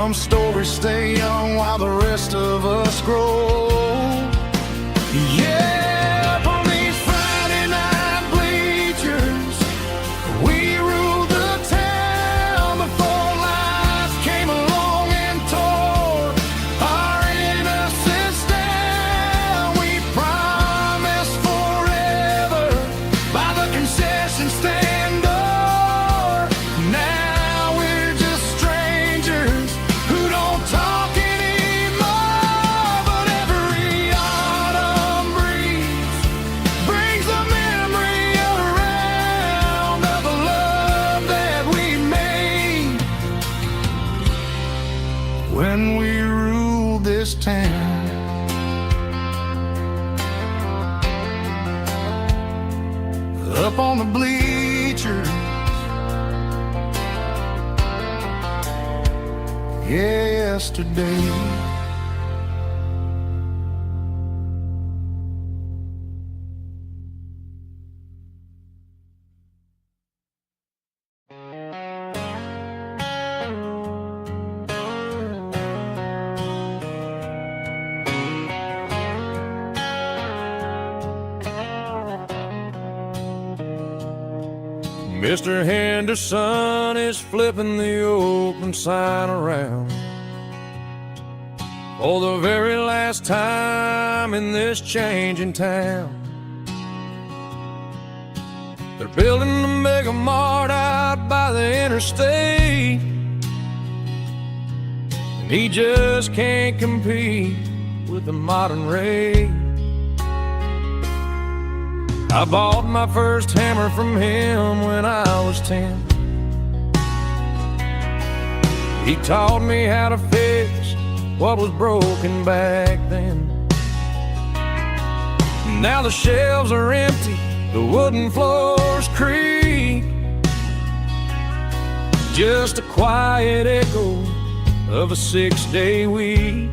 Some stories stay young while the rest of us grow. Yeah, up on these Friday night bleachers, we ruled the town before life came along and tore our innocence down. We promised forever by the concession stand door. Now we're just strangers who don't talk anymore. But every autumn breeze brings a memory around of the love that we made when we ruled this town. Up on the bleachers, yesterday. Mr. Henderson is flipping the open sign around for the very last time in this changing town. They're building a mega mart out by the interstate, and he just can't compete with the modern rate. I bought my first hammer from him when I was 10. He taught me how to fix what was broken back then. Now the shelves are empty, the wooden floors creak, just a quiet echo of a 6-day week.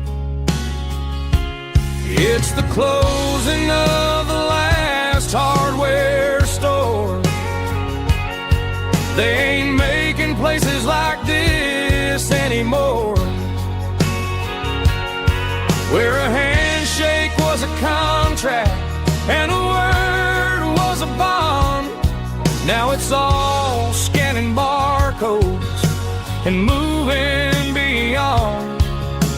It's the closing of the last hardware store. They ain't making places like this anymore, where a handshake was a contract and a word was a bond. Now it's all scanning barcodes and moving beyond.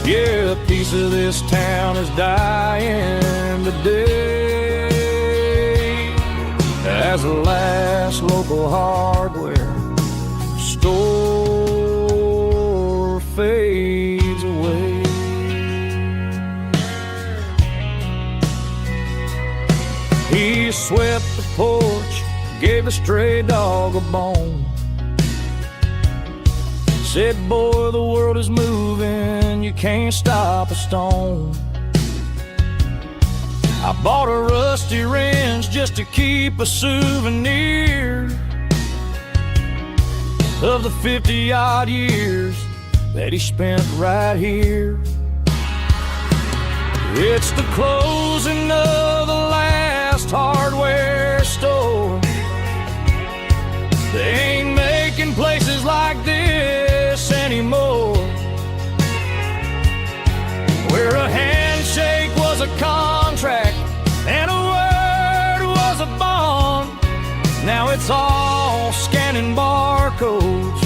Yeah, a piece of this town is dying today as the last local hardware store fades away. He swept the porch, gave a stray dog a bone, said, boy, the world is moving, you can't stop a stone. I bought a rusty wrench just to keep a souvenir of the 50-odd years that he spent right here. It's the closing of the last hardware store. They ain't making places like this anymore, where a handshake was a contract and a word was a bond. Now it's all scanning barcodes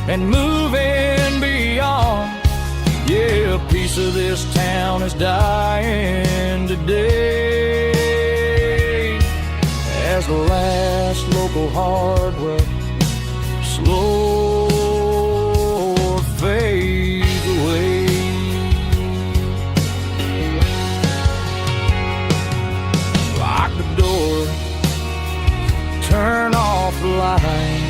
and moving beyond. Yeah, a piece of this town is dying today as the last local hardware slow fades away. Lock the door, turn off the light.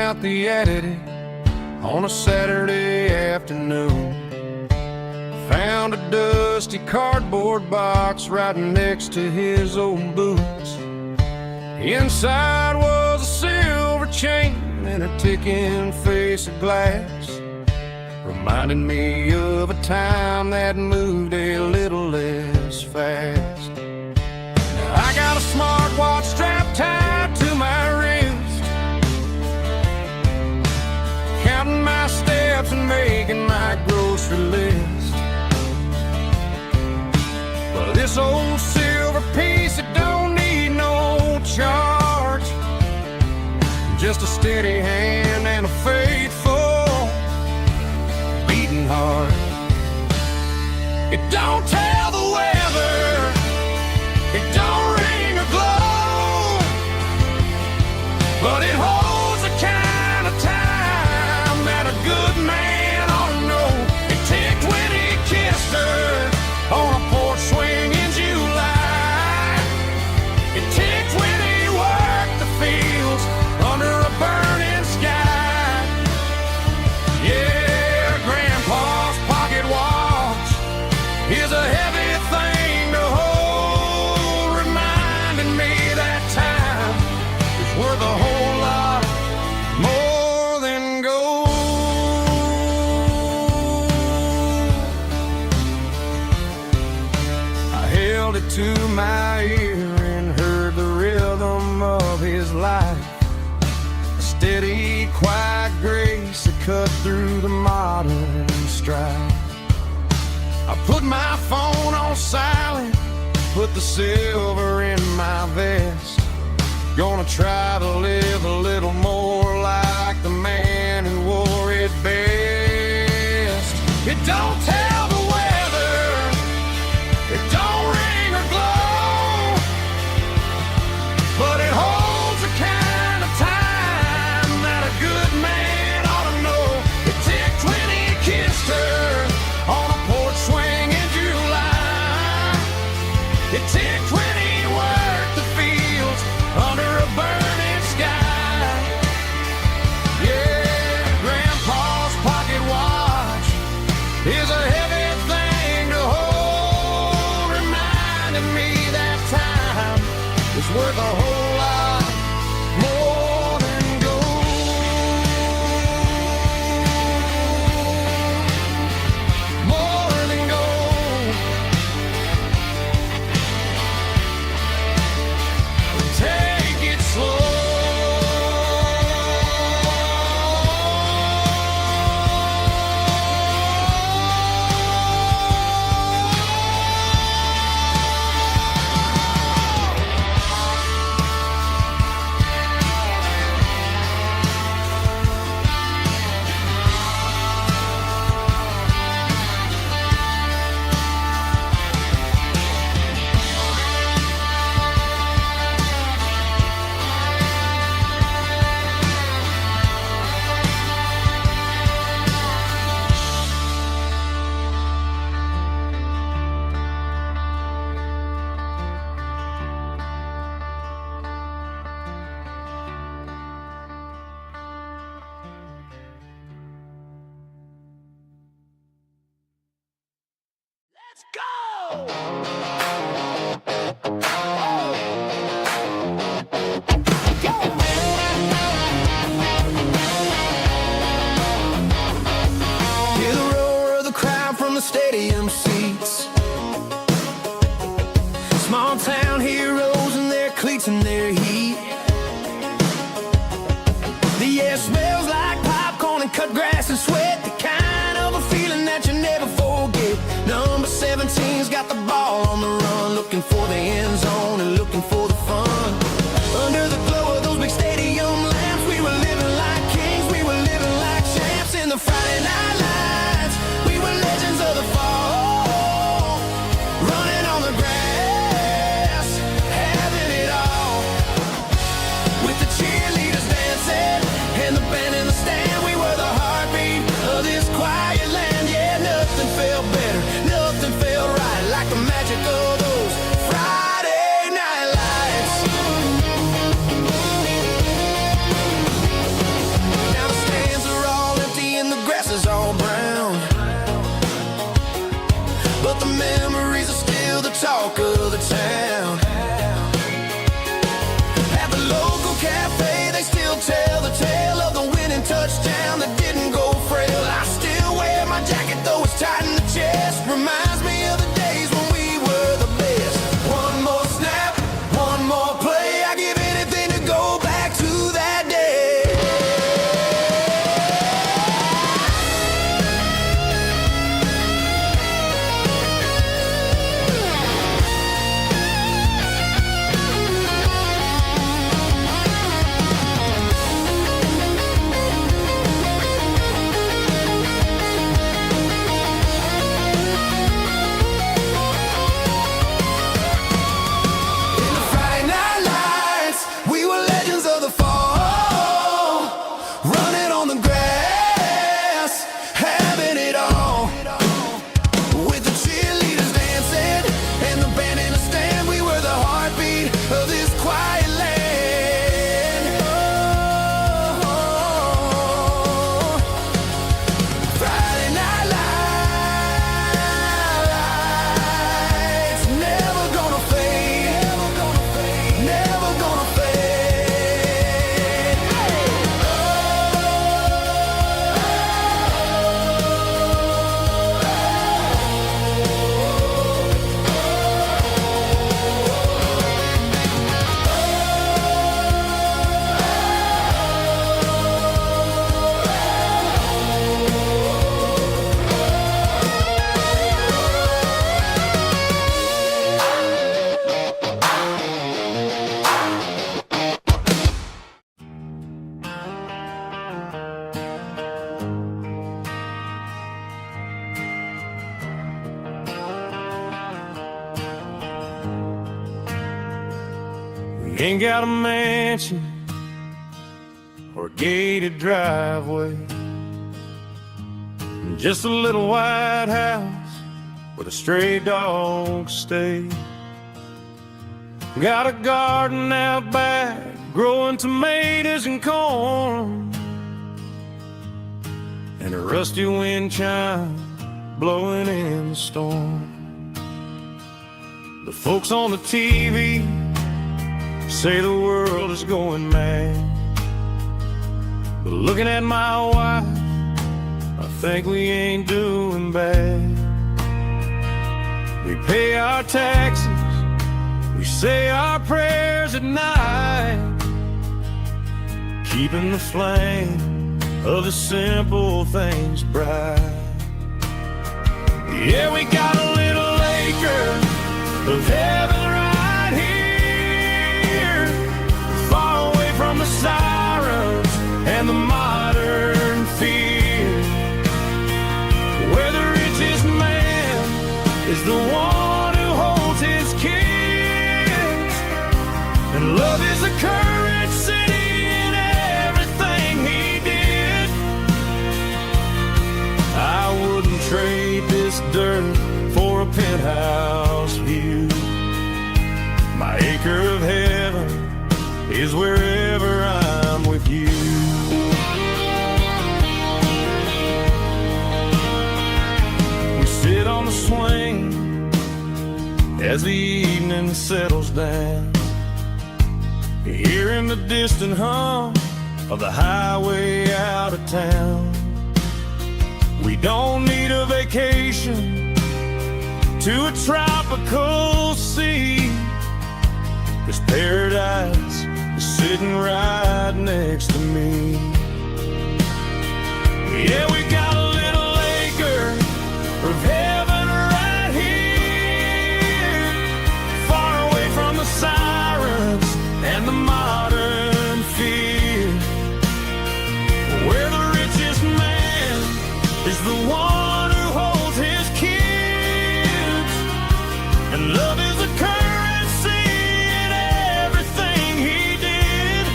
out the editing on a Saturday afternoon. Found a dusty cardboard box right next to his old boots. Inside was a silver chain and a ticking face of glass, reminding me of a time that moved a little less fast. Now I got a smartwatch strapped tied to my wrist, counting my steps and making my grocery list. Well, this old silver piece, it don't need no charge, just a steady hand and a faithful beating heart. It don't tell the weather, it don't ring or glow, but it holds the kind of time that a good man ought to know. It ticked when he kissed her on a porch swing in July. It ticked when he worked the fields under a burning sky. Yeah, Grandpa's pocket watch is a heavy thing to hold, reminding me that time is worth a whole lot more than gold. I held it to my ear and heard the rhythm of his life, a steady, quiet grace that cut through the modern strife. I put my phone on silent, put the silver in my vest. Gonna try to live a little more like the man who wore it best. It don't tell the weather, it don't ring or glow, but it holds the kind of time that a good man ought to know. It ticked when he kissed her on a porch swing in July. It ticked when he worked the fields under a burning sky. Yeah, Grandpa's pocket watch is a heavy thing to hold, reminding me that time is worth a whole lot more than gold. More than gold. Take it slow. Let's go! Hear the roar of the crowd from the stadium seats. Small town heroes in their cleats and their heat. The air smells like popcorn and cut grass and sweat, the kind of a feeling that you never forget. Number 17's got the ball on the run, looking for the end zone and looking for the fun. Under the glow of those big stadium lamps, we were living like kings, we were living like champs in the Friday night lights. We were legends of the fall, running on the grass, having it all. With the cheerleaders dancing and the band in the stand, we were the heart He ain't got a mansion or a gated driveway, just a little white house where the stray dogs stay. Got a garden out back, growing tomatoes and corn, and a rusty wind chime blowing in the storm. The folks on the TV say the world is going mad, but looking at my wife, I think we ain't doing bad. We pay our taxes, we say our prayers at night, keeping the flame of the simple things bright. Yeah, we got a little acre of heaven right here, far away from the sirens and the modern fear, where the richest man is the one who holds his kids, and love is the currency in everything he did. I wouldn't trade this dirt for a penthouse view. My acre of heaven is wherever I'm with you. We sit on the swing as the evening settles down, hearing the distant hum of the highway out of town. We don't need a vacation to a tropical sea, 'cause paradise is sitting right next to me. Yeah, we got a little acre of heaven right here, far away from the sirens and the modern fear, where the richest man is the one who holds his kids, and love is a currency in everything he did.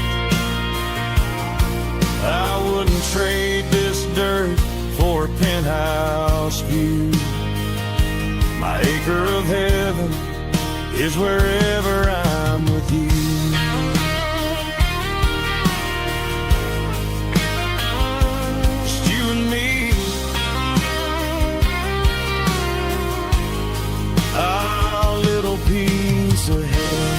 I wouldn't trade this dirt for a penthouse view. My acre of heaven is wherever I'm with you. Just you and me, our little piece of heaven.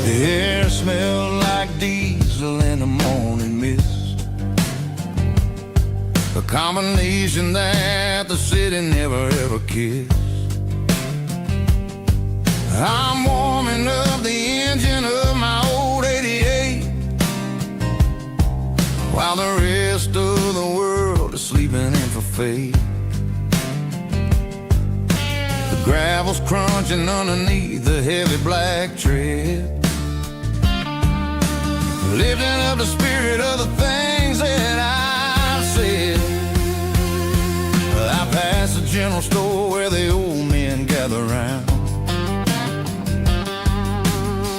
The air smelled like diesel in the morning mist, a combination that the city never ever kissed. I'm warming up the engine of my old 88, while the rest of the world is sleeping in for fate. The gravel's crunching underneath the heavy black tread, lifting up the spirit of the things that I've said. I passed the general store where the old men gather round,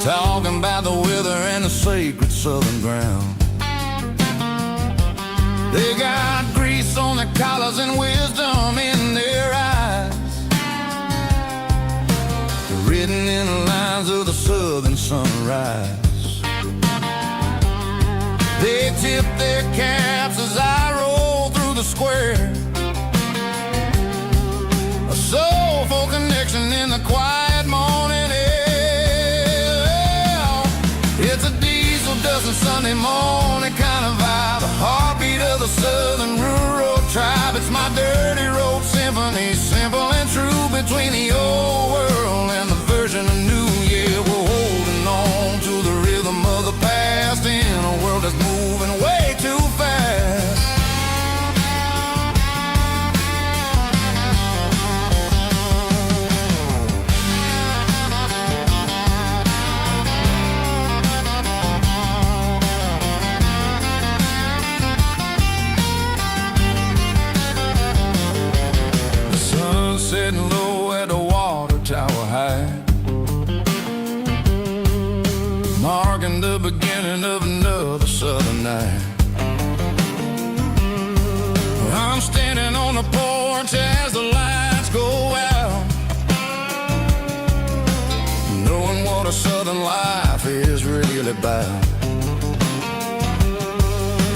talking about the weather and the sacred southern ground. They got grease on their collars and wisdom in their eyes, written in the lines of the southern sunrise. They tip their caps as I roll through the square, a soulful connection in the quiet morning air. lonely kind of vibe, the heartbeat of the southern rural tribe. It's my dirty road symphony, simple and true, between the old world and the version of new. Yeah, we're holding on to the rhythm of the past in a world that's moving way too fast. Sitting low at the water tower high, marking the beginning of another southern night. I'm standing on the porch as the lights go out, knowing what a southern life is really about.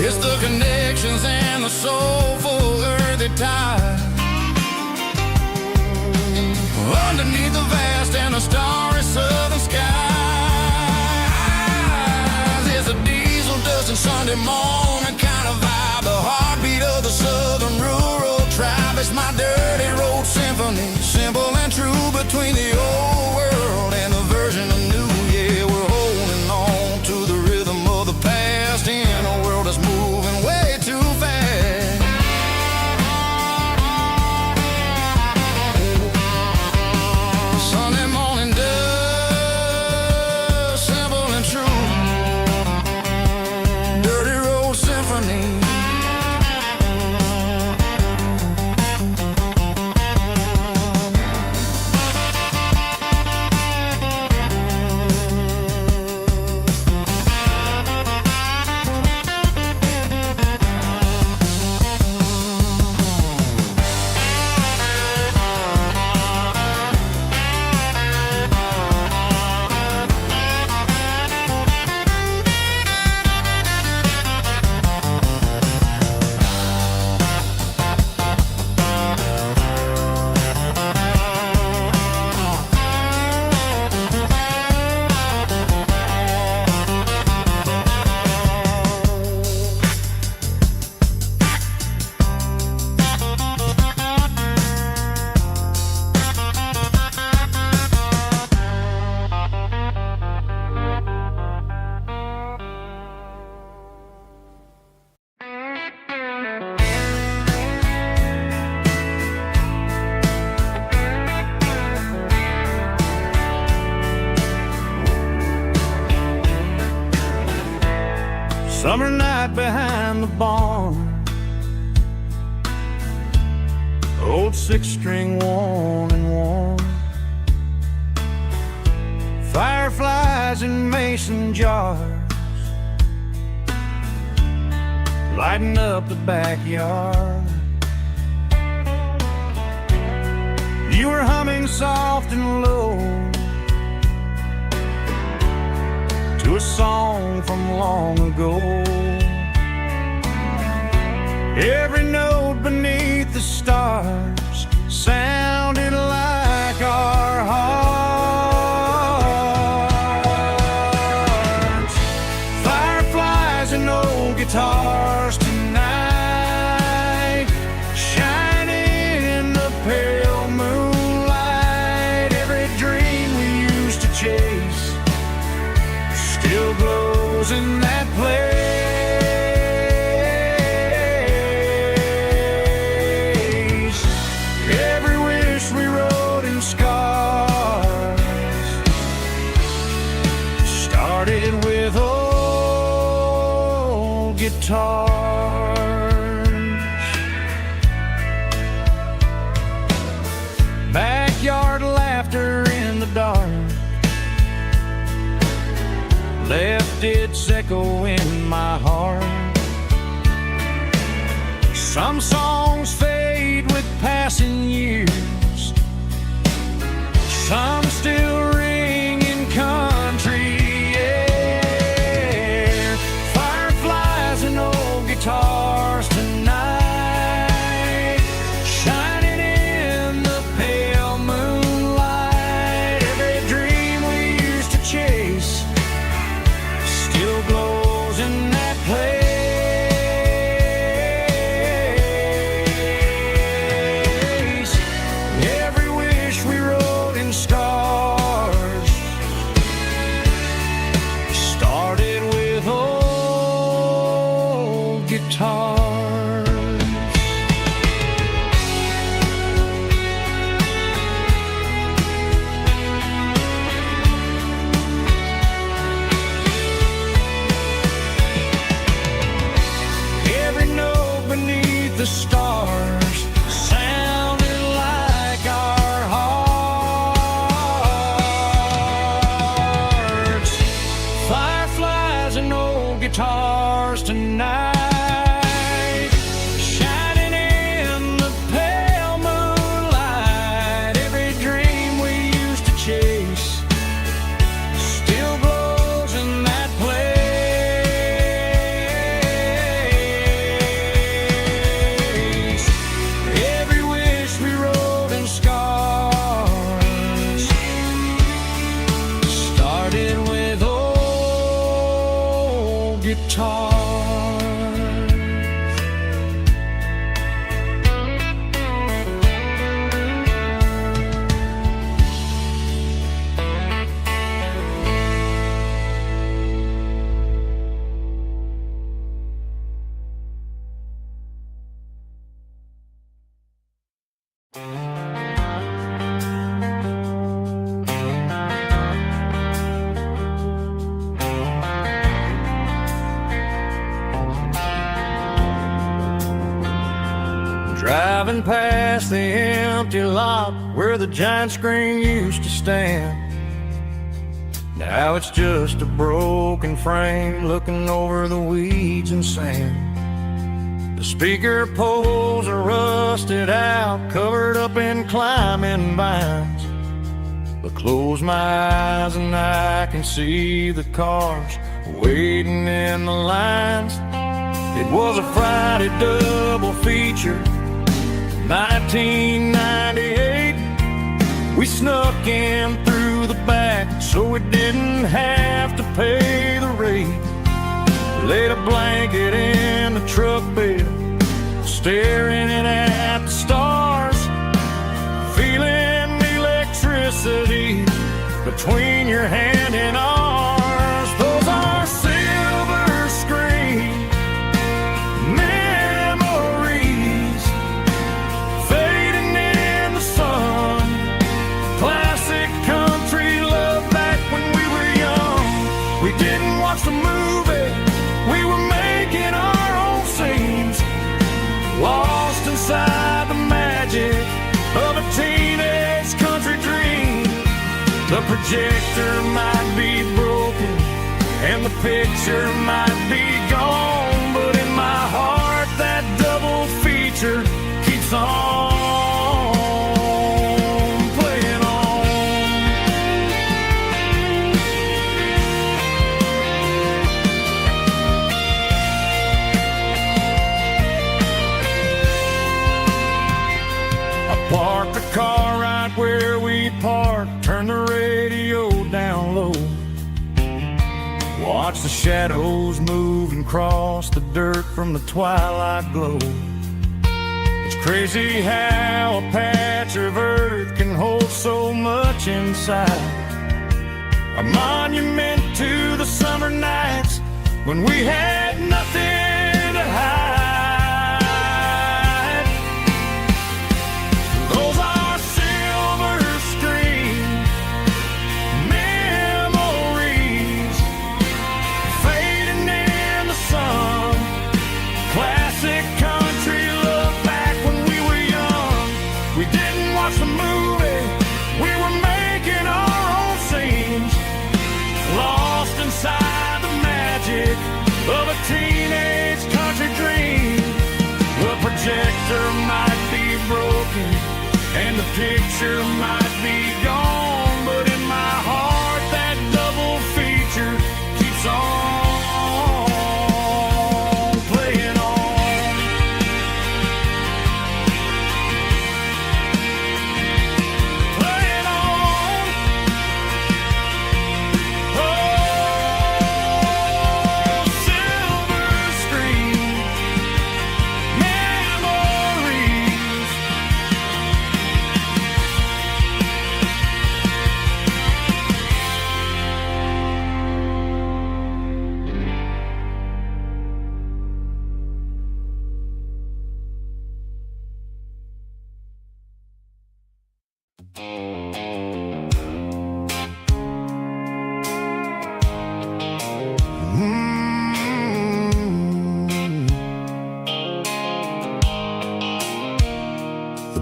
It's the connections and the soulful earthy ties underneath the vast and the starry southern skies. It's a diesel dust and Sunday morning kind of vibe, the heartbeat of the southern rural tribe. It's my dirty road symphony, simple and true, between the old world and the version of new. Yeah, we're holding on to the rhythm of the past in a world that's moving way too fast. Sunday morning dust, simple and true, dirty road symphony. Summer night behind the barn, old six-string worn and worn, fireflies in mason jars, lighting up the backyard. You were humming soft and low to a song from long ago. Every note beneath the stars sounded like our hearts. Fireflies and old guitars tonight, shining in the pale moonlight. Every dream we used to chase still glows in that place. Every wish we wrote in scars started with old guitars. Backyard laughter in the dark left its echo in my heart. Some songs fade with passing years, some still ring in country air. Fireflies and old guitars tonight, shining in the pale moonlight. Every dream we used to chase still glows in that guitars. Every note beneath the stars sounded like our hearts. Fireflies and old guitars tonight, shining in the pale moonlight. Every dream we used to chase still glows in that place. Every wish we wrote in scars started with old guitars. Driving past the empty lot where the giant screen used to stand. Now it's just a broken frame looking over the weeds and sand. The speaker poles are rusted out, covered up in climbing vines. But close my eyes and I can see the cars waiting in the lines. It was a Friday double feature, 1998. We snuck in through the back so we didn't have to pay the rate. Laid a blanket in the truck bed, staring at the stars, feeling the electricity between your hand and ours. Those are silver screen memories fading in the sun. Classic country love back when we were young. We didn't watch the movie, we were making our own scenes, lost inside the magic of a teenage country dream. The projector might be broken and the picture might be gone, but in my heart that double feature keeps on playing on. I parked the car right where we parked, turned the radio down low, watch the shadows move and cross the dirt from the twilight glow. It's crazy how a patch of earth can hold so much inside. A monument to the summer nights when we had nothing to hide. Those are silver screen memories fading in the sun. Classic country love back when we were young. We didn't watch the movie, we were making our own scenes, lost inside the magic of a teenage country dream. The projector might be broken and the picture might be gone, but in my heart that double feature keeps on playing on. Playing on. Oh, silver screen memories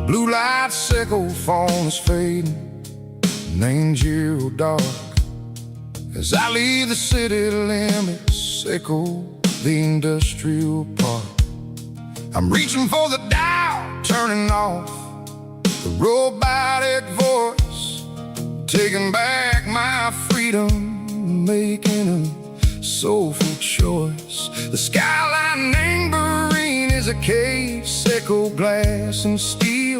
blue light sickle phone is fading, named Giro dark. As I leave the city limits, echo the industrial park. I'm reaching for the dial, turning off the robotic voice, taking back my freedom, making a soulful choice. The skyline named Bryan is a case, echo glass and steel,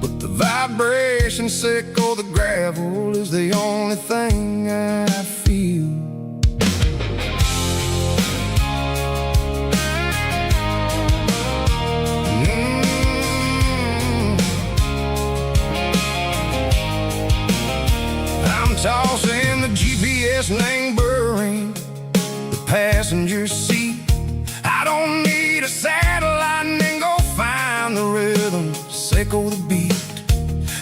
but the vibration sickle, the gravel is the only thing I feel. I'm tossing the GPS named Bryan, the passenger seat. I don't need a satellite and go find the rhythm, sickle the beat.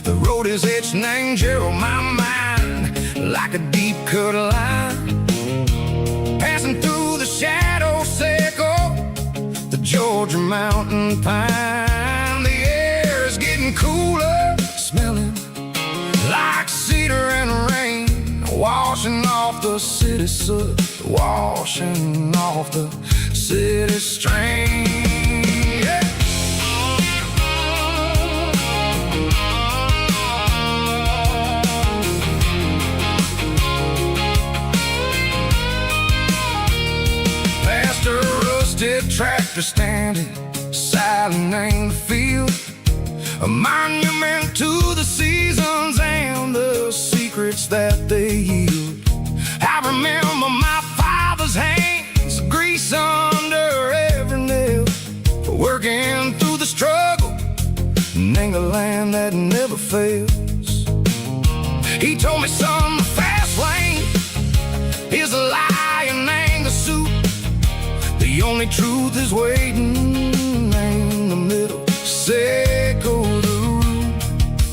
The road is etched named Geralkyo, my mind, like a deep cut line. Passing through the shadow sickle, the Georgia mountain pine. The air is getting cooler, smelling like cedar and rain, washing off the city soot, washing off the city strain. Yeah. Past a rusted tractor standing silent in the field, a monument to the seasons and the secrets that they yield. I remember my father's hands, grease under every nail, working through the struggle, name the land that never fails. He told me, son, the fast lane is a lie and ain't the suit. The only truth is waiting in the middle, sickle the root.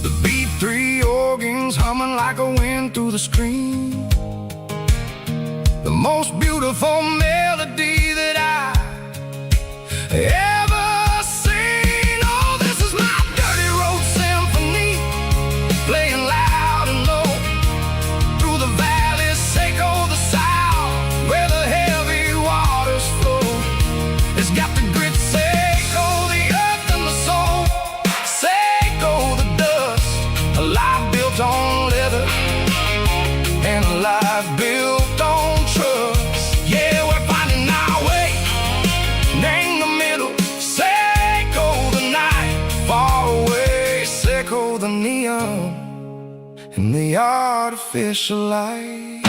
The B3 organs humming like a wind through the screen, the most beautiful melody that I ever seen. Oh, this is my dirty road symphony, playing loud and low through the valleys, sickle the south, where the heavy waters flow. It's got the grit, sickle the earth and the soul, sickle the dust, a life built on leather and a life built on trust. Yeah, we're finding our way, name the middle, sickle the night, far away, sickle the neon and the artificial light.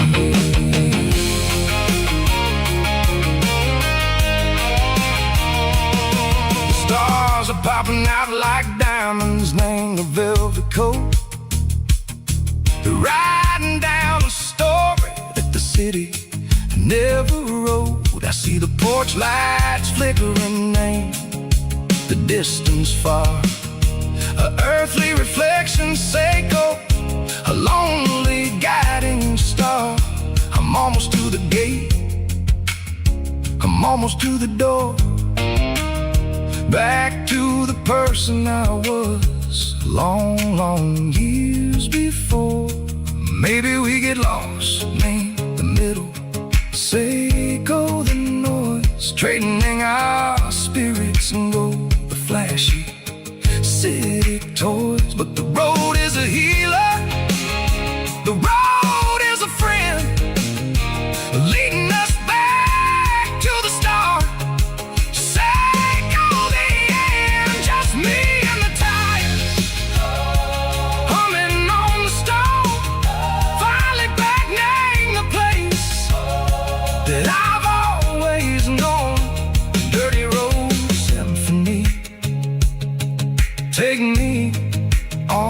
The stars are popping out like diamonds, name the velvet coat. They're riding down a story that the city never wrote. I see the porch lights flickering, name the distance far, a earthly reflection, sickle, a lonely guiding star. I'm almost to the gate, I'm almost to the door, back to the person I was long, long years before. Maybe we get lost, name the middle, sickle the noise, trading our spirits and go the flashy city toys. But the road is a healer, the road is a friend, leading us back to the start. Sickle the end, just me and the tires, humming on the stove, finally back, name the place that I've always known. Dirty road symphony, take me on.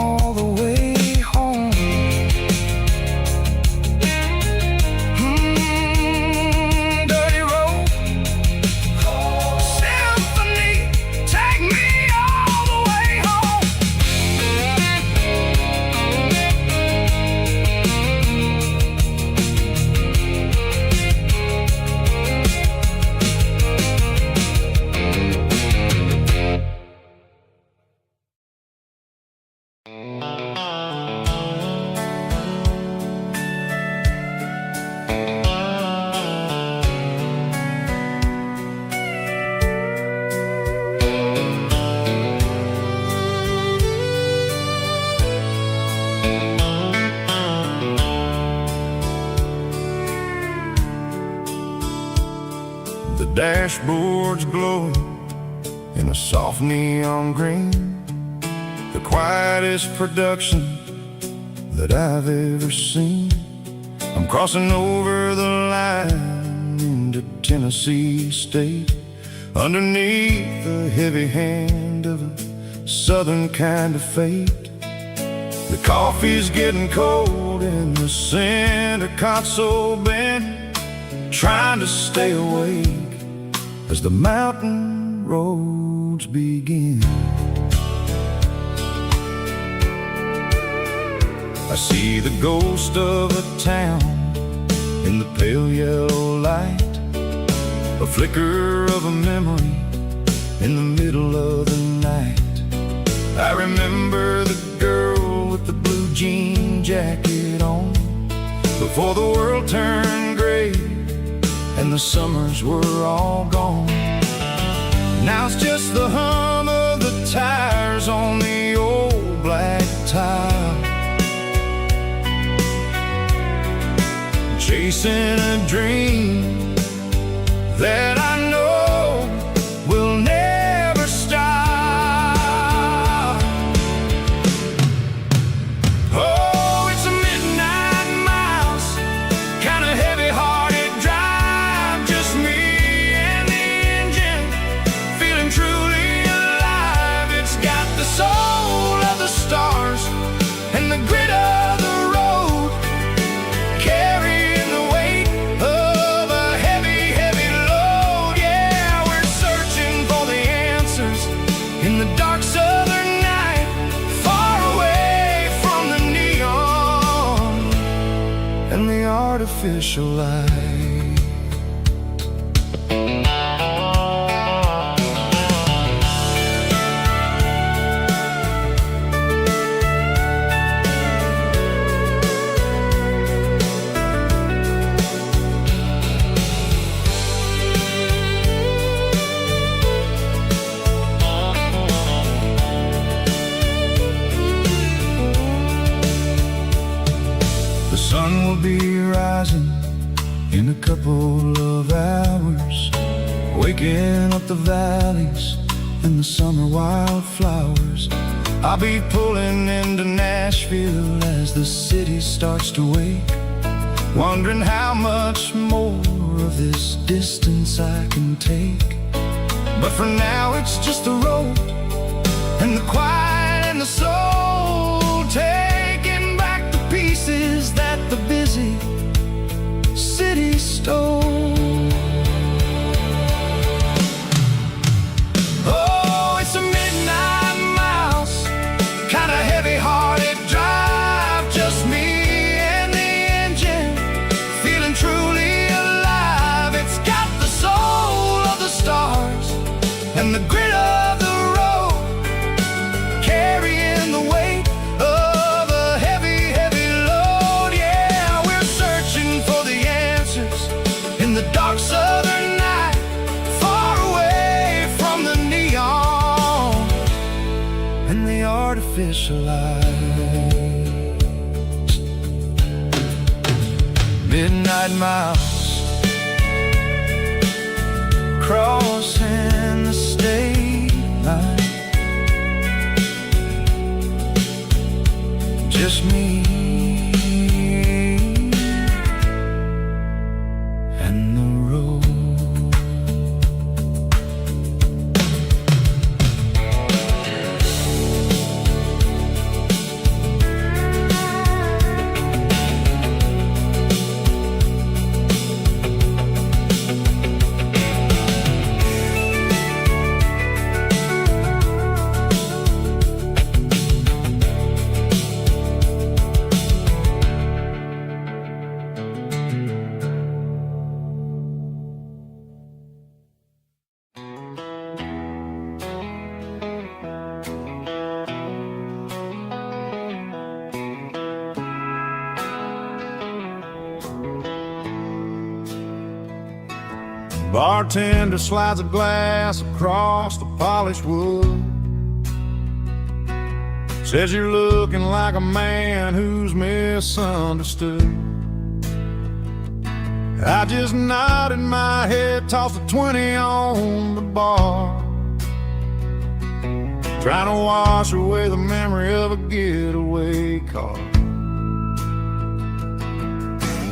dashboard's glowing in a soft neon green, the quietest production that I've ever seen. I'm crossing over the line into Tennessee State, underneath the heavy hand of a southern kind of fate. The coffee's getting cold in the center console bin, trying to stay awake as the mountain roads begin. I see the ghost of a town in the pale yellow light, a flicker of a memory in the middle of the night. I remember the girl with the blue jean jacket on, before the world turned gray and the summers were all gone. Now it's just the hum of the tires on the old black tile, chasing a dream that I know will never stop. Oh, it's a midnight miles, kind of heavy-hearted drive, just me and the engine, feeling truly alive. It's got the soul of the stars and the grit of the road, carrying the weight of a heavy, heavy load. Yeah, we're searching for the answers in the dark southern night, far away from the neon and the artificial light. The sun will be rising in a couple of hours, waking up the valleys and the summer wildflowers. I'll be pulling into Nashville as the city starts to wake, wondering how much more of this distance I can take. But for now it's just the road and the quiet and the soul, taking back the pieces that the busy city stole. Oh, it's a midnight miles, kind of heavy-hearted drive, just me and the engine, feeling truly alive. It's got the soul of the stars and the grit of the road, carrying the weight of a heavy, heavy load. Yeah, we're searching for the answers in the dark southern night, far away from the neon and the artificial lights. Midnight miles, crossing the state line, just me and the road. Bartender slides a glass across the polished wood, says you're looking like a man who's misunderstood. I just nodded my head, tossed a 20 on the bar, trying to wash away the memory of a getaway car.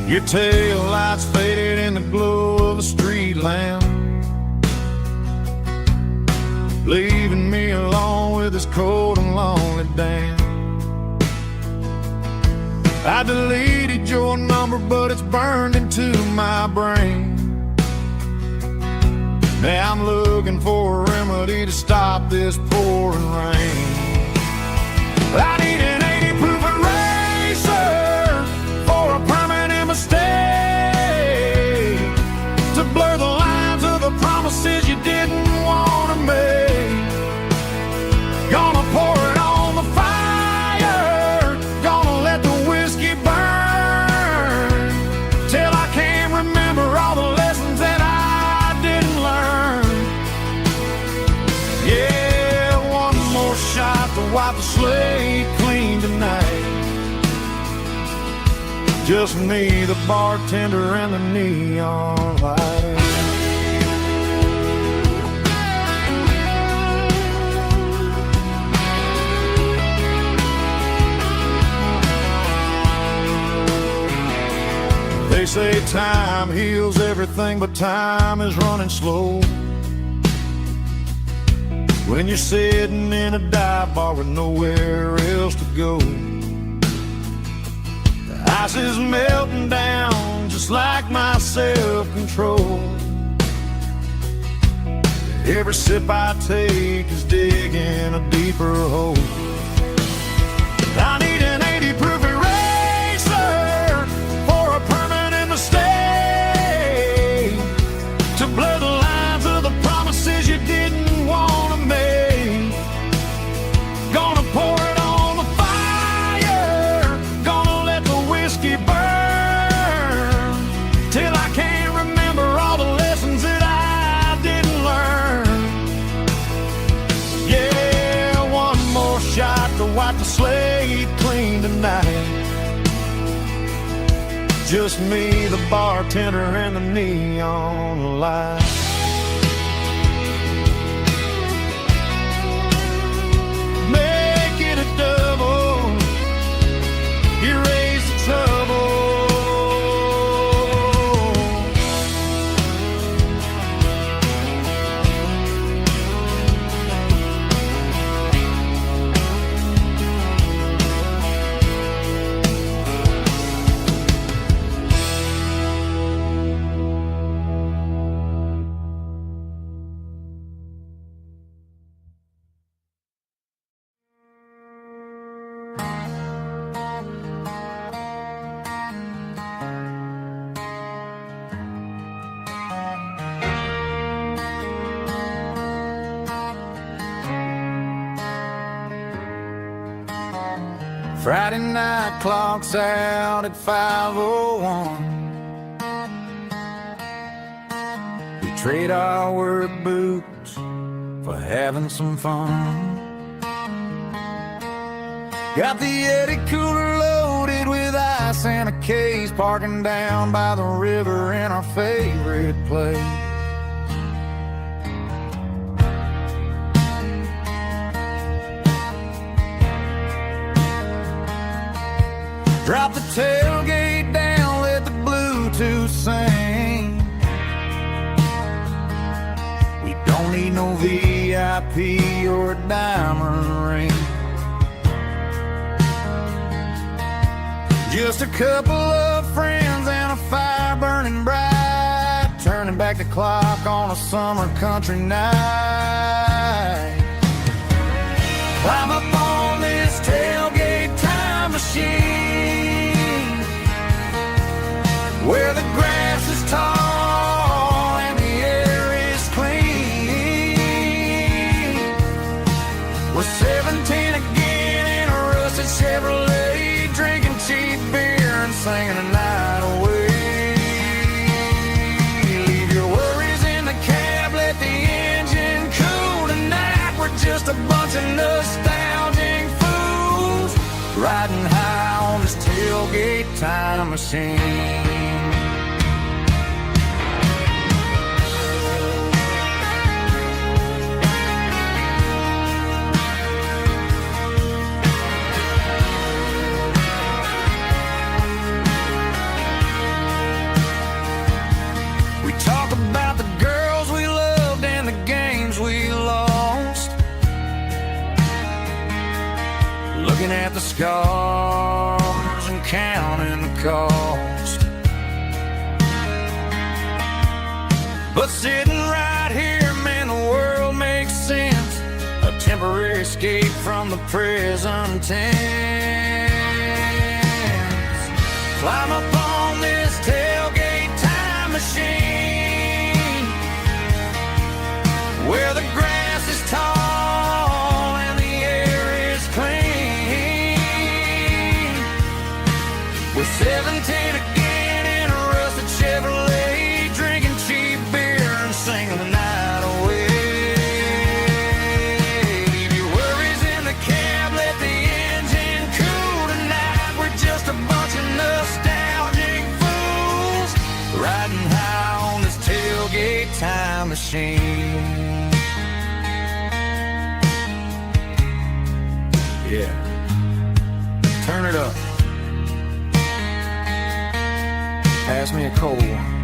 Your tail lights faded in the glow of a street lamp, leaving me alone with this cold and lonely dance. I deleted your number, but it's burned into my brain. Now I'm looking for a remedy to stop this pouring rain. I need an 80 proof eraser for a permanent mistake, to blur the lines of the promises you didn't want to make. Gonna pour it on the fire, gonna let the whiskey burn, till I can't remember all the lessons that I didn't learn. Yeah, one more shot to wipe the slate clean tonight. Just me, the bartender, and the neon light. They say time heals everything, but time is running slow when you're sitting in a dive bar with nowhere else to go. The ice is melting down just like my self-control. Every sip I take is digging a deeper hole. I need an 80 proof eraser for a permanent mistake, to blur the lines of the promises you didn't want to make. Gonna pour it on the fire, gonna let the whiskey burn, till I can't remember all the lessons that I didn't learn. Yeah, one more shot to wipe the slate clean tonight. Just me, the bartender, and the neon light. Make it a double, erase the trouble. Friday night clock's out at 5:01. We trade our work boots for having some fun. Got the Yeti cooler loaded with ice and a case, parking down by the river in our favorite place. Drop the tailgate down, let the Bluetooth sing. We don't need no VIP or a diamond ring. Just a couple of friends and a fire burning bright, turning back the clock on a summer country night. Climb up on this tailgate time machine, where the grass is tall and the air is clean. We're 17 again in a rusted Chevrolet, drinking cheap beer and singing the night away. Leave your worries in the cab, let the engine cool tonight. We're just a bunch of nostalgic fools, riding high on this tailgate time machine. scars and counting the cost. But sitting right here, man, the world makes sense. A temporary escape from the present tense. Climb up on this tailgate time machine, where the grass is tall and the air is clean. With 17 again in a rusted Chevrolet, drinking cheap beer and singing the night away. Leave your worries in the cab, let the engine cool tonight. We're just a bunch of nostalgic fools riding high on this tailgate time machine. Yeah, turn it up. Pass me a cold one.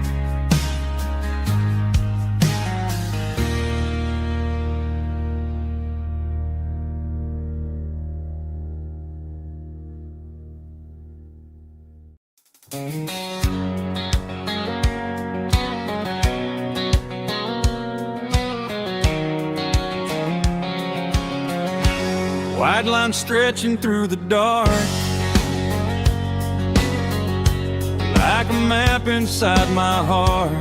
White line stretching through the dark, like a map inside my heart.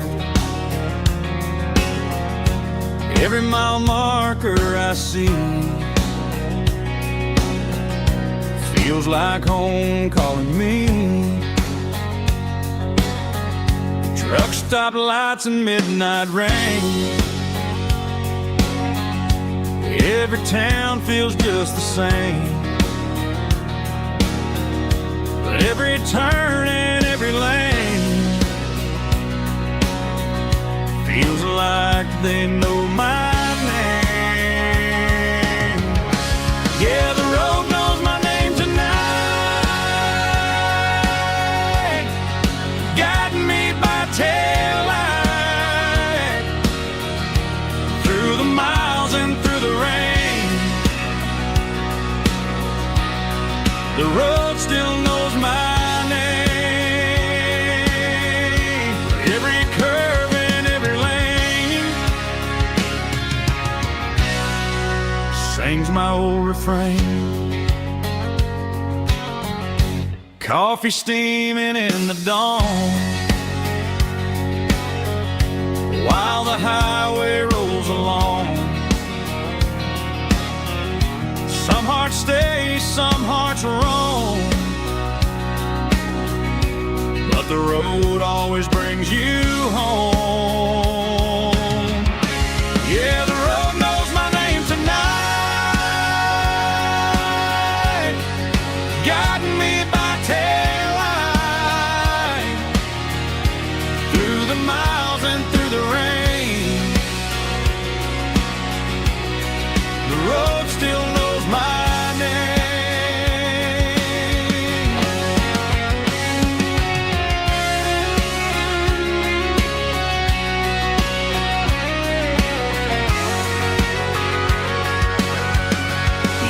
Every mile marker I see feels like home calling me. Truck stop lights and midnight rain. Every town feels just the same, but every turn and every lane feels like they know my name. Yeah, the road knows my name tonight, guiding me by taillight through the miles and through the rain. The road still knows my name. Every curve and every lane sings my old refrain. Coffee steaming in the dawn, while the highway rolls along. Some hearts stay, some hearts roam, but the road always brings you home. Yeah, the road knows my name tonight, guiding me by taillight through the miles and through the rain. The road still knows my name.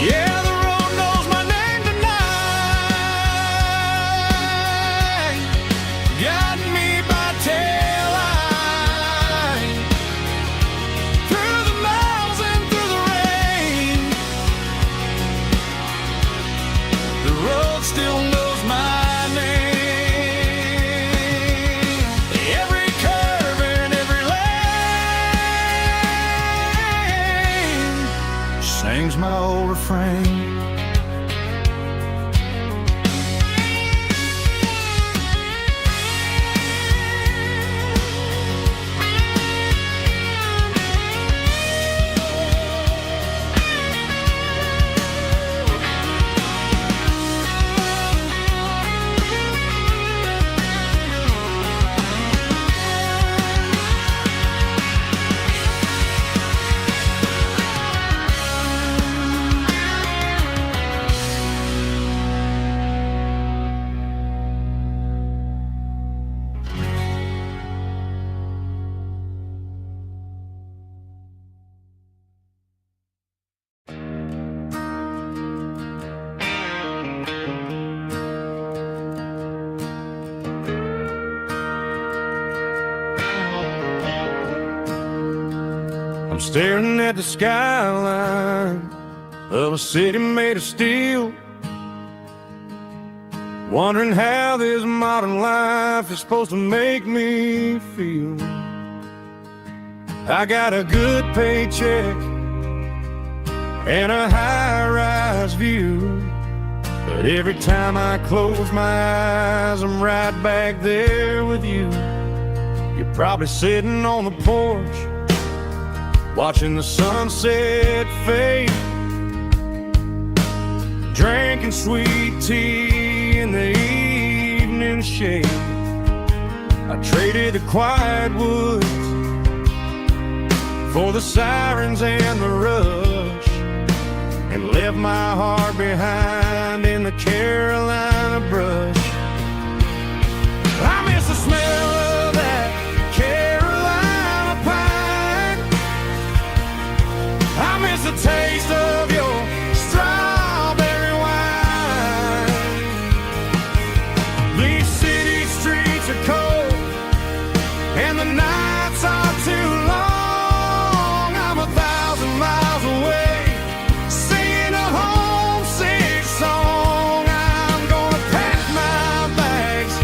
Yeah, the road knows my name tonight, guiding me by taillight through the miles and through the rain. The road still knows my name. Every curve and every lane sings my old refrain. I'm staring at the skyline of a city made of steel, wondering how this modern life is supposed to make me feel. I got a good paycheck and a high-rise view, but every time I close my eyes, I'm right back there with you. You're probably sitting on the porch, watching the sunset fade, drinking sweet tea in the evening shade. I traded the quiet woods for the sirens and the rush, and left my heart behind in the Carolina brush. I miss the smell of that Carolina pine. I miss the taste of your strawberry wine. These city streets are cold and the nights are too long. I'm 1,000 miles away, singing a homesick song. I'm gonna pack my bags,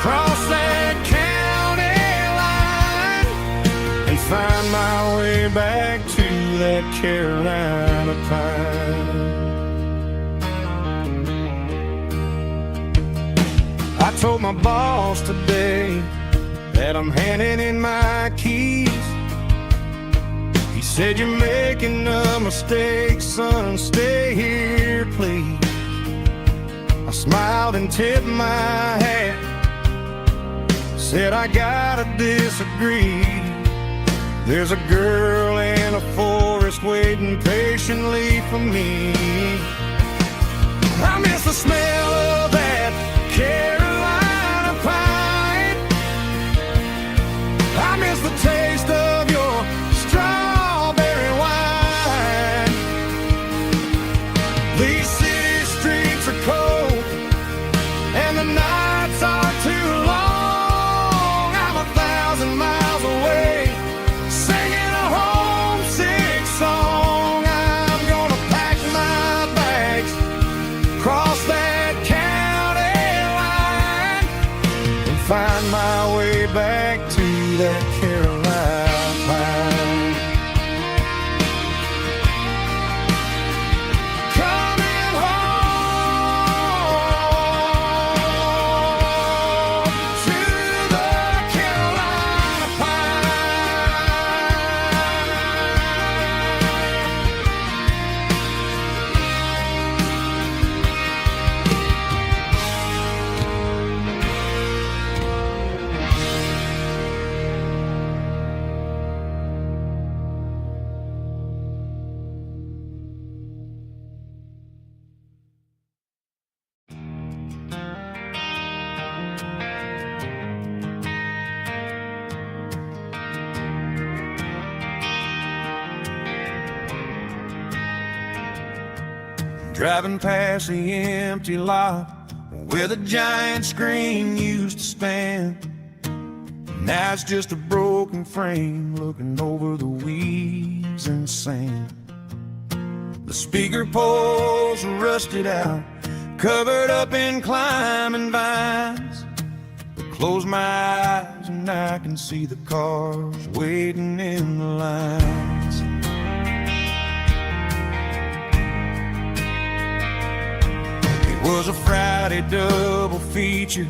cross that county line, and find my way back to that Carolina pine. I told my boss today that I'm handing in my keys. He said, "You're making a mistake, son, stay here, please." I smiled and tipped my hat, said, "I gotta disagree. There's a girl in a forest waiting patiently for me." I miss the smell of that Carolina pine. I miss the taste of your strawberry wine. These city streets are cold and the nights are too long. I'm 1,000 miles away, singing a homesick song. I'm gonna pack my bags, cross that county line, and find my way back to that Carolina pine. Coming home to the Carolina Driving past the empty lot where the giant screen used to stand. Now it's just a broken frame looking over the weeds and sand. The speaker poles are rusted out, covered up in climbing vines. But close my eyes and I can see the cars waiting in the lines. It was a Friday double feature,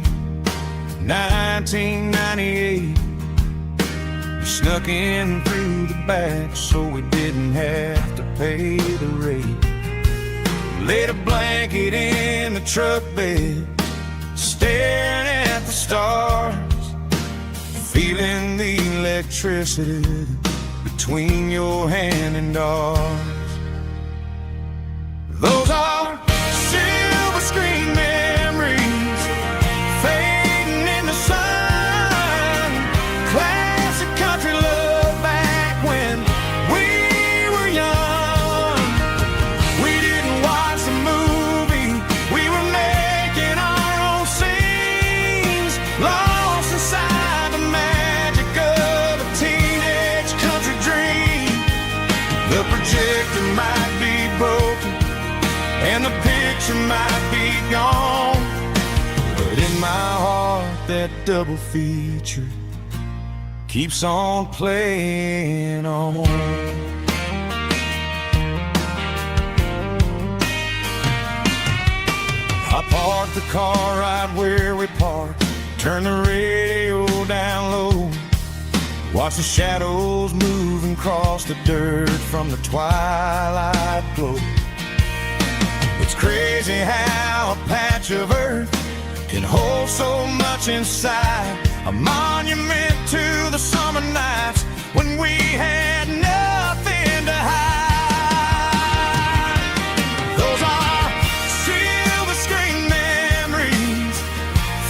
1998. We snuck in through the back so we didn't have to pay the rate. Laid a blanket in the truck bed, staring at the stars, feeling the electricity between your hand and ours. Those are silver screen memories fading in the sun. Classic country love back when we were young. We didn't watch the movie, we were making our own scenes, lost inside the magic of a teenage country dream. The projector might be broken and the picture might be gone, but in my heart that double feature keeps on playing on. I parked the car right where we parked, turn the radio down low, watch the shadows move and cross the dirt from the twilight glow. It's crazy how a patch of earth can hold so much inside, a monument to the summer nights when we had nothing to hide. Those are silver screen memories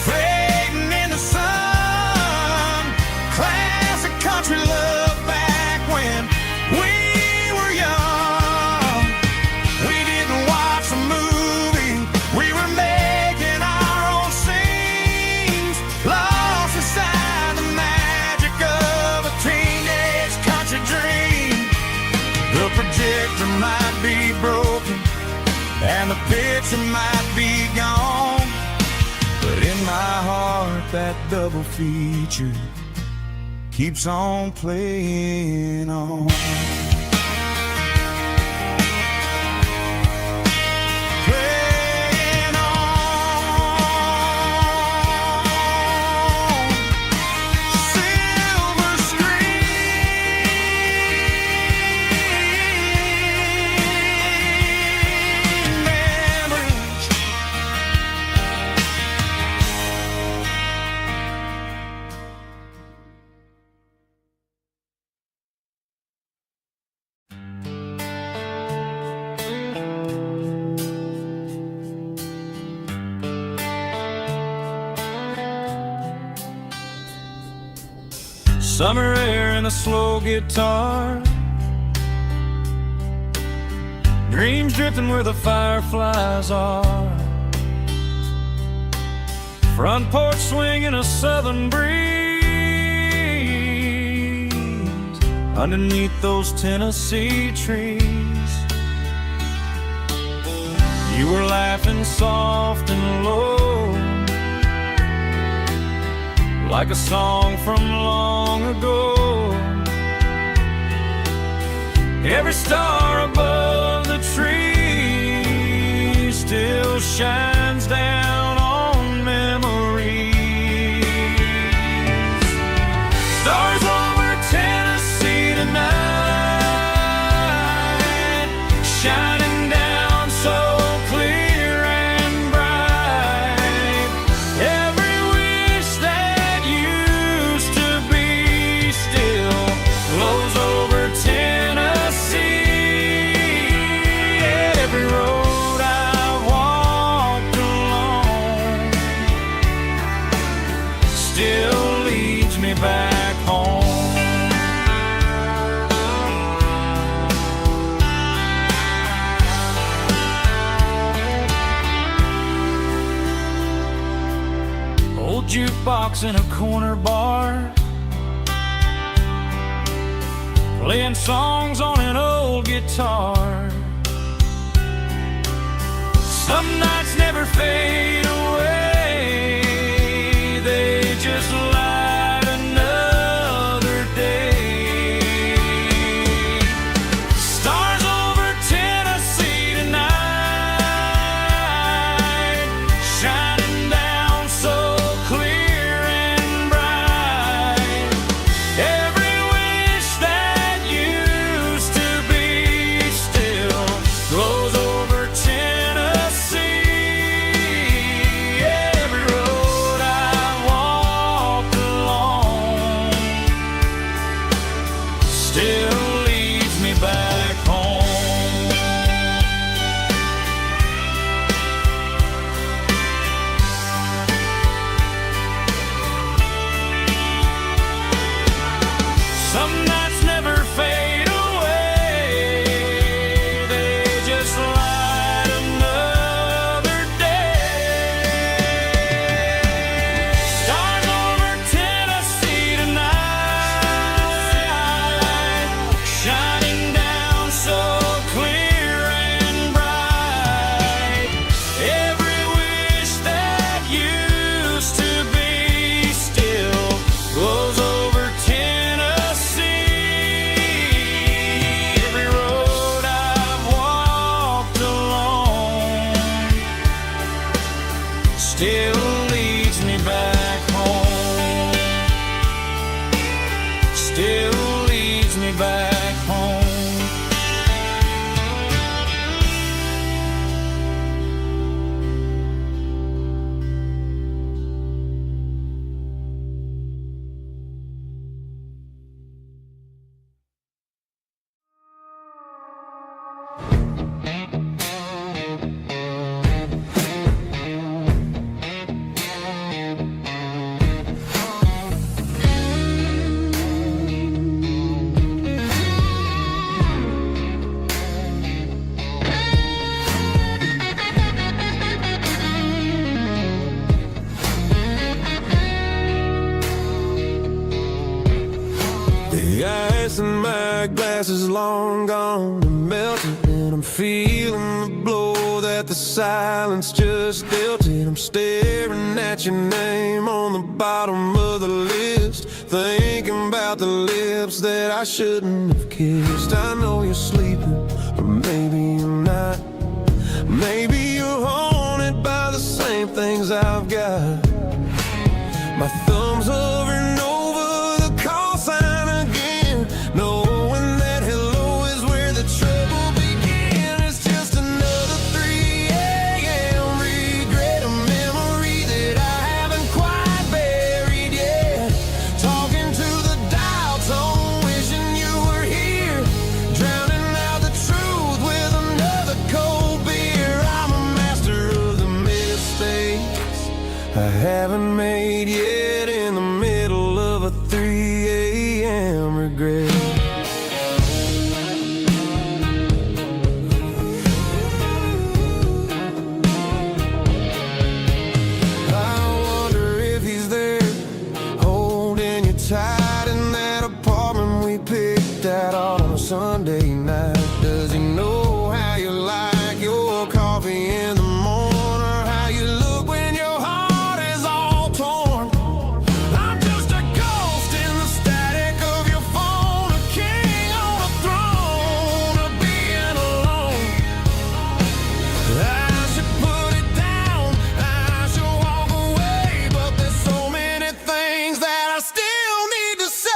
fading in the sun, classic country love back when we were young. We didn't watch a movie, we were making our own scenes, lost inside the magic of a teenage country dream. The projector might be broken and the picture might be gone, but in my heart that double feature keeps on playing on. Playing on. Silver screen memories. Summer air and a slow guitar, dreams drifting where the fireflies are, front porch swinging a southern breeze underneath those Tennessee trees. You were laughing soft and low, like a song from long ago. Every star above the tree still shines down on memories. Stars over Tennessee tonight, shining down so clear and bright. Every wish that used to be still flows over Tennessee. Every road I've walked along still leads me back home. Old jukebox in a corner bar, playing songs on an old guitar. Some nights never fade away, they just light another day. Stars over Tennessee tonight, shining down so clear and bright. Every wish that used to be still glows over Tennessee. grass is long gone and melted, and I'm feeling the blow that the silence just dealt it. I'm staring at your name on the bottom of the list, thinking about the lips that I shouldn't have kissed. I know you're sleeping, or maybe you're not. Maybe you're haunted by the same things I've got. My thumb's hovering over the call sign again, knowing that hello is where the trouble began. It's just another 3 a.m. regret, a memory that I haven't quite buried yet. Talking to the dial tone, wishing you were here, drowning out the truth with another cold beer. I'm a master of the mistakes I haven't made yet, in the middle of a 3 a.m. regret. I wonder if he's there, holding you tight in that apartment we picked out on a Sunday night. Does he know how you like your coffee in the morning, or how you look when your heart is all torn? I'm just a ghost in the static of your phone, a king on a throne of being alone. I should put it down, I should walk away, but there's so many things that I still need to say.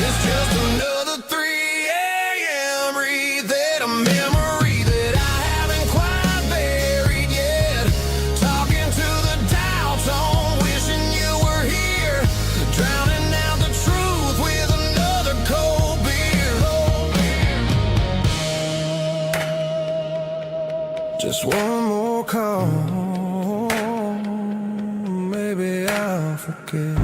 It's just another 3 a.m. read, a memory that I haven't quite buried yet. Talking to the dial tone, wishing you were here, drowning out the truth with another cold beer. Just one more call, maybe I'll forget.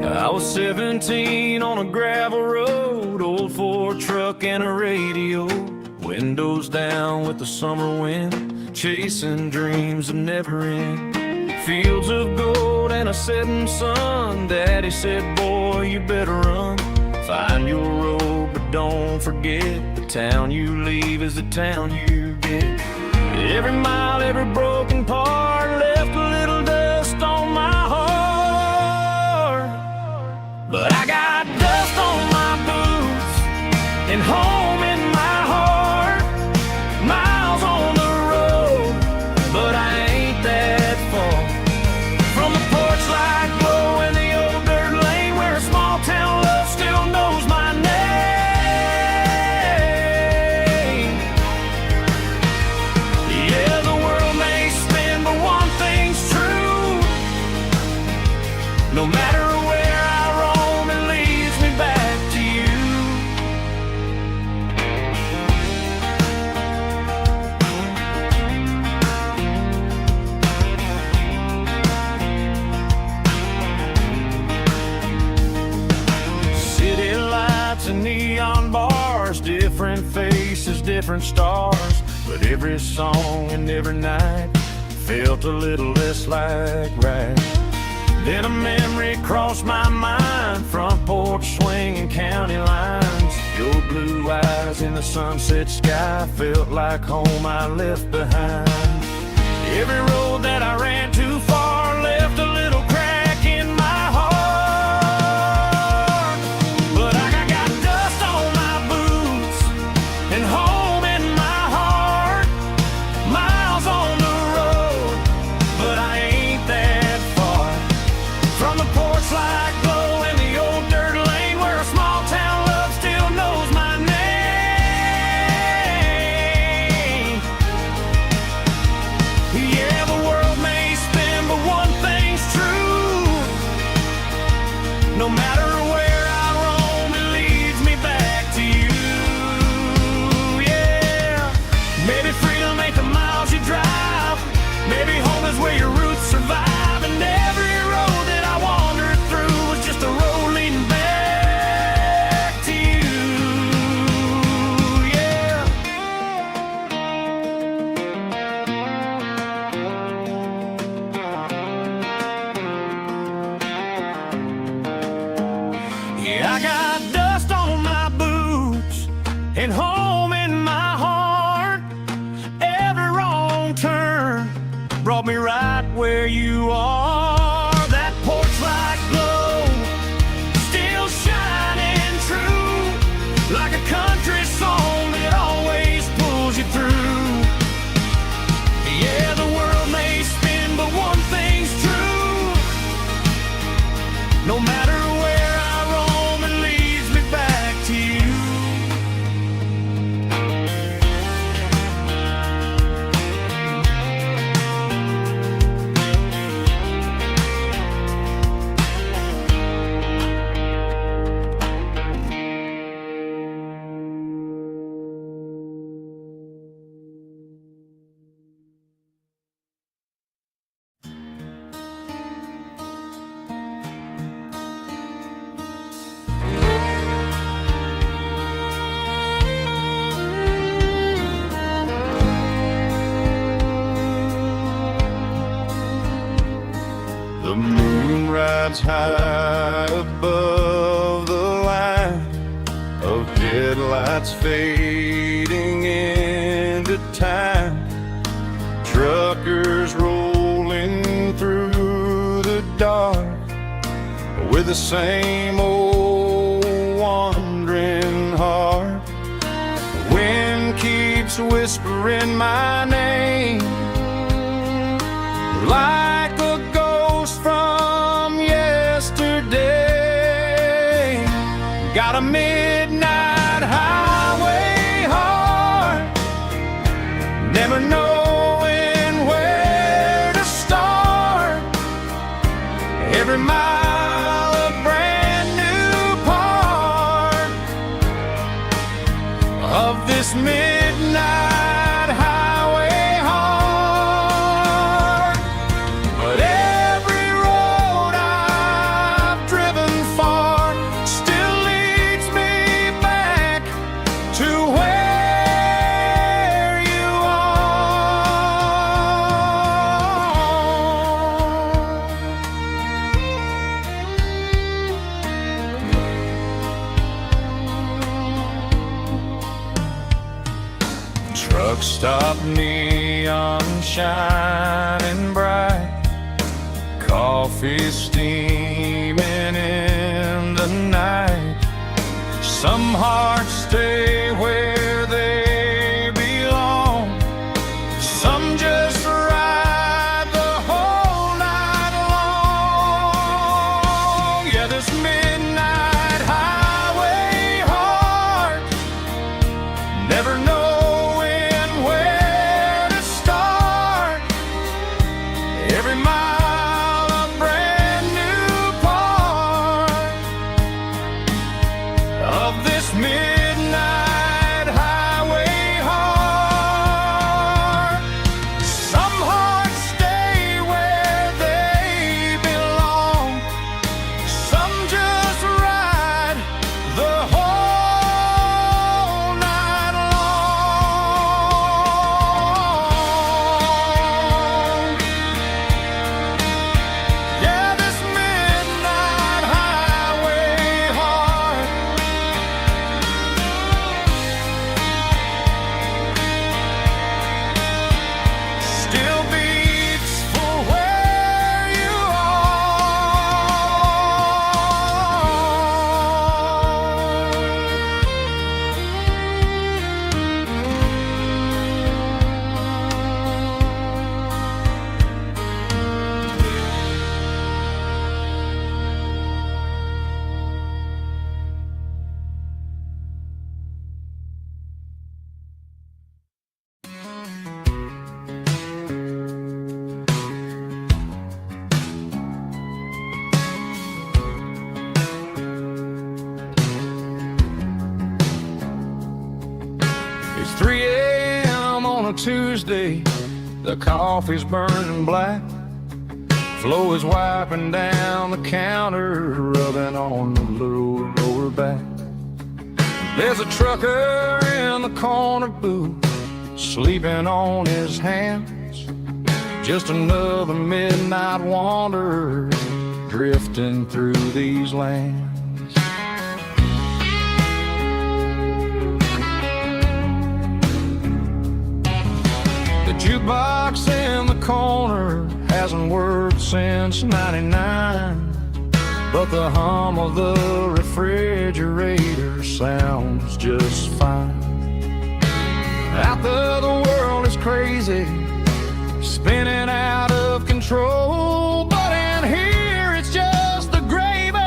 I was 17 on a gravel road, old Ford truck and a radio, windows down with the summer wind, chasing dreams of never end. Fields of gold and a setting sun, Daddy said, boy, you better run. Find your road, but don't forget, the town you leave is the town you get. Every mile, every broken part left a little dust on my heart. But I got dust on my boots and home in my heart. Miles on the road, but I ain't that far from the porch light glow in the old dirt lane, where a small town love still knows my name. Yeah, the world may spin, but one thing's true: no matter where I roam, it leads me back to you. City lights and neon bars, different faces, different stars, but every song and every night felt a little less like right. Then a memory crossed my mind, front porch swinging county lines. Your blue eyes in the sunset sky felt like home I left behind. Every road that I ran too far Yeah, I got dust on my boots and home in my heart. Every wrong turn brought me right where you are. That porch light glow still shining true, like a country song that always pulls you through. Yeah, the world may spin, but one thing's true. No matter where I roam, it leads me back to you. The moon rides high above the line of headlights fading into time. Truckers rolling through the dark with the same old wandering heart. The wind keeps whispering my name like a ghost from yesterday. Got a midnight highway heart, never knowing where to start. Every mile a brand new part of this midnight highway heart. But every road I've driven far still leads me back to where you are. Truck stop, neon shining bright, coffee steaming in the night. Some hearts stay where they belong, some just ride the whole night long. Yeah, this midnight highway heart, never knowing where to start. Every mile a brand new part of this midnight highway heart. Some hearts stay where they belong, some just ride the whole night long. Yeah, this midnight highway heart still beats for where you It's 3 a.m. on a Tuesday. The coffee's burning black. Flo is wiping down the counter, rubbing on the little lower back. There's a trucker in the corner booth, sleeping on his hands. Just another midnight wanderer drifting through these lands. jukebox in the corner hasn't worked since '99, but the hum of the refrigerator sounds just fine. Out there the world is crazy, spinning out of control, but in here it's just the gravy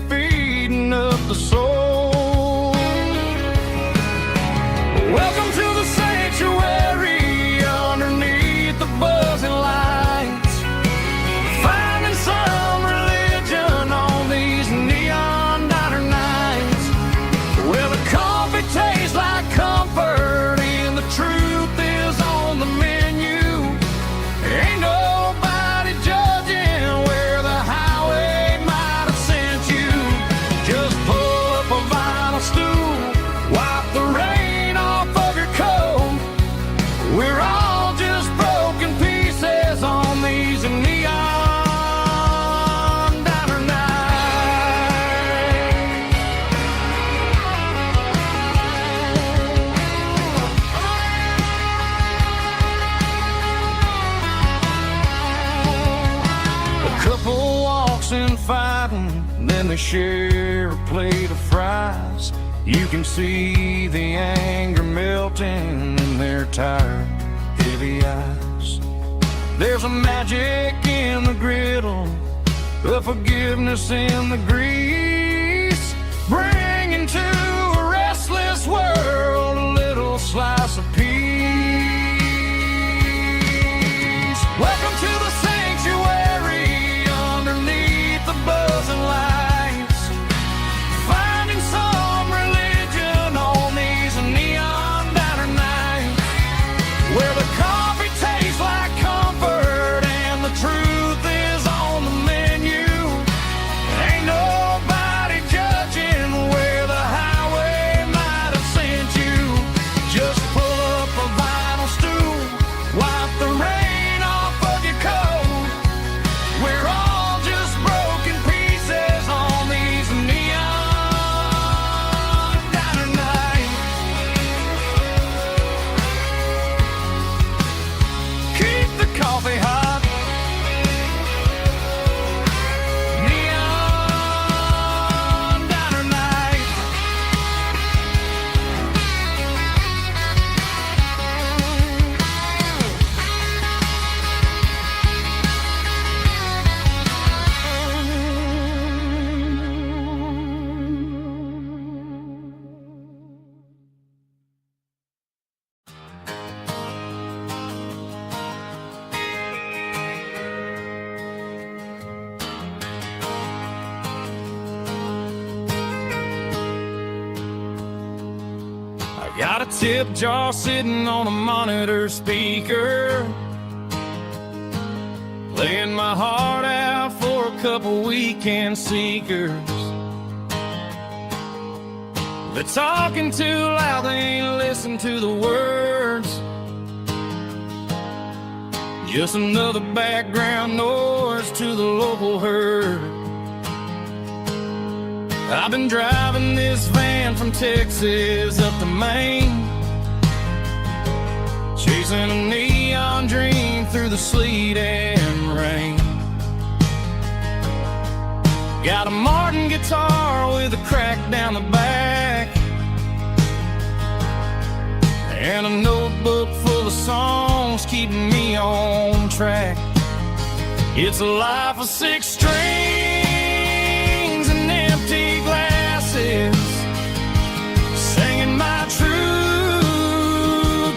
feeding up the soul. Welcome to the sanctuary underneath the buzzing lights, finding some religion on these neon diner nights, where the coffee tastes like comfort and the truth is on the menu. Ain't nobody judging where the highway might have sent you. Just pull up a vinyl stool, wipe the rain off of your coat. We're all just broken pieces on these neon diner nights. A couple walks and fighting, then they share a plate of fries. You can see the anger melting in their tired, heavy eyes. There's a magic in the griddle, a forgiveness in the grease, bringing to a restless world a little slice of peace. Welcome to the sanctuary underneath the buzzing lights, finding some religion on these neon diner nights, where the coffee tastes like comfort and the truth is on the menu. Ain't nobody judging where the highway might have sent you. Just pull up a vinyl stool, wipe the rain off of your coat. We're all just broken pieces on these neon diner nights. Keep the coffee hot. Neon diner night. I got a tip jar sitting on a monitor speaker, laying my heart out for a couple weekend seekers. They're talking too loud, they ain't listen to the words. Just another background noise to the local herd. I've been driving this van from Texas up to Maine, chasing a neon dream through the sleet and rain. Got a Martin guitar with a crack down the back, and a notebook full of songs keeping me on track. It's a life of 6 strings and empty glasses, singing my truth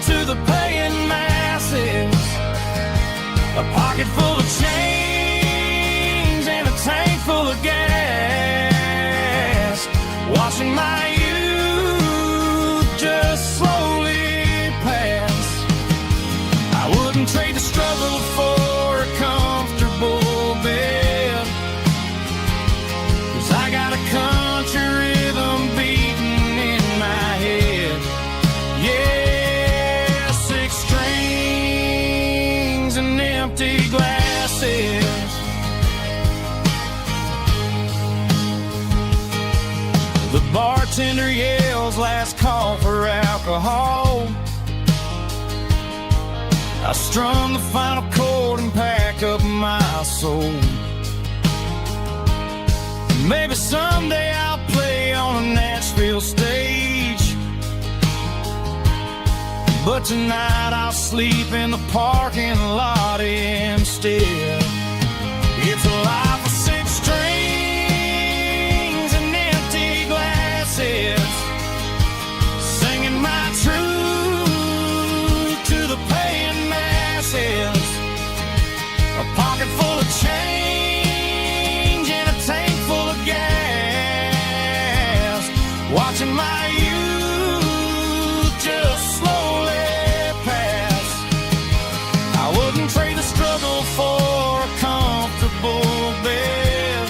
to the paying masses. A pocket full of change and a tank full of gas, watching my youth just slowly pass. I wouldn't trade the struggle for a comfortable bed, 'cause I got a country rhythm beating in my head. Yeah, 6 strings and empty glasses. The bartender yells last call for alcohol. I strum the final chord and pack up my soul. Maybe someday I'll play on a Nashville stage, but tonight I'll sleep in the parking lot instead. It's a life of six strings and empty glasses, singing my truth to the paying masses. A pocket full of change and a tank full of gas, watching my youth just slowly pass. I wouldn't trade the struggle for a comfortable bed,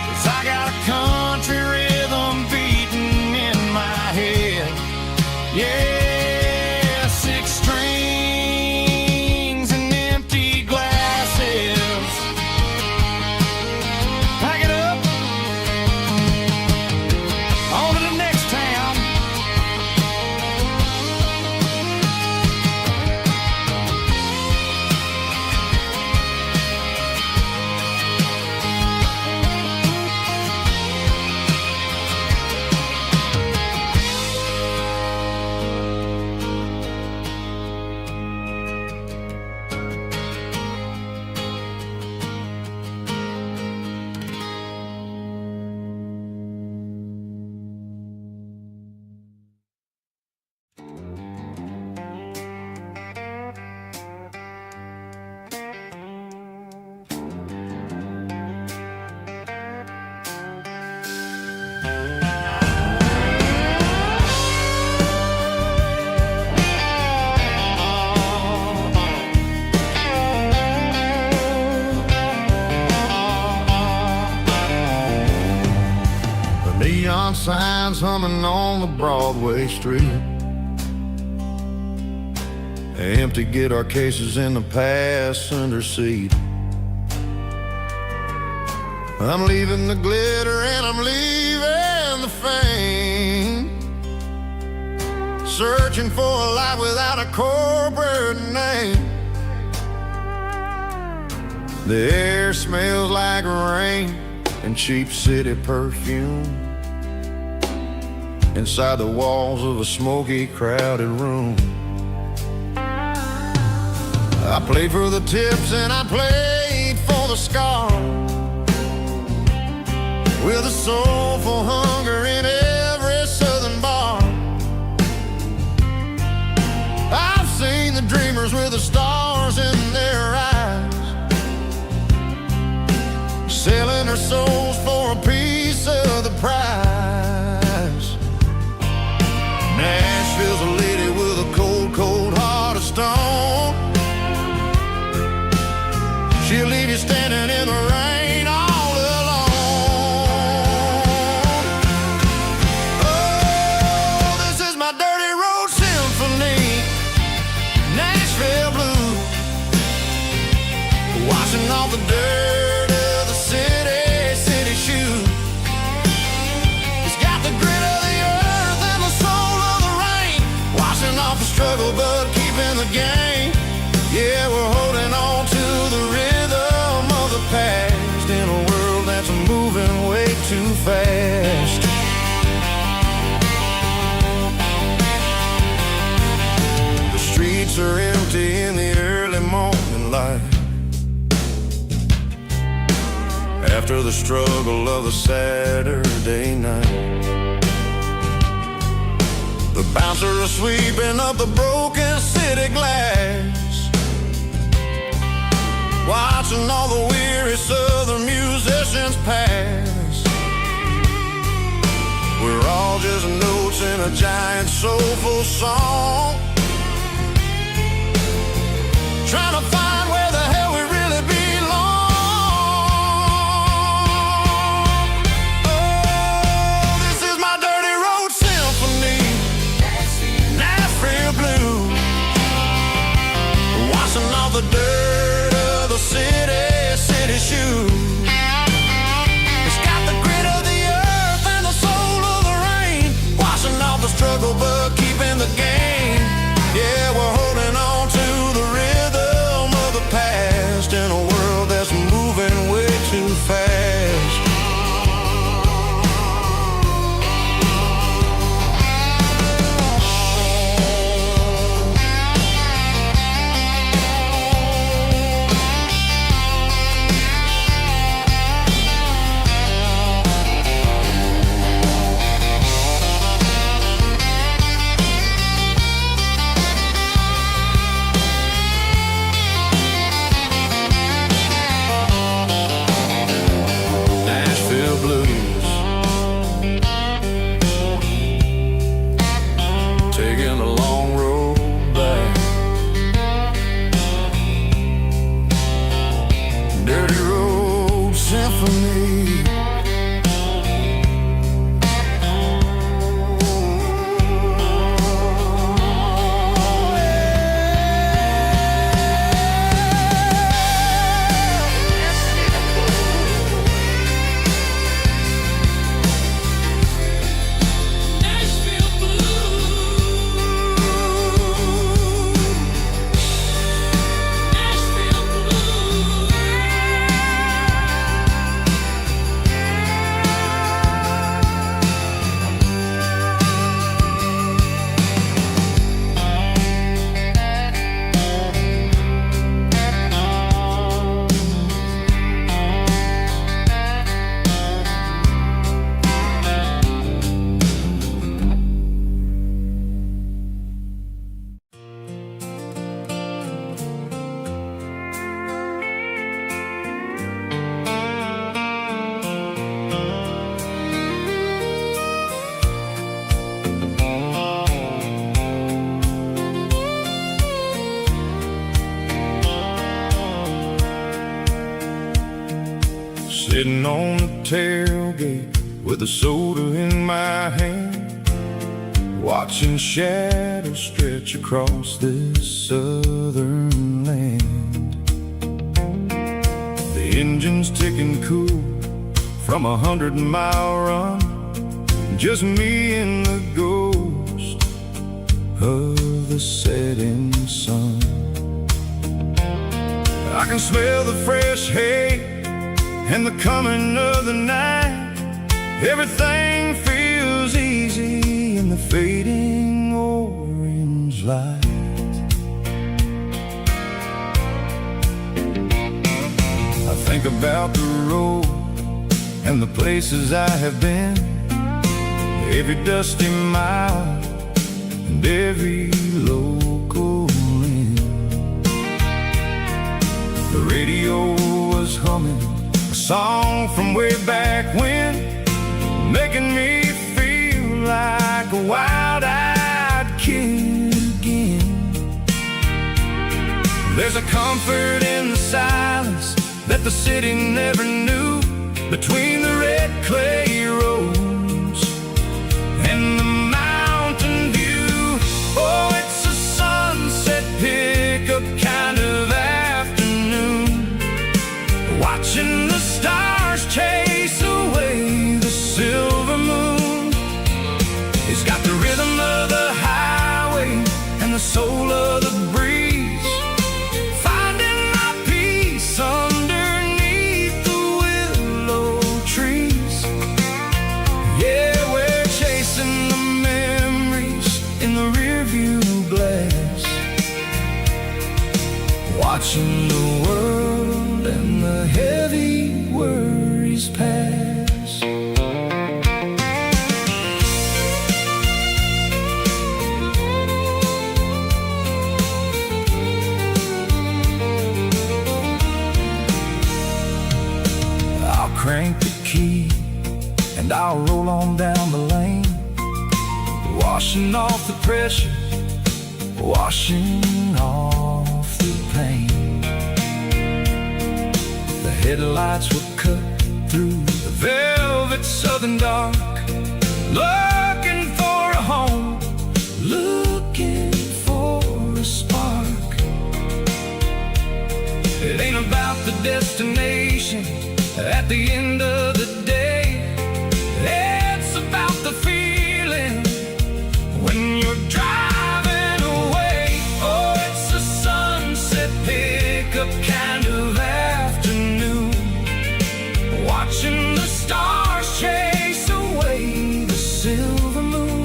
'cause I got a country rhythm beating in my head. Yeah, six strings and empty glasses. Pack it up, on to the next town. Neon signs humming on the Broadway street, empty guitar cases in the passenger seat. I'm leaving the glitter and I'm leaving the fame, searching for a life without a corporate name. The air smells like rain and cheap city perfume inside the walls of a smoky, crowded room. I played for the tips and I played for the scars, with a soulful hunger in every southern bar. I've seen the dreamers with the stars in their eyes, selling their souls for a piece of the prize. Nashville's a lady with a cold, cold heart of stone. She'll leave you standing in the rain all alone. Oh, this is my dirty road symphony, Nashville blues, washing off the dirt of the city shoes. It's got the grit of the earth and the soul of the rain, washing off the struggle but keeping the game. Yeah, we're holding on to the rhythm of the past in a world that's moving way too fast. The streets are empty in the early morning light, after the struggle of the Saturday night. The bouncer is sweeping up the broken city glass, watching all the weary southern musicians pass. We're all just notes in a giant soulful song, trying to find where the hell we really belong. Oh, this is my dirty road symphony, Nashville blues, washing off the dirt of the city shoes. It's got the grit of the earth and the soul of the rain, washing off the struggle but keeping the game. symphony. Sitting on the tailgate with a soda in my hand, watching shadows stretch across this southern land. The engine's ticking cool from 100-mile run, just me and the ghost of the setting sun. I can smell the fresh hay and the coming of the night. Everything feels easy in the fading orange light. I think about the road and the places I have been, every dusty mile and every local inn. The radio was humming a song from way back when, making me feel like a wild-eyed kid again. There's a comfort in the silence that the city never knew, between the red clay roads and the mountain view. Oh, it's a sunset pickup kind of afternoon, watching the stars chase away the silver moon. It's got the rhythm of the highway and the soul of the breeze, finding my peace underneath the willow trees. Yeah, we're chasing the memories in the rearview glass, watching the world and the heavy worries pass. I'll crank the key and I'll roll on down the lane, washing off the pressure, washing off the pain. The headlights will cut through the velvet southern dark, looking for a home, looking for a spark. It ain't about the destination at the end of the day, it's about the feeling when you're driving away. Oh, it's a sunset pickup kind of afternoon, watching the stars chase away the silver moon.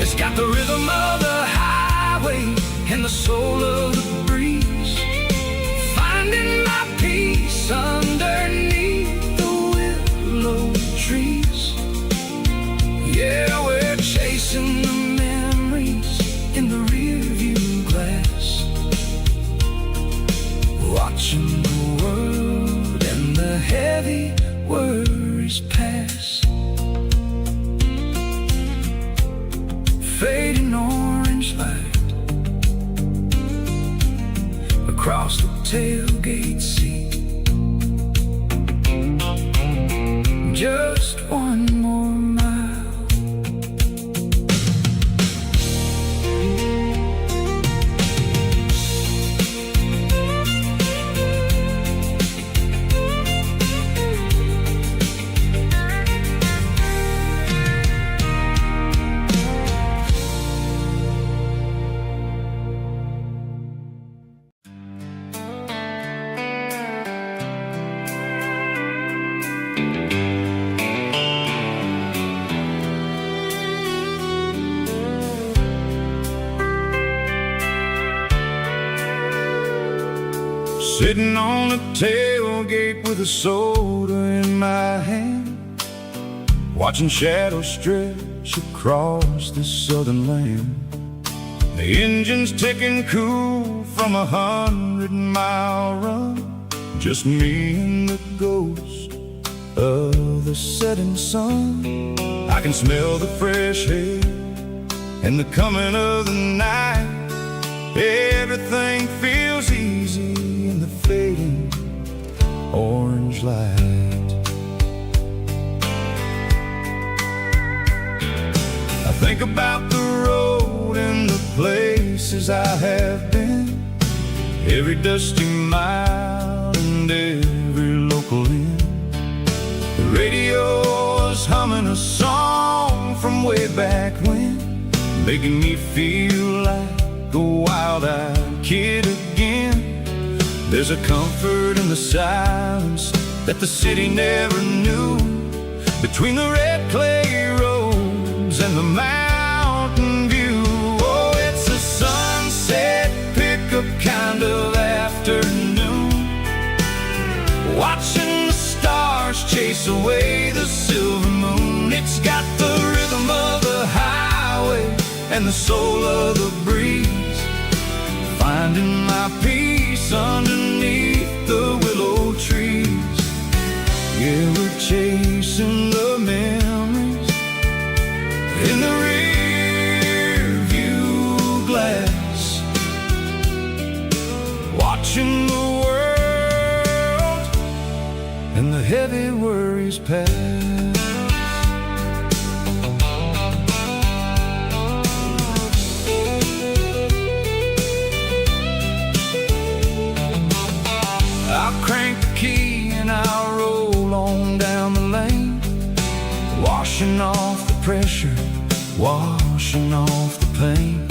It's got the rhythm of the highway and the soul of the breeze, finding my peace underneath the willow trees. Yeah, we're chasing the memories in the rearview glass, watching the world and the heavy worries pass. Fading orange light across the tailgate seat, Sitting on the tailgate with a soda in my hand, watching shadows stretch across this southern land. The engine's ticking cool from 100-mile run, just me and the ghost of the setting sun. I can smell the fresh air and the coming of the night. Everything feels easy in the fading orange light. I think about the road and the places I have been, every dusty mile and every local inn. The radio is humming a song from way back when, making me feel like a wild-eyed kid again. There's a comfort in the silence that the city never knew, between the red clay roads and the mountain view. Oh, it's a sunset pickup kind of afternoon, watching the stars chase away the silver moon. It's got the rhythm of the highway and the soul of the breeze, finding my peace underneath the willow trees. Yeah, we're chasing the memories in the rear view glass, watching the world and the heavy worries pass. I'll crank the key and I'll roll on down the lane, washing off the pressure, washing off the pain.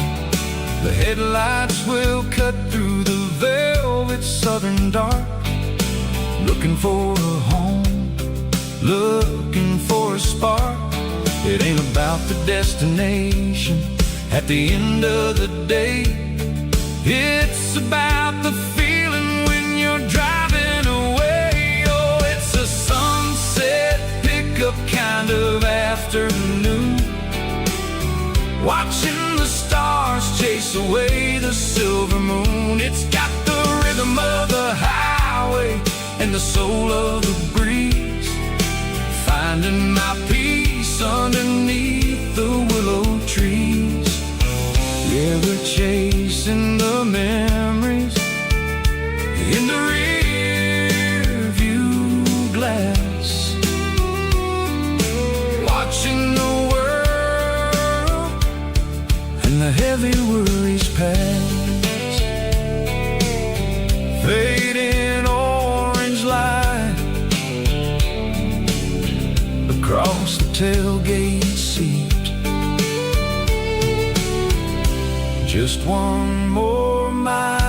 The headlights will cut through the velvet southern dark, looking for a home, looking for a spark. It ain't about the destination at the end of the day, it's about the feeling when you're driving away. Oh, it's a sunset pickup kind of afternoon, watching the stars chase away the silver moon. It's got the rhythm of the highway and the soul of the breeze, finding my peace underneath the willow trees. Yeah, we're chasing the memories in the rear view glass, watching the world and the heavy worries pass. Fading orange light across the tailgate seat, just one more mile.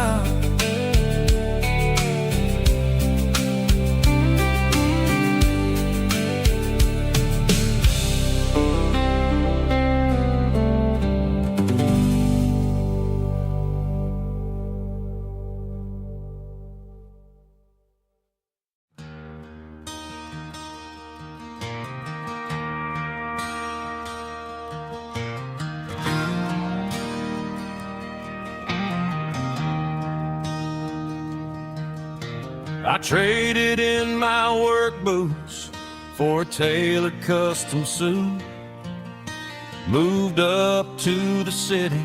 I traded in my work boots for a tailored custom suit, moved up to the city,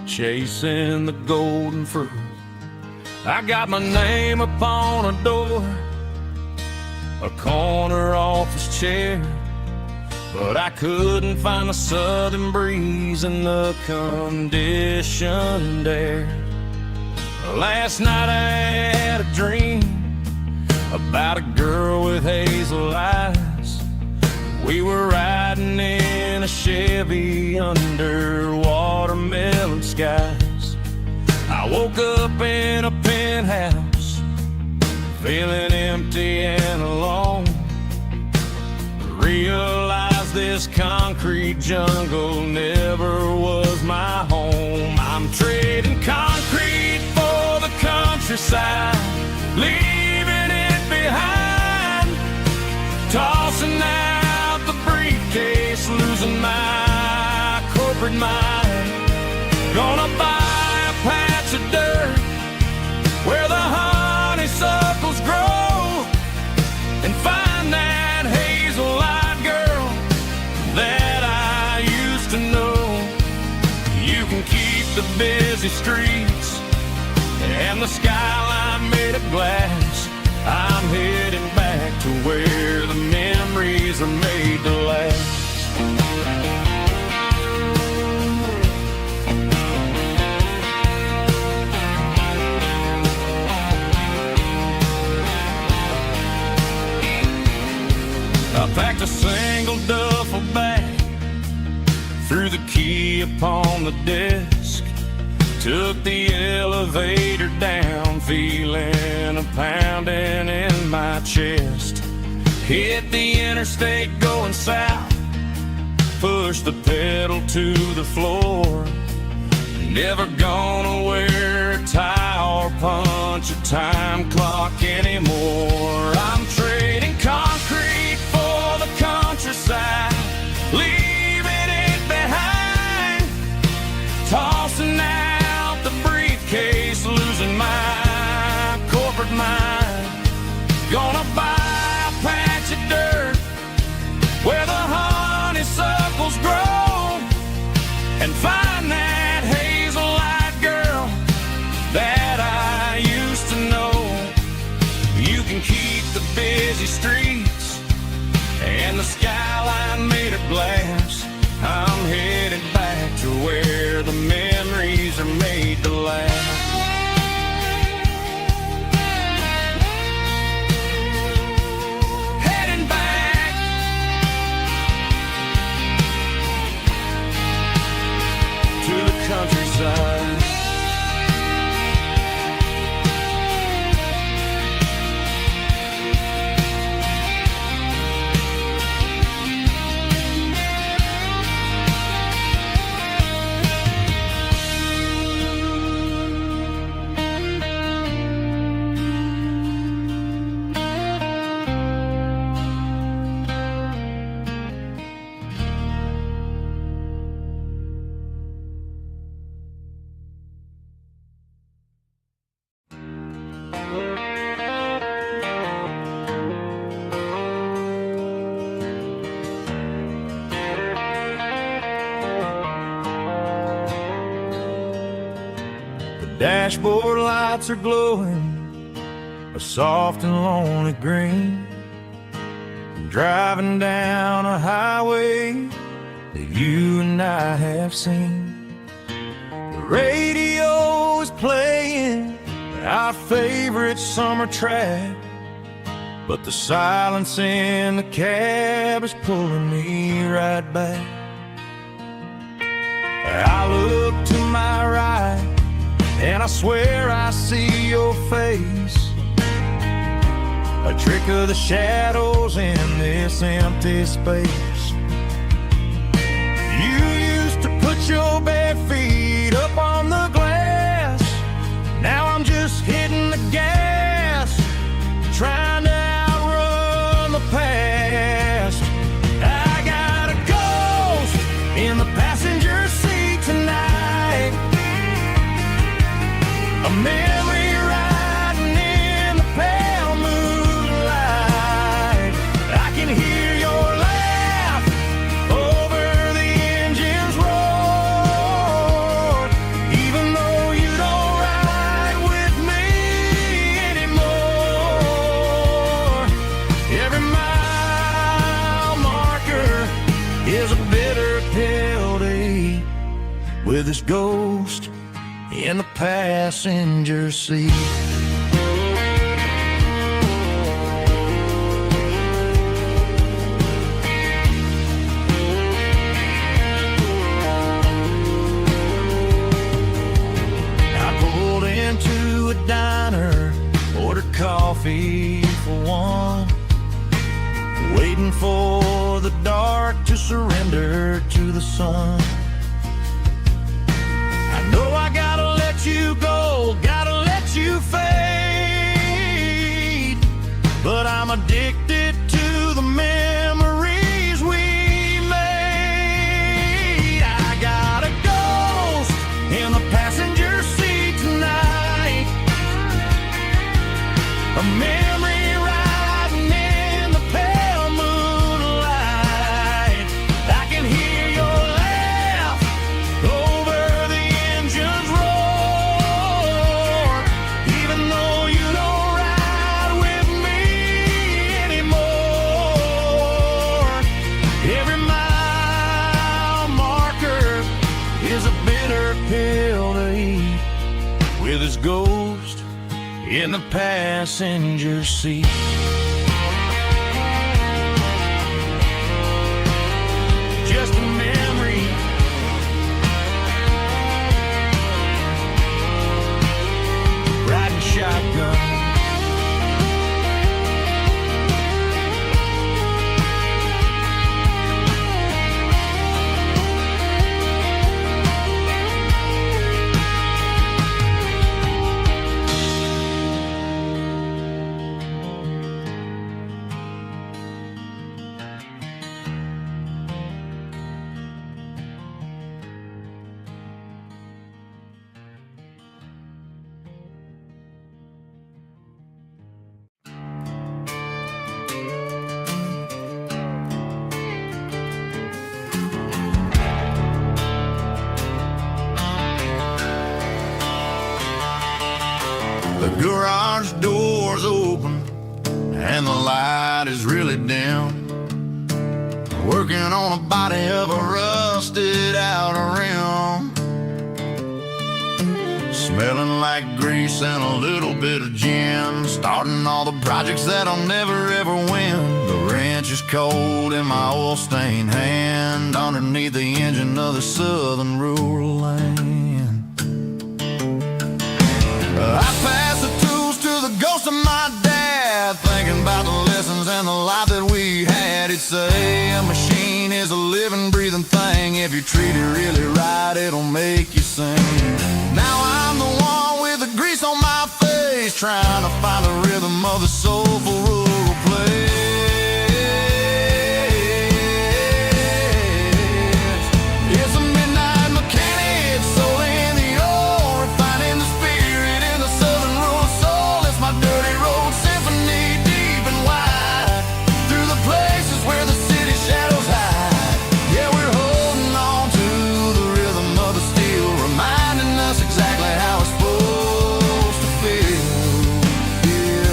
chasing the golden fruit. I got my name upon a door, a corner office chair, but I couldn't find the southern breeze in the conditioned air. Last night I had a dream about a girl with hazel eyes. We were riding in a Chevy under watermelon skies. I woke up in a penthouse, feeling empty and alone. jungle never was my home. I'm trading concrete for the countryside, leaving it behind, tossing out the briefcase, losing my corporate mind. Gonna buy a patch of dirt where the honeysuckles grow, and find that hazel-eyed girl that I used to know. You can keep the busy streets and the skyline made of glass. I'm heading back to where the memories are made to last. I packed a single duffel bag, threw the key upon the desk, took the elevator down, feeling a pounding in my chest. Hit the interstate going south, pushed the pedal to the floor. Never gonna wear a tie or punch a time clock anymore. I'm trading concrete for the countryside, leaving it behind, tossing out the briefcase, losing my corporate mind. Gonna buy a patch of dirt where the honeysuckles grow, and find that hazel-eyed girl that I used to know. You can keep the busy streets and the skyline made of glass. I'm headed back to where the memories are made to last. Heading back to the countryside. Dashboard lights are glowing a soft and lonely green. I'm driving down a highway that you and I have seen. The radio is playing our favorite summer track, but the silence in the cab is pulling me right back. I look to my right and I swear I see your face, a trick of the shadows in this empty space. You used to put your bare feet up on the glass. Now I'm just hitting the gas, trying to outrun the past. I got a ghost in the passenger seat tonight, a memory riding in the pale moonlight. I can hear your laugh over the engine's roar, even though you don't ride with me anymore. Every mile marker is a bitter pill to eat, with this ghost in the passenger seat. I pulled into a diner, ordered coffee for one, waiting for the dark to to surrender to the sun. I know I gotta let you go, gotta let you fade, but I'm addicted to the memories we made. I got a ghost in the passenger seat tonight, a memory riding in the pale moonlight. I can hear your laugh over the engine's roar, even though you don't ride with me anymore. Every mile marker is a bitter pill to eat, with his ghost in the passenger seat. Just a memory, riding shotgun. The garage door's open and the light is really dim. Working on a body of a rusted out rim, smelling like grease and a little bit of gin. Starting all the projects that I'll never ever win. The wrench is cold in my oil-stained hand, underneath the engine of the southern rural land. I pass the tools to the ghost of my dad, thinking about the lessons and the life that we had. He'd say a machine is a living, breathing thing. If you treat it really right, it'll make you sing. Now I'm the one with the grease on my face, trying to find the rhythm of the soulful rural place. It's a midnight mechanic, soul in the ore, refining the spirit in the southern rural soul. It's my dirty road symphony, deep and wide, through the places where the city shadows hide. Yeah, we're holding on to the rhythm of the steel, reminding us exactly how it's supposed to feel. Yeah.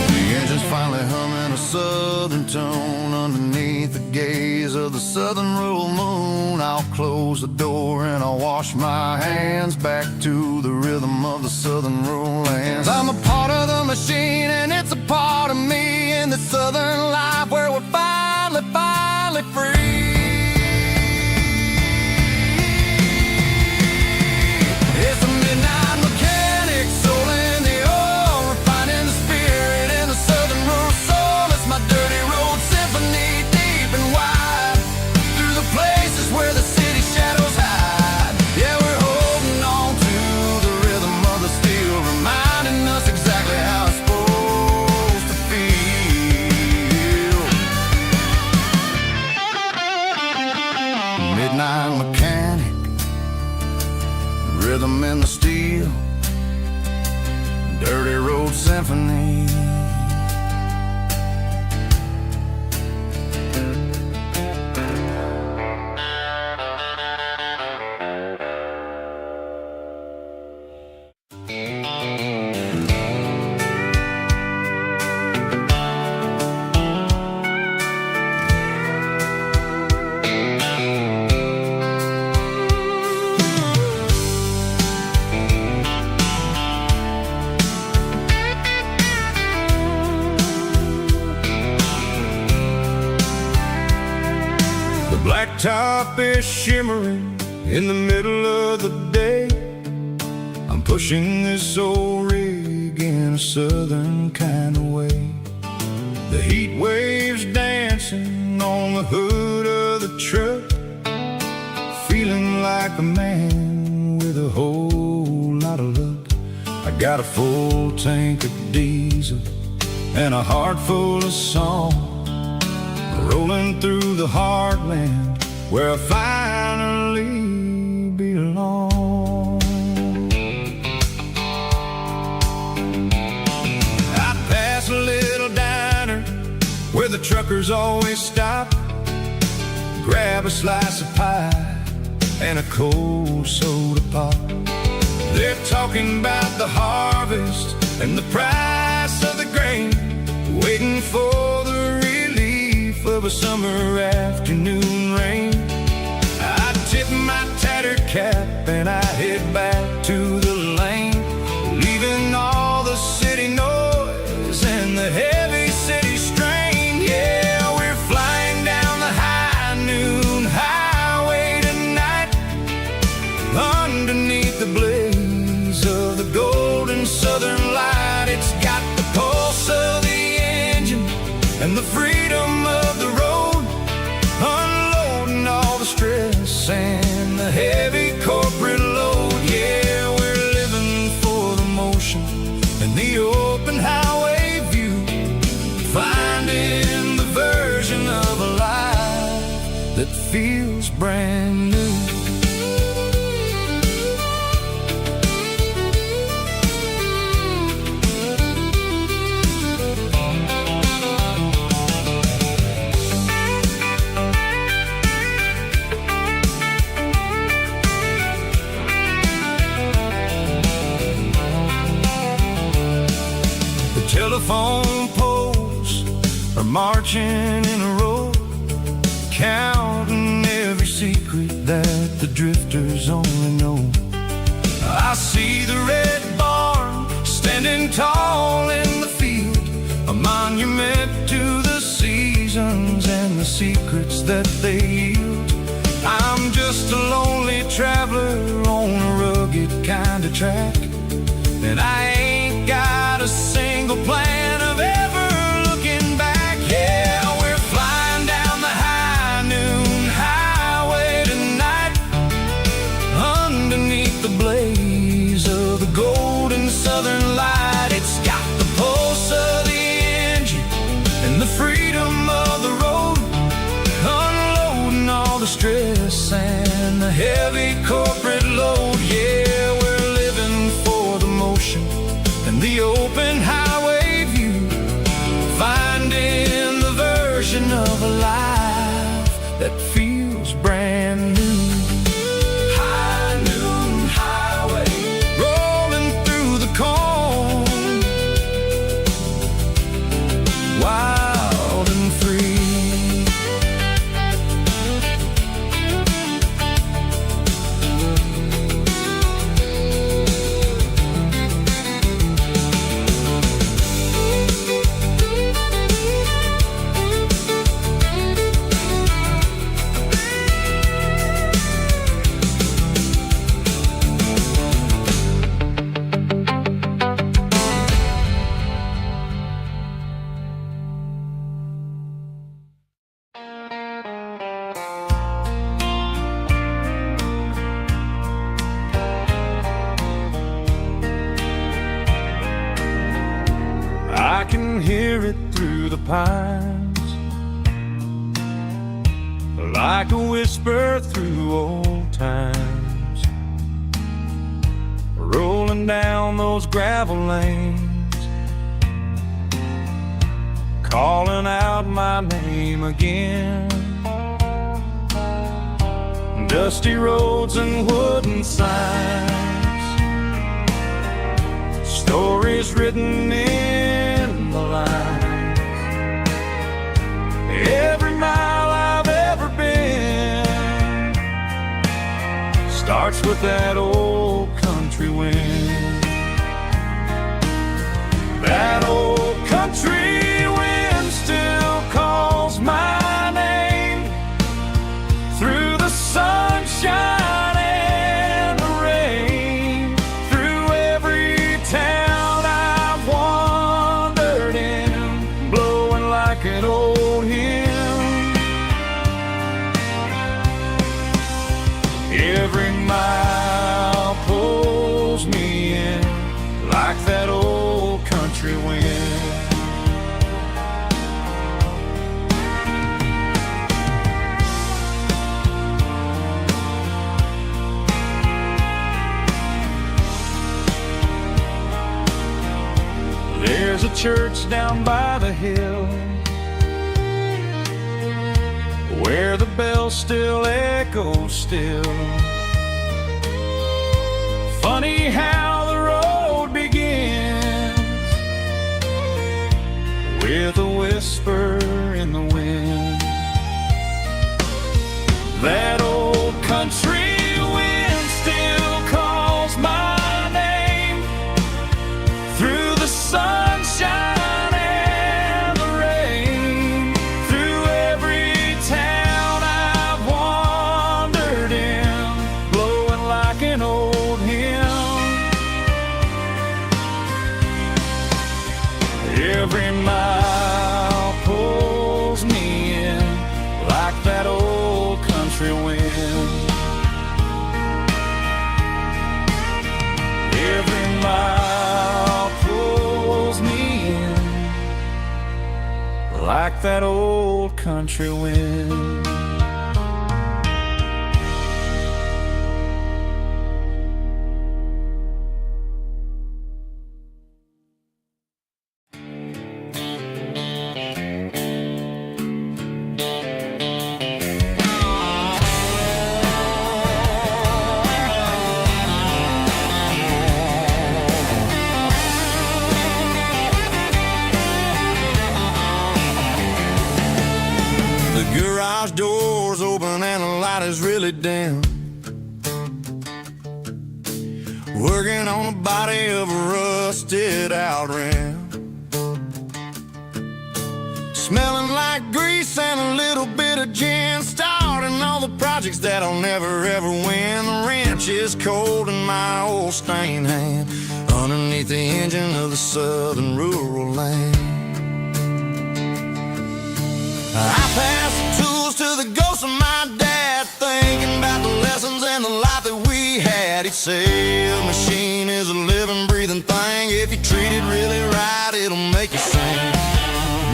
The engine's finally humming a southern tone underneath the gaze of the southern rural moon. I'll close the door and I'll wash my hands, back to the rhythm of the southern rural lands. I'm a part of the machine and it's a part of me, in the southern life where we're finally free. It's a midnight mechanic, soul in the ore, refining the spirit in the southern rural soul. It's my dirty road symphony, deep and wide, through the places where the city shadows hide. Yeah, we're holding on to the rhythm of the steel, reminding us exactly how it's supposed to feel. Midnight mechanic, rhythm in the steel, dirty road symphony. top is shimmering in the middle of the day. I'm pushing this old rig in a southern kind of way. The heat waves dancing on the hood of the truck, feeling like a man with a whole lot of luck. I got a full tank of diesel and a heart full of song, rolling through the heartland where I finally belong. I pass a little diner where the truckers always stop, grab a slice of pie and a cold soda pop. They're talking about the harvest and the price of the grain, waiting for the relief of a summer afternoon rain. I tip my tattered cap and I head back to the lane, leaving all the city noise and the heavy city strain. Yeah, we're flying down the high noon highway tonight, underneath the blaze of the golden southern light. It's got the pulse of the engine and the freedom of the road, unloading all the stress and the heavy corporate load. Yeah, we're living for the motion and the open highway view, finding the version of a life that feels brand new. Telephone poles are marching in a row, counting every secret that the drifters only know. I see the red barn standing tall in the field, a monument to the seasons and the secrets that they yield. I'm just a lonely traveler on a rugged kind of track, and I ain't got a single plan of ever looking back. Yeah, we're flying down the high noon highway tonight, underneath the blaze of the golden southern light. It's got the pulse of the engine and the freedom of the road, unloading all the stress and the heavy corporate load. Yeah, we're living for the motion and the open highway view, finding the version of a life that feels brand new. High noon highway, rolling through the corn, wild and free. I can hear it through the pines, like a whisper through old times, rolling down those gravel lanes, calling out my name again. Dusty roads and wooden signs, stories written in the lines. Every mile I've ever been starts with that old country wind. That old country wind still calls my name through There's a church down by the hill where the bell still echoes still. Funny how the road begins with a whisper in the wind. That old country wind still calls my name through the sunshine and the rain, through every town I've wandered in, blowing like an old hymn. Every mile pulls me in like that old country wind. Every mile pulls me in like that old country wind. The garage door's open and the light is really dim. Working on the body of a rusted out rim. Smelling like grease and a little bit of gin. Starting all the projects that I'll never ever win. The wrench is cold in my old stained hand underneath the engine of the southern rural land. I pass the tools to the ghost of my dad, thinking about the lessons and the life that we had. He'd say a machine is a living, breathing thing. If you treat it really right, it'll make you sing.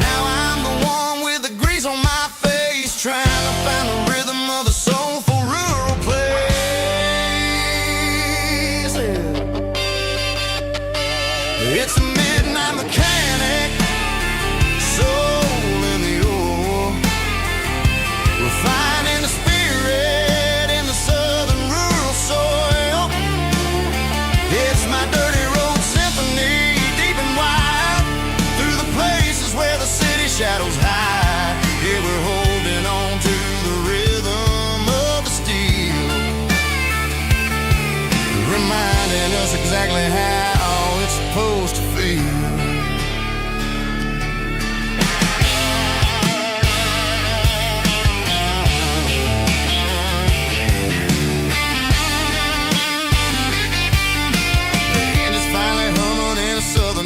Now I'm the one with the grease on my face, trying to find the rhythm of a soulful rural place. It's a midnight mechanic, soul in the ore, refining the spirit in the southern rural soil. It's my dirty road symphony, deep and wide, through the places where the city shadows hide. Yeah, we're holding on to the rhythm of the steel, reminding us exactly how it's supposed to feel.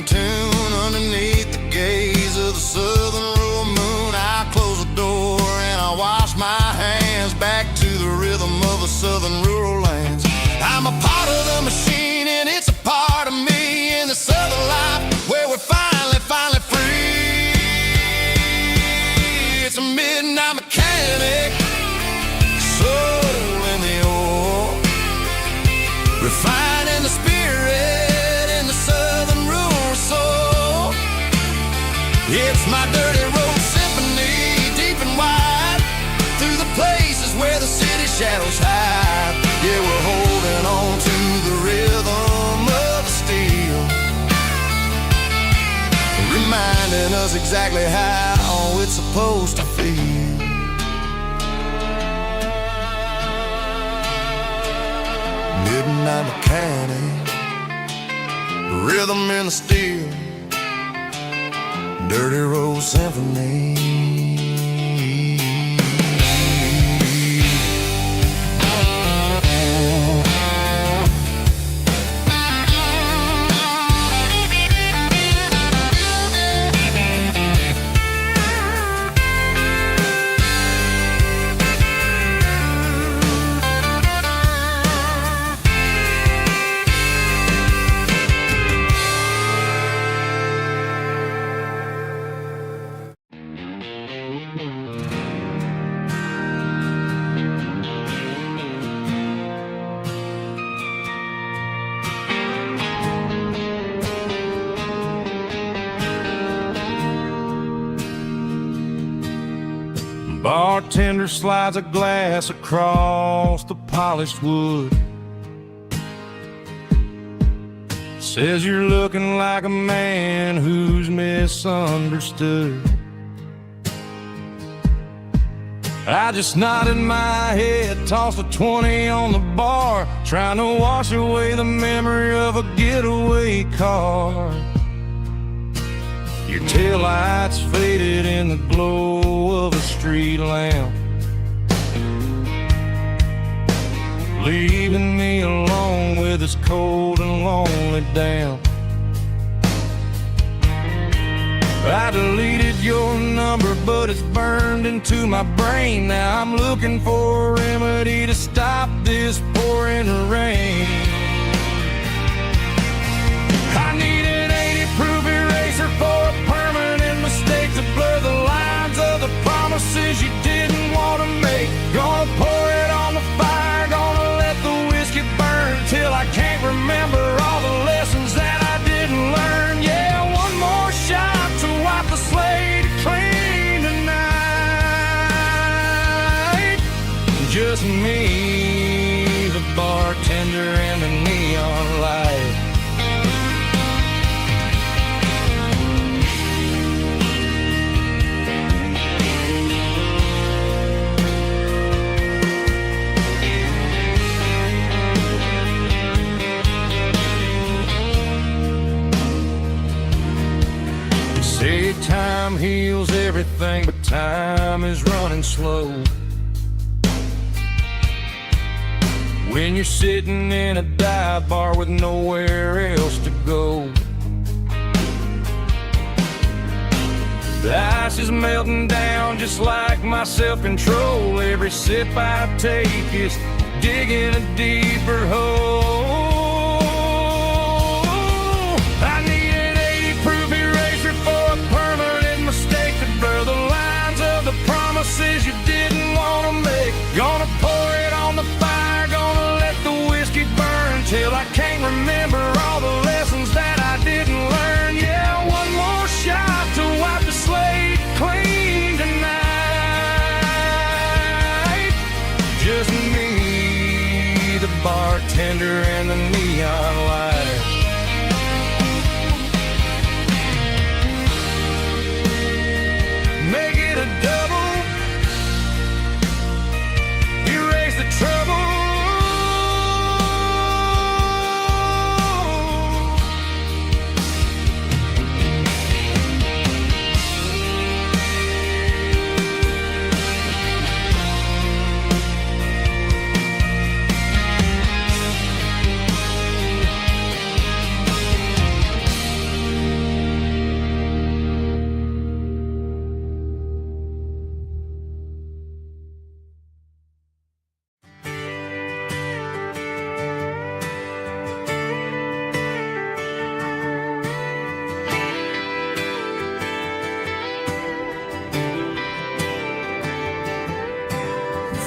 Tune underneath the gaze of the southern rural moon. I close the door and I wash my hands back to the rhythm of the southern rural lands. I'm a part of the machine and it's a part of me in this other life where we're finally free. It's a midnight mechanic, soul in the ore, refining the spirit in the southern rural soul. It's my dirty road symphony, deep and wide, through the places where the city shadows hide. Yeah, we're holding on to the rhythm of the steel, reminding us exactly how it's supposed to feel. Midnight mechanic, rhythm in the steel, dirty road symphony. Bartender slides a glass across the polished wood. Says you're looking like a man who's misunderstood. I just nodded my head, tossed a 20 on the bar, trying to wash away the memory of a getaway car. Your taillights faded in the glow of a street lamp, leaving me alone with this cold and lonely damp. I deleted your number, but it's burned into my brain. Now I'm looking for a remedy to stop this pouring rain. I need an 80-proof eraser for a permanent mistake to blur the lines of the promises you didn't want to make. Gonna pour it on the fire, gonna let the whiskey burn till I can't remember all the lessons that I didn't learn. Yeah, one more shot to wipe the slate clean tonight. Just me, the bartender, and the neon light. Say time heals everything, but time is running slow. When you're sitting in a dive bar with nowhere else to go. The ice is melting down just like my self-control. Every sip I take is digging a deeper hole. I need an 80-proof eraser for a permanent mistake to blur the lines of the promises you didn't want to make. Gonna pour it on the fire, gonna let the whiskey burn till I can't remember all the lessons that I didn't learn. Yeah, one more shot to wipe the slate clean tonight. Just me, the bartender, and the neon light. Make it a double, erase the trouble.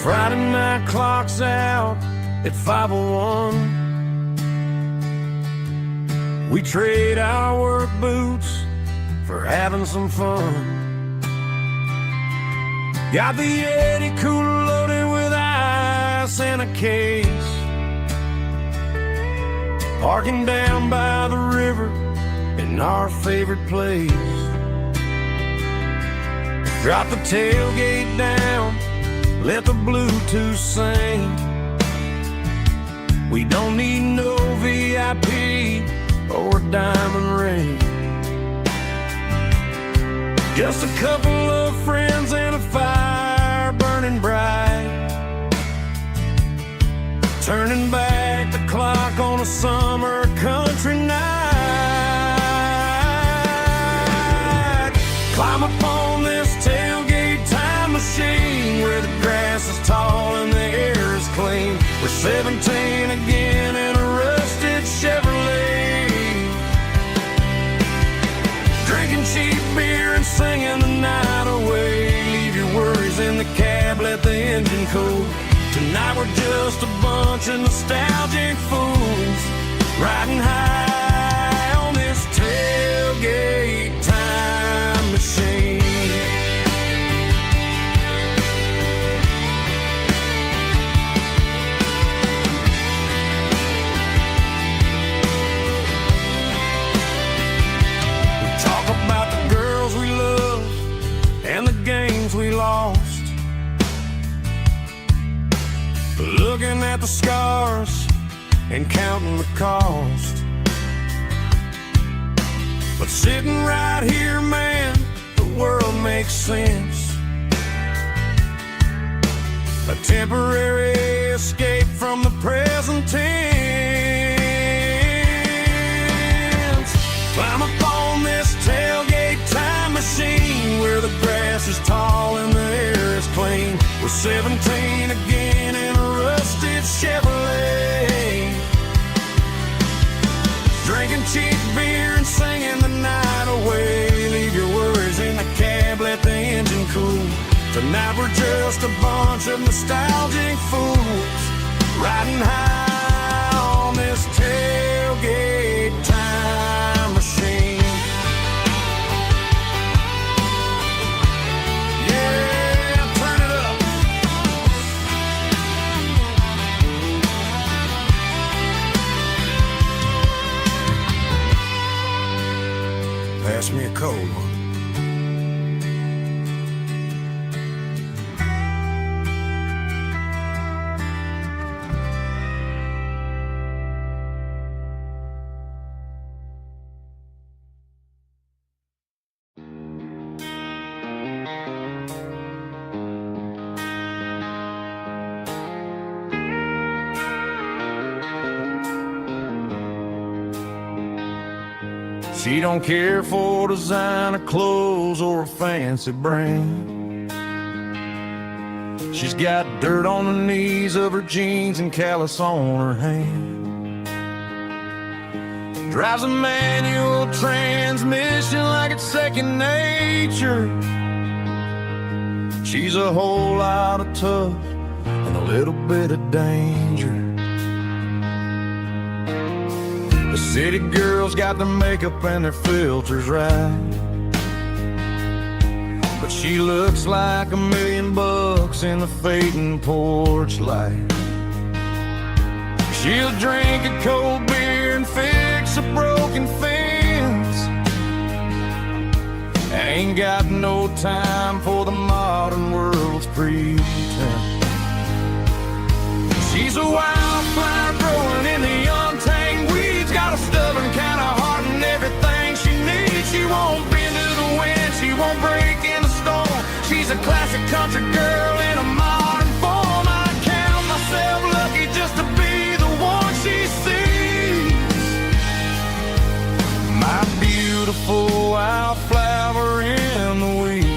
Friday night clock's out at 5:01. We trade our work boots for having some fun. Got the Yeti cooler loaded with ice and a case, parking down by the river in our favorite place. Drop the tailgate down, let the Bluetooth sing. We don't need no VIP or a diamond ring. Just a couple of friends and a fire burning bright, turning back the clock on a summer country night. Climb up on this tailgate time machine where the grass is tall and the air is clean. We're 17 again in a rusted Chevrolet, drinking cheap beer and singing the night away. Leave your worries in the cab, let the engine cool. Tonight we're just a bunch of nostalgic fools, riding high on this tailgate time machine. at the scars and counting the cost. But sitting right here, man, the world makes sense. A temporary escape from the present tense. Climb up on this tailgate time machine where the grass is tall and the air is clean. We're 17 again in a rusted Chevrolet, drinking cheap beer and singing the night away. Leave your worries in the cab, let the engine cool. Tonight we're just a bunch of nostalgic fools, riding high on this tailgate time machine. Yeah, turn it up. Pass me a cold one. She don't care for designer clothes or a fancy brand. She's got dirt on the knees of her jeans and callus on her hand. Drives a manual transmission like it's second nature. She's a whole lot of tough and a little bit of danger. The city girls got their makeup and their filters right, but she looks like $1 million in the fading porch light. She'll drink a cold beer and fix a broken fence. Ain't got no time for the modern world's pretense. She's a wildflower growing in the untamed weeds, got a stubborn kind of heart and everything she needs. She won't bend to the wind, she won't break in the storm. She's a classic country girl in a modern form. I count myself lucky just to be the one she sees. My beautiful wildflower in the weeds.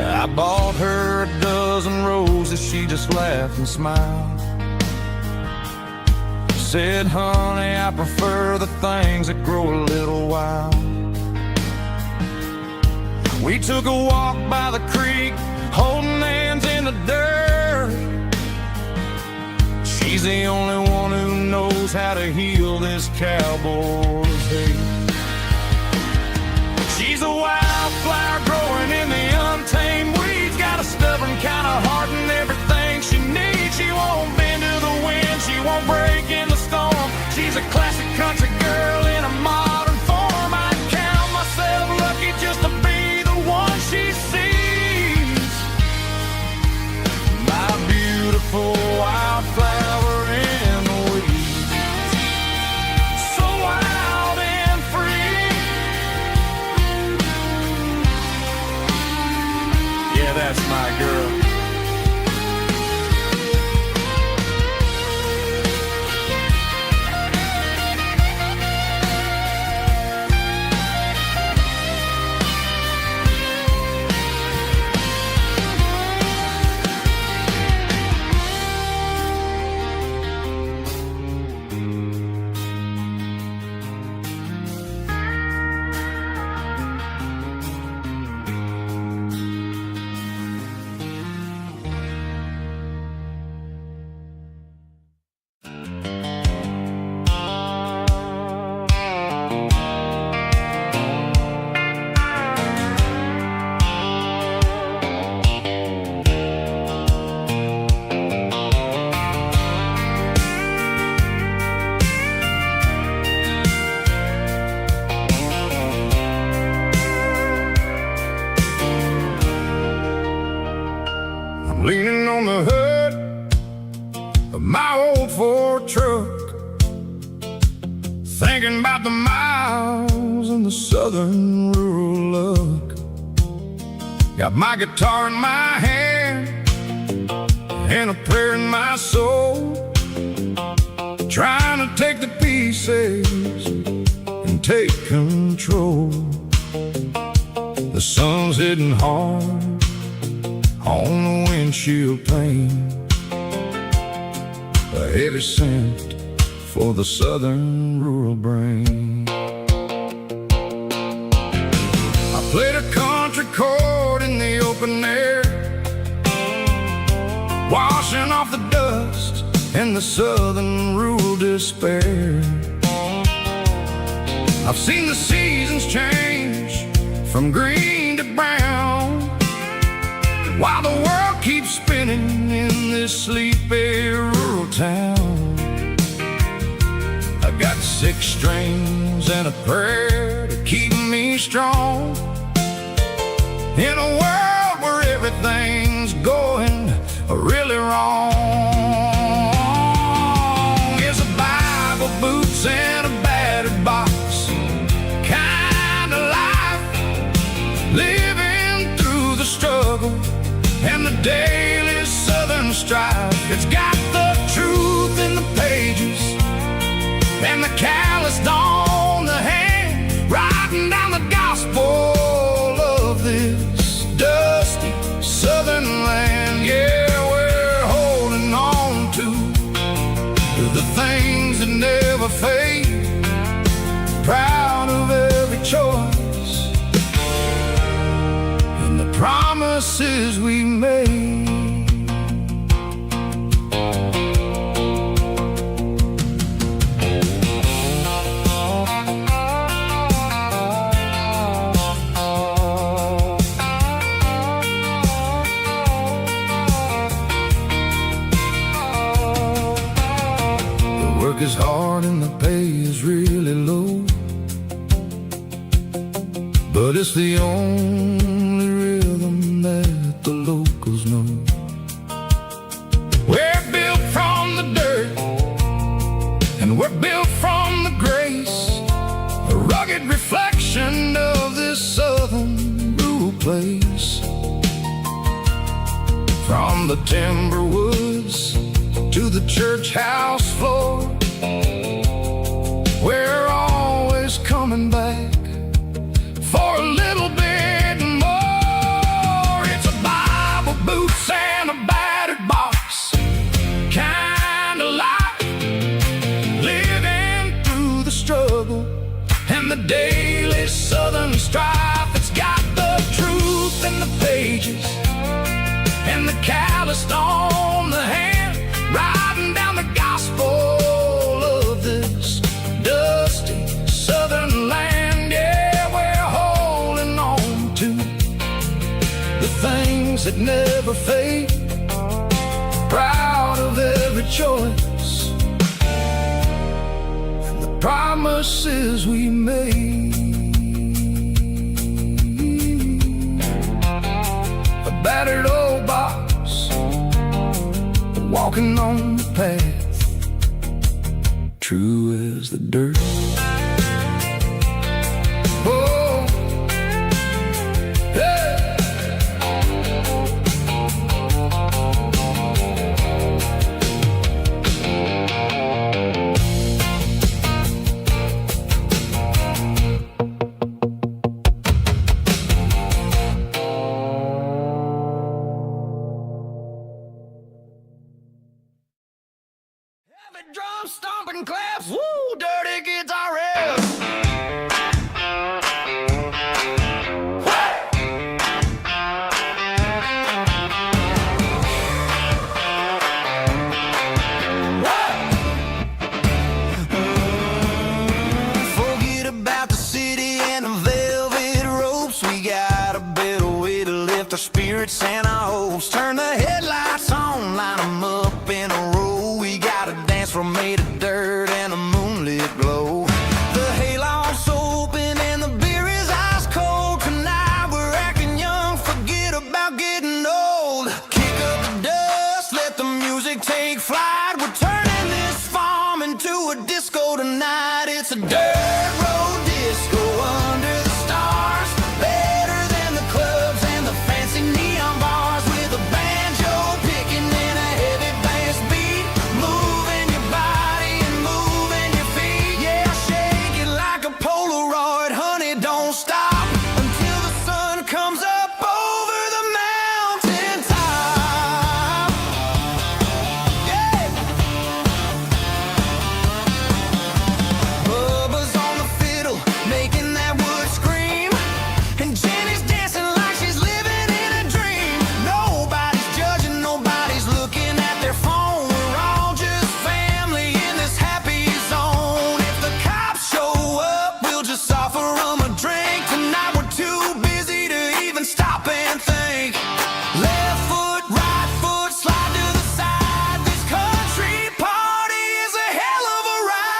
I bought her a dozen roses, she just laughed and smiled. Said, honey, I prefer the things that grow a little wild. We took a walk by the creek, holding hands in the dirt. She's the only one who knows how to heal this cowboy's hate. She's a wildflower growing in the untamed weeds, got a stubborn kind of heart and everything she needs. She won't bend to the wind, she won't break in the storm. She's a classic country girl in a modern form. I count myself lucky just to be the one she sees. My beautiful wildflower in the weeds, so wild and free. Yeah, that's my girl. Thinking about the miles and the southern rural look. Got my guitar in my hand and a prayer in my soul, trying to take the pieces and take control. The sun's hitting hard on the windshield pane, a heavy scent for the southern rural brain. I played a country chord in the open air, washing off the dust and the southern rural despair. I've seen the seasons change from green to brown, while the world keeps spinning in this sleepy rural town. I got 6 strings and a prayer to keep me strong, in a world where everything's going really wrong. It's a Bible, boots, and a battered box kind of life, living through the struggle and the daily southern strife. It's got the truth in the pages and the calloused on the hand, writing down the gospel of this dusty southern land. Yeah, we're holding on to the things that never fade, proud of every choice and the promises we made. Work is hard and the pay is really low, but it's the only rhythm that the locals know. We're built from the dirt and we're built from the grace, a rugged reflection of this southern rural place. From the timber woods to the church house floor, we're always coming back for a little bit more. It's a Bible, boots, and a battered box kind of life, living through the struggle and the daily southern strife. It's got the truth in the pages and the calloused on the hand, writing down the gospel of this dusty southern land. Yeah, we're holding on to the things that never fade, proud of every choice and the promises we made. A battered old box, walking on the path, true as the dirt. Oh, yeah. Heavy drum stomping claps, woo, dirty guitar riffs. Forget about the city and the velvet ropes. We got a better way to lift our spirits and our hopes. Turn the headlights on, line them up in a row. We got a dance floor made of dirt and a moonlit disco tonight. It's a dirt road disco under the stars. Better than the clubs and the fancy neon bars. With a banjo picking and a heavy bass beat. Moving your body and moving your feet. Yeah, shake it like a Polaroid, honey, don't stop until the sun comes up over the mountain top. Yeah. Bubba's on the fiddle, making that wood scream. And Jenny's dancing like she's living in a dream. Nobody's judging, nobody's looking at their phone. We're all just family in this happy zone. If the cops show up, we'll just offer them a drink. Tonight we're too busy to even stop and think. Left foot, right foot, slide to the side. This country party is a hell of a ride.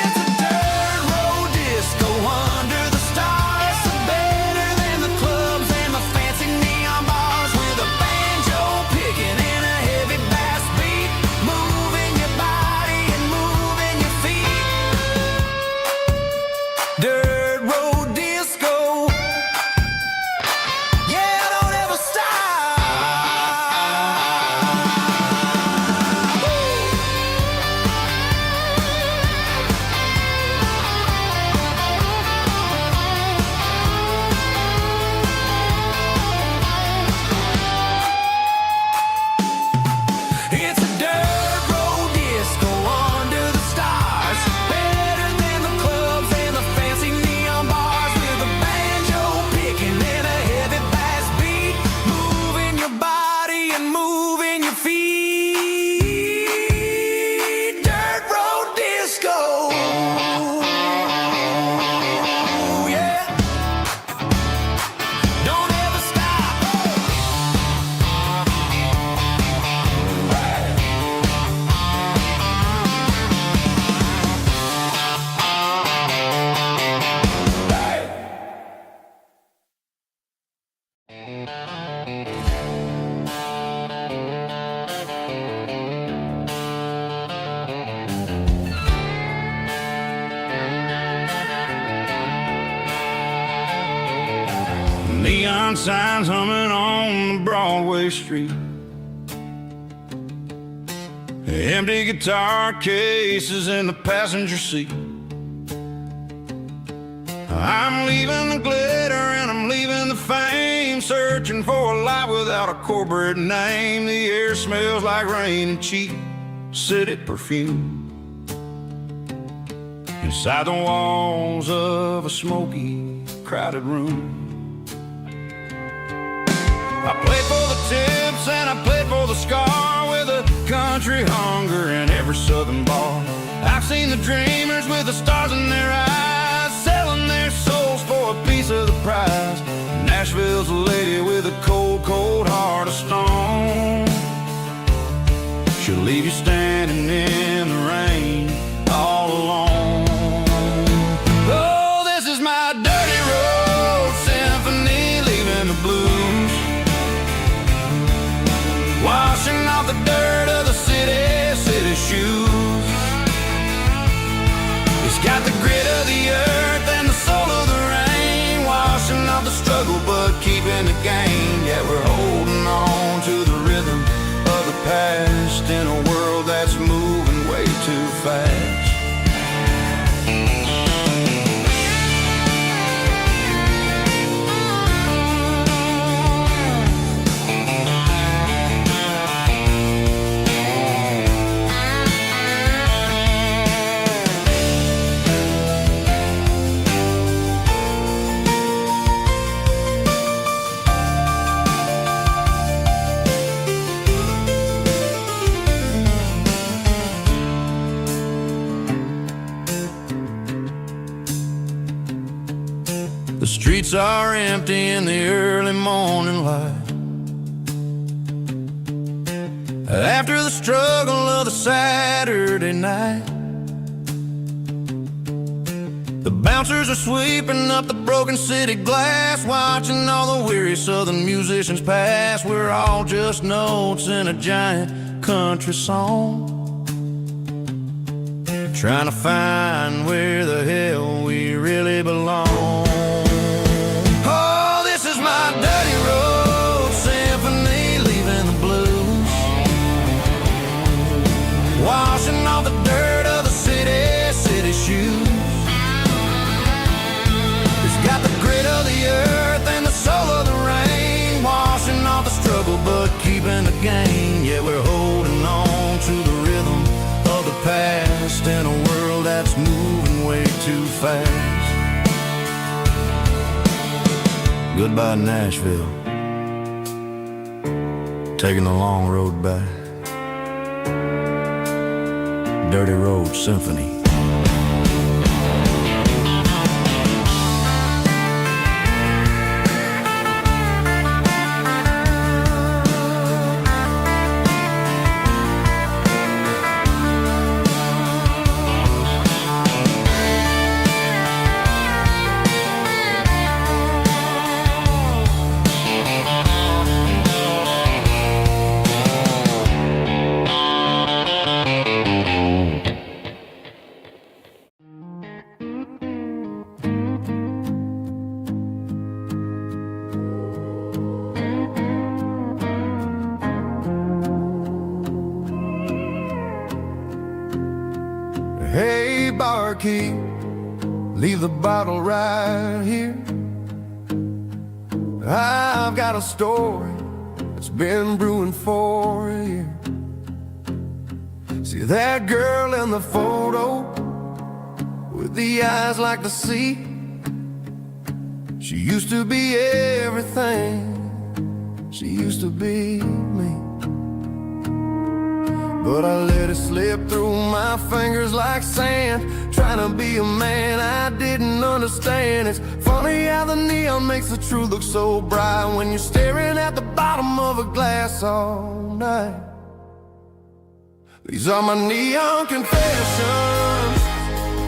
It's a dirt road disco under the stars. Better than the clubs and the fancy neon bars. With a banjo picking and a heavy bass beat. Moving your body and moving your feet. Dirt road disco. Yeah, don't ever stop. It's a dirt road disco under the stars. Better than the clubs and the fancy neon bars. With a banjo picking and a heavy bass beat. Moving your body and moving your feet. Dirt road disco. Yeah. Don't ever stop. Neon signs humming on the Broadway street. Empty guitar cases in the passenger seat. I'm leaving the glitter and I'm leaving the fame. Searching for a life without a corporate name. The air smells like rain and cheap city perfume. Inside the walls of a smoky, crowded room. I played for the tips and I played for the scar. With a country hunger in every southern bar. I've seen the dreamers with the stars in their eyes, selling their souls for a piece of the prize. Nashville's a lady with a cold, cold heart of stone. She'll leave you standing in the rain all alone. Oh, this is my dirty road symphony, leaving the blues. Washing off the dirt of the city shoes. It's got the grit of the earth and the soul of the rain. Washing off the struggle but keeping the gain. Yeah, we're holding on to the rhythm of the past in a world that's moving way too fast. The streets are empty in the early morning light. After the struggle of the Saturday night, the bouncers are sweeping up the broken city glass, watching all the weary southern musicians pass. We're all just notes in a giant country song. trying to find where the hell we really belong. Oh, this is my dirty road symphony, leaving the blues, washing off the dirt of the city shoes. It's got the grit of the earth and the soul of the rain, washing off the struggle but keeping the gain. Yeah, we're holding on to the rhythm of the past in a world that's moving way too fast. Goodbye Nashville, taking the long road back. Dirty Road Symphony. Hey, barkeep, leave the bottle right here. I've got a story that's been brewing for a year. See that girl in the photo with the eyes like the sea? She used to be everything, she used to be me. But I let it slip through my fingers like sand, trying to be a man I didn't understand. It's funny how the neon makes the truth look so bright when you're staring at the bottom of a glass all night. These are my neon confessions,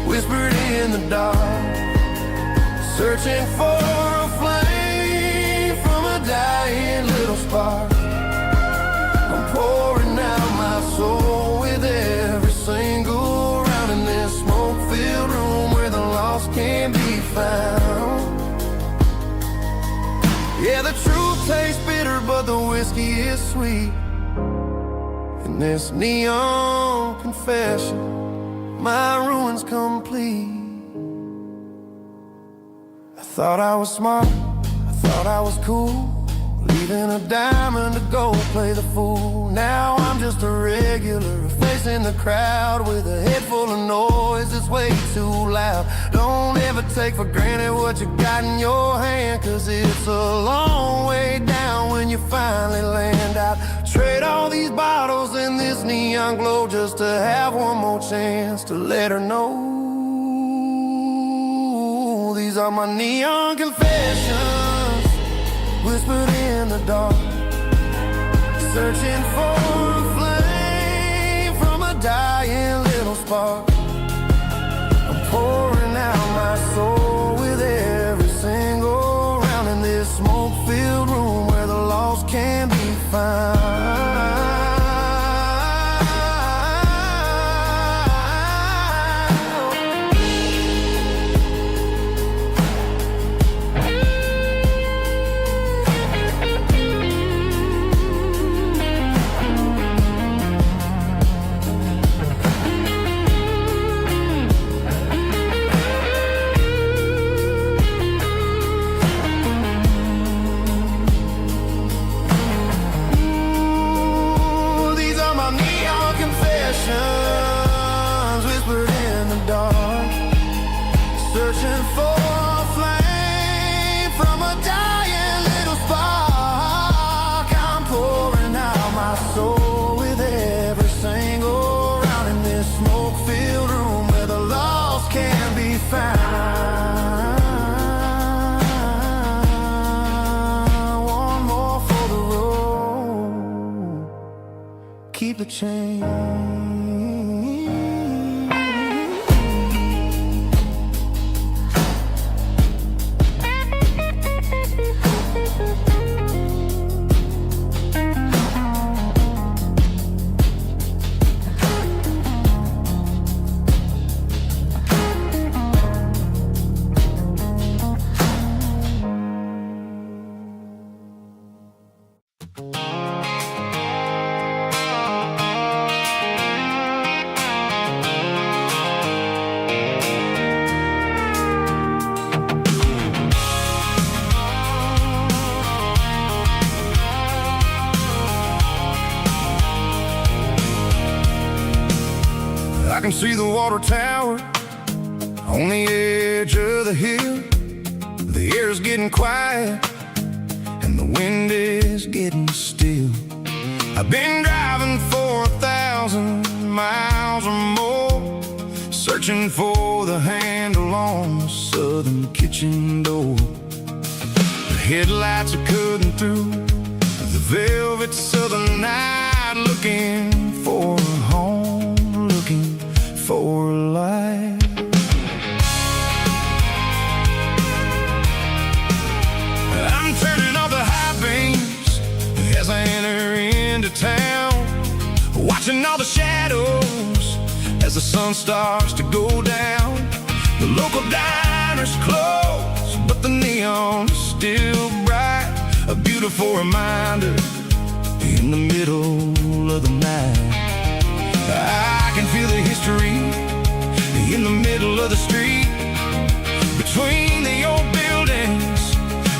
whispered in the dark, searching for a flame from a dying little spark. I'm pouring out my soul with every single round in this smoke-filled room where the lost can be found. Yeah, the truth tastes bitter, but the whiskey is sweet. In this neon confession, my ruin's complete. I thought I was smart, I thought I was cool, leaving a diamond to go play the fool. Now I'm just a regular, facing the crowd with a head full of noise that's way too loud. Don't ever take for granted what you got in your hand, cause it's a long way down when you finally land out. Trade all these bottles and this neon glow just to have one more chance to let her know. These are my neon confessions, whispered in the dark, searching for a flame from a dying little spark. I'm pouring out my soul with every single round in this smoke-filled room where the lost can be found. Whispered in the dark, searching for a flame from a dying little spark. I'm pouring out my soul with every single round in this smoke-filled room where the lost can be found. One more for the road, keep the change. water tower on the edge of the hill. The air's getting quiet and the wind is getting still. I've been driving for 1,000 miles or more, searching for the handle on the southern kitchen door. The headlights are cutting through the velvet southern night, looking for a home, looking for a life. I'm turning off the high beams as I enter into town, watching all the shadows as the sun starts to go down. The local diner's closed, but the neon is still bright, a beautiful reminder in the middle of the night. I can feel the history in the middle of the street, between the old buildings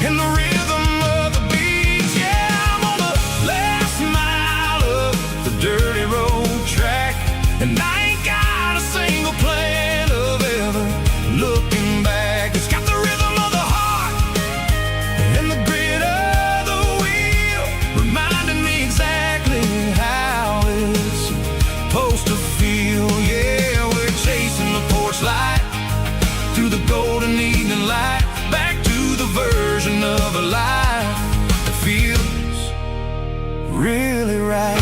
and the rhythm of the beats. Yeah, I'm on the last mile of the dirty road track, and I ain't got a single plan of ever looking back. It's got the rhythm of the heart and the grit of the wheel, reminding me exactly how it's supposed to feel. Yeah, we're chasing the porch light through the golden evening light, back to the version of a life that feels really right.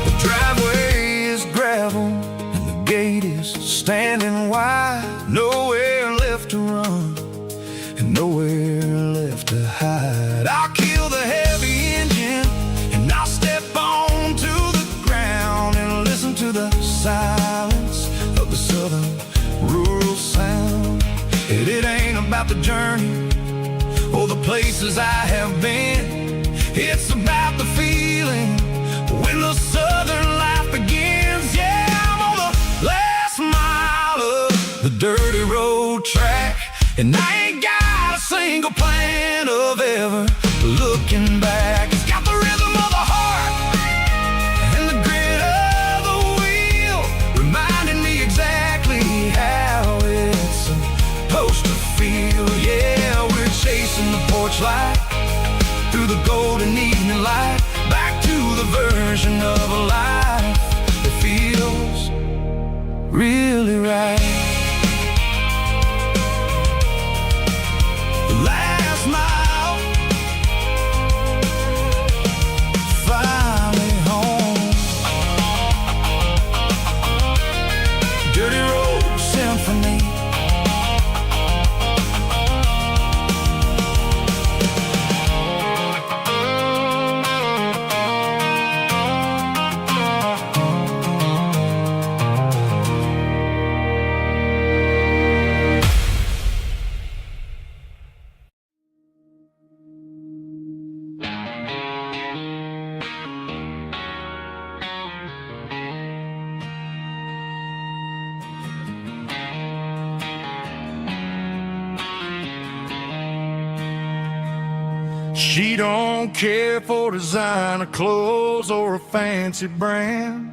The driveway is gravel and the gate is standing wide. Nowhere left to run and nowhere left to hide. I'll kill the heavy engine and I'll step onto the ground and listen to the silence of the southern rural sound. And it ain't about the journey or the places I have been, it's about the feeling when the southern life begins. Yeah, I'm on the last mile of the dirty road track, and I ain't got a single plan of ever looking back. It's got the rhythm of the heart and the grit of the wheel, reminding me exactly how it's supposed to feel. Yeah, we're chasing the porch light through the golden evening light, back to the version of a life that feels really right. The last mile, finally home. Dirty road symphony. She don't care for designer clothes or a fancy brand.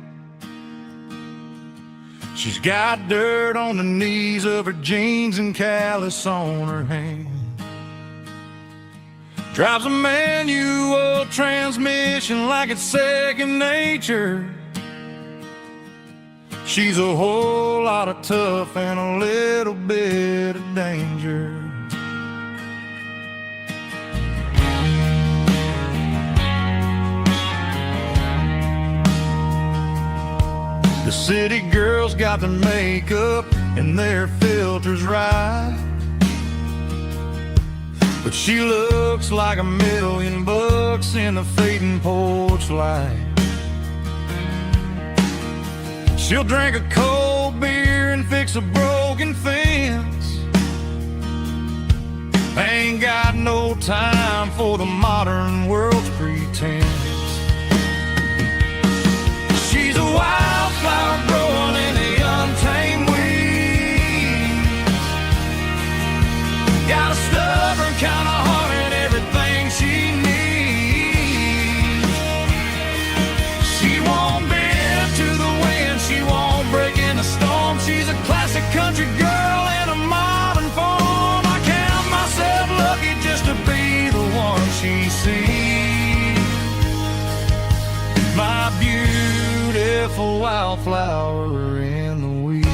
She's got dirt on the knees of her jeans and callus on her hand. Drives a manual transmission like it's second nature. She's a whole lot of tough and a little bit of danger. The city girls got their makeup and their filters right, but she looks like $1,000,000 in the fading porch light. She'll drink a cold beer and fix a broken fence. Ain't got no time for the modern world's pretense. beautiful wildflower in the weeds.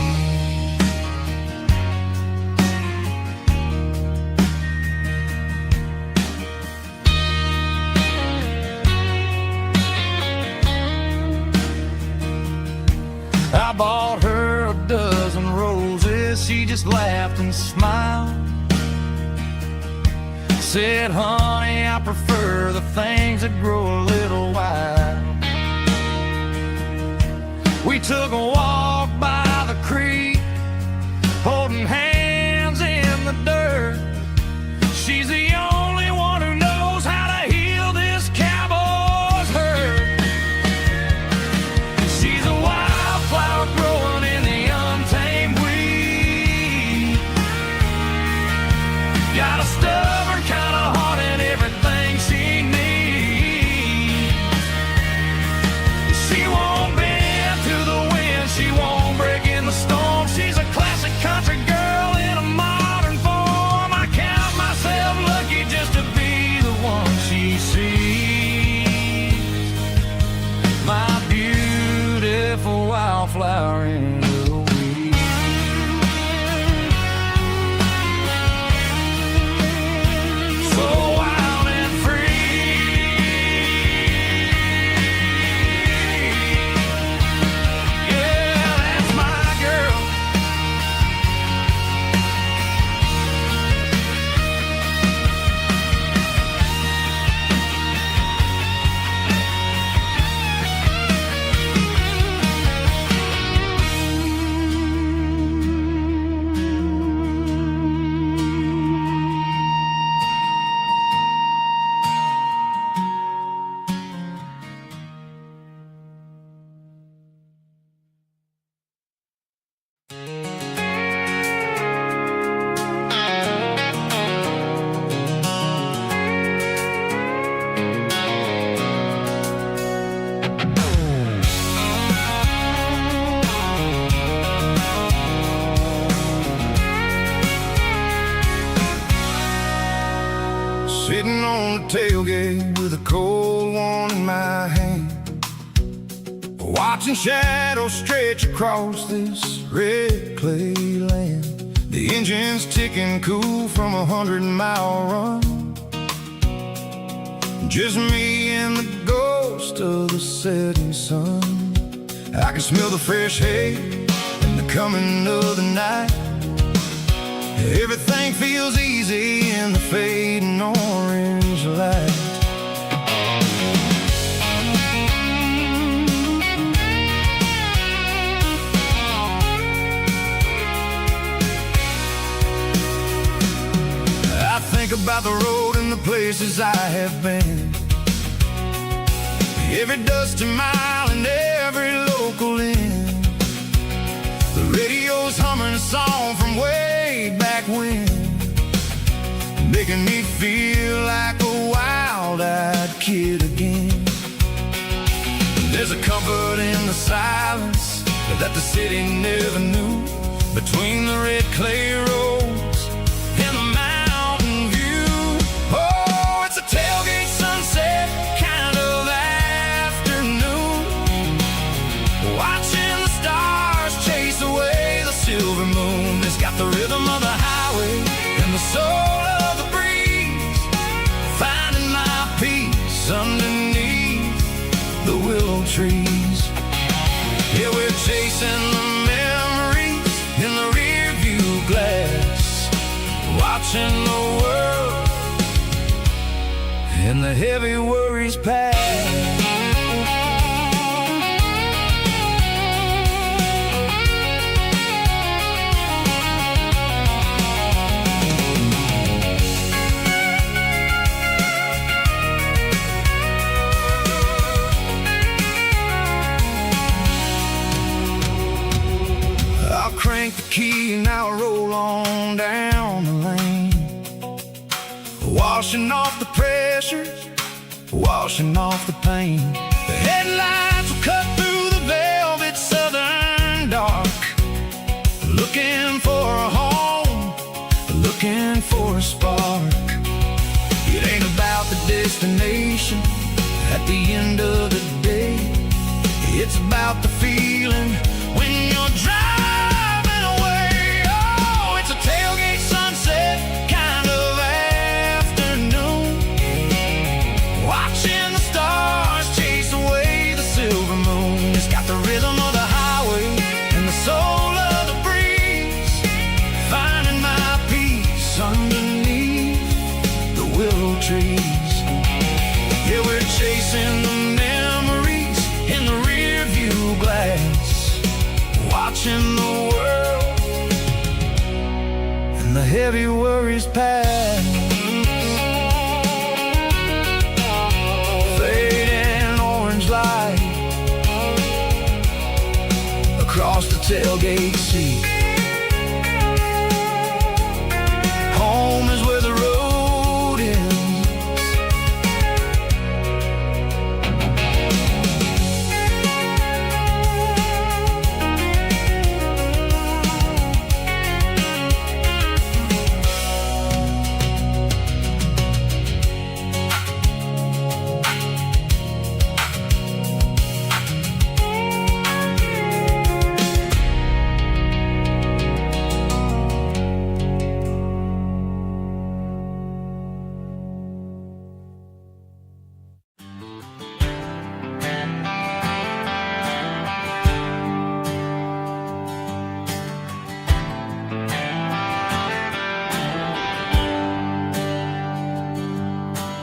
I bought her a dozen roses, she just laughed and smiled. Said, honey, I prefer the things that grow a little wild. We took a walk by the creek, holding hands in the dirt. She's the only one who knows how to heal this cowboy's hurt. She's a wildflower growing in the untamed weed. Got a stubborn kind of heart and everything she needs. She won't bend to the wind, she won't break in the storm. She's a classic country girl in a modern form. I count myself lucky just to be the one she sees. My beautiful wildflower in the weeds. So wild and free. Yeah, that's my girl. Sitting on the tailgate with a cold one in my hand, watching shadows stretch across this red clay land. The engine's ticking cool from 100-mile run. Just me and the ghost of the setting sun. I can smell the fresh hay and the coming of the night. Everything feels easy in the fading orange light. I think about the road and the places I have been, every dusty mile and every local inn. The radio's humming a song from way back when, making me feel like a wild-eyed kid again. There's a comfort in the silence that the city never knew, between the red clay roads and the mountain view. Oh, it's a tailgate sunset kind of afternoon, watching the stars chase away the silver moon. It's got the rhythm of the highway and the soul of the breeze, finding my peace underneath the willow trees. Yeah, we're chasing the memories in the rear view glass, watching the world and the heavy worries pass. Crank the key and I'll roll on down the lane, washing off the pressure, washing off the pain. The headlights will cut through the velvet southern dark, looking for a home, looking for a spark. It ain't about the destination at the end of the day, it's about about the feeling when you're driving away. Oh, it's a tailgate sunset kind of afternoon, watching the stars chase away the silver moon. It's got the rhythm of the highway and the soul of the breeze, finding my peace underneath the willow trees. Yeah, we're chasing the memories in the rear view glass, watching the world and the heavy worries pass. Fading orange light across the tailgate seat. Home is where the road ends.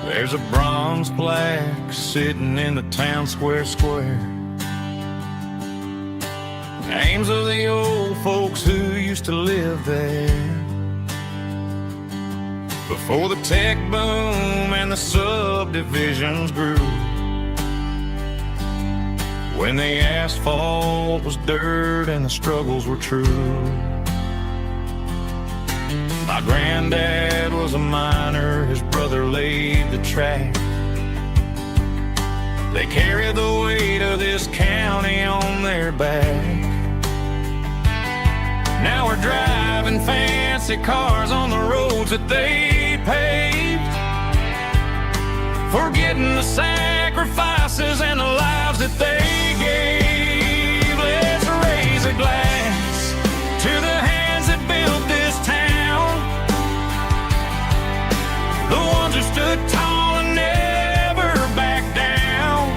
There's a bronze plaque sitting in the town square. Names of the old folks who used to live there before the tech boom and the subdivisions grew, when the asphalt was dirt and the struggles were true. My granddad was a miner, his brother laid the track. They carried the weight of this county on their back. Now we're driving fancy cars on the roads that they paved, forgetting the sacrifices and the lives that they gave. Let's raise a glass to the hands that built this town, the ones who stood tall and never backed down.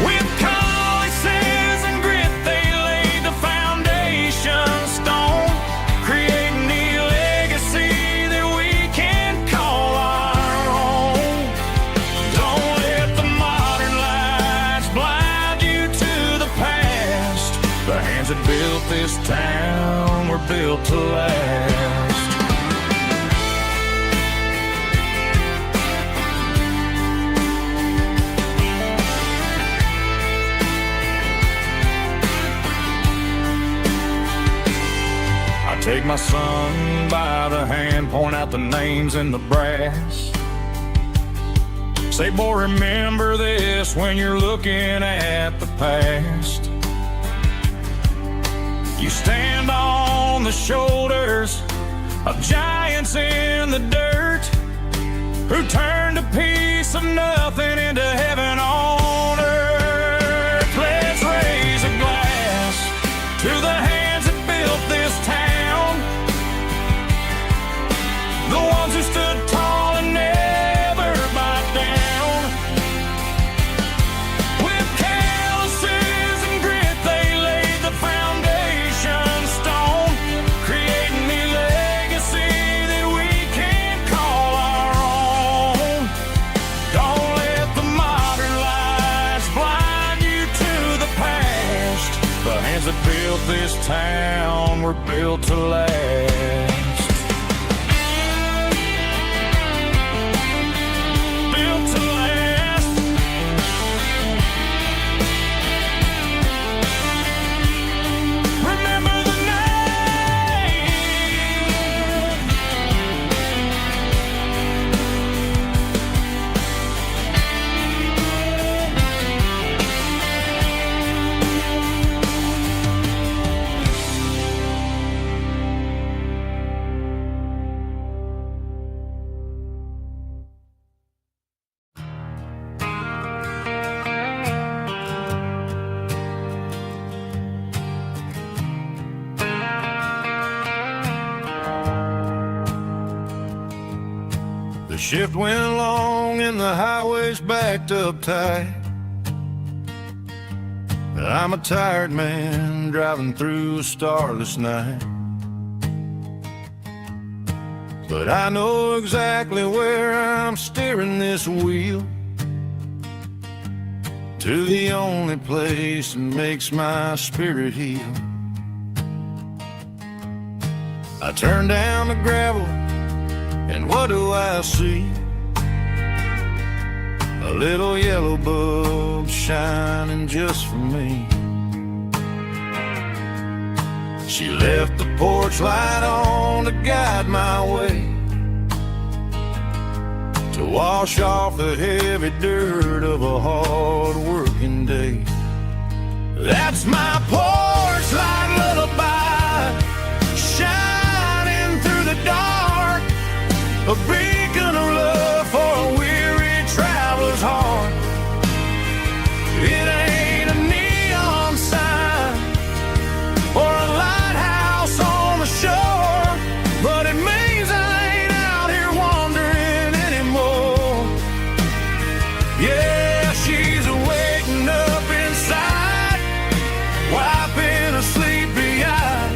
With calluses and grit, they laid the foundation stone, creating the legacy that we can call our own. Don't let the modern lights blind you to the past. The hands that built this town were built to last. Take my son by the hand, point out the names in the brass. Say, boy, remember this when you're looking at the past. You stand on the shoulders of giants in the dirt, who turned a piece of nothing into heaven on earth. Let's raise a glass to the hands that built this town, the ones who stood tall and never backed down. With calluses and grit, they laid the foundation stone, creating the legacy that we can call our own. Don't let the modern lights blind you to the past. The hands that built this town were built to last. shift went long and the highway's backed up tight. I'm a tired man driving through a starless night, but I know exactly where I'm steering this wheel, to the only place that makes my spirit heal. I turn down the gravel, and what do I see? A little yellow bulb shining just for me. She left the porch light on to guide my way, to wash off the heavy dirt of a hard-working day. That's my porch light lullaby, shining through the dark, a beacon of love for a weary traveler's heart. It ain't a neon sign or a lighthouse on the shore, but it means I ain't out here wandering anymore. Yeah, she's waking up inside, wiping a sleepy eye,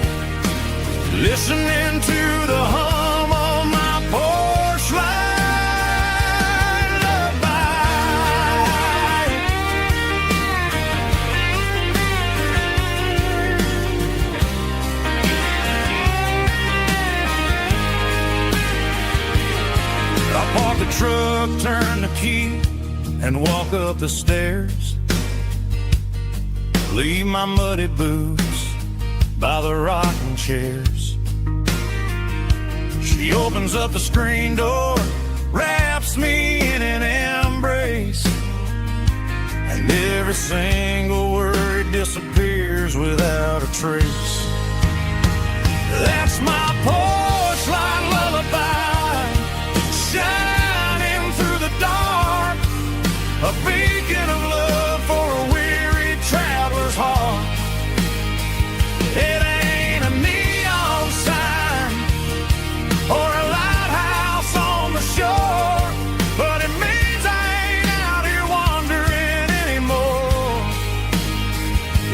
listening to the hum of my porch light lullaby. I park the truck, turn the key, and walk up the stairs. Leave my muddy boots by the rocking chairs. She opens up the screen door, wraps me in an embrace, and every single word disappears without a trace. That's my porch light lullaby, shining through the dark, a beacon of love for a weary traveler's heart. It ain't a neon sign or a lighthouse on the shore, but it means I ain't out here wandering anymore.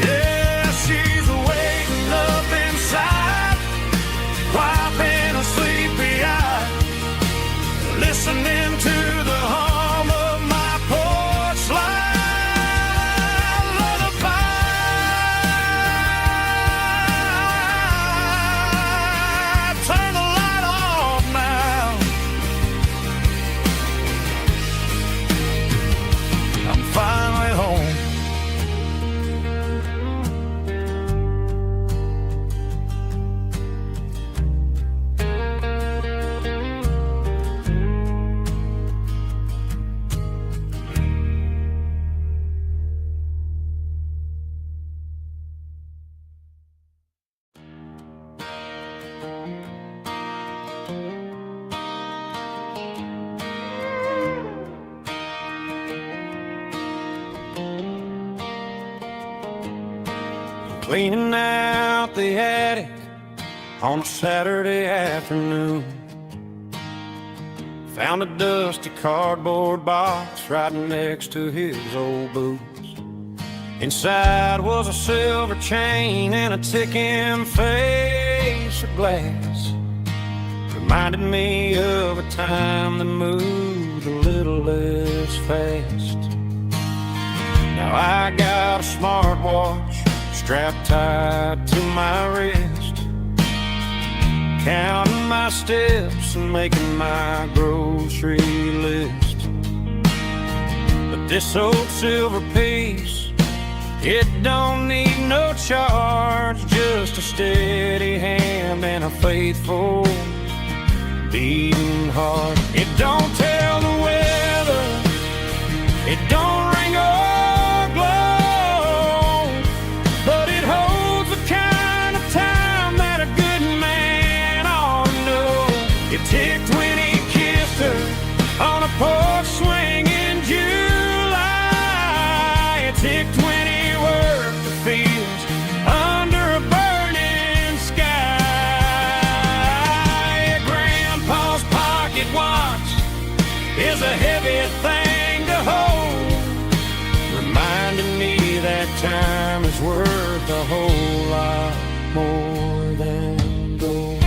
Yeah, she's waking up inside, wiping a sleepy eye, listening to the hum of my porch light lullaby. Turn the light off now, I'm finally home. Cleaning out the attic on a Saturday afternoon, found a dusty cardboard box right next to his old boots. Inside was a silver chain and a ticking face of glass, reminded me of a time that moved a little less fast. Now I got a smartwatch strapped tight to my wrist, counting my steps and making my grocery list. But this old silver piece, it don't need no charge, just a steady hand and a faithful beating heart. It don't tell the weather, it don't ring or glow, but it holds the kind of time that a good man ought to know. It ticked when he kissed her on a porch swing in July. It ticked when he worked the fields under a burning sky. Grandpa's pocket watch that time is worth a whole lot more than gold.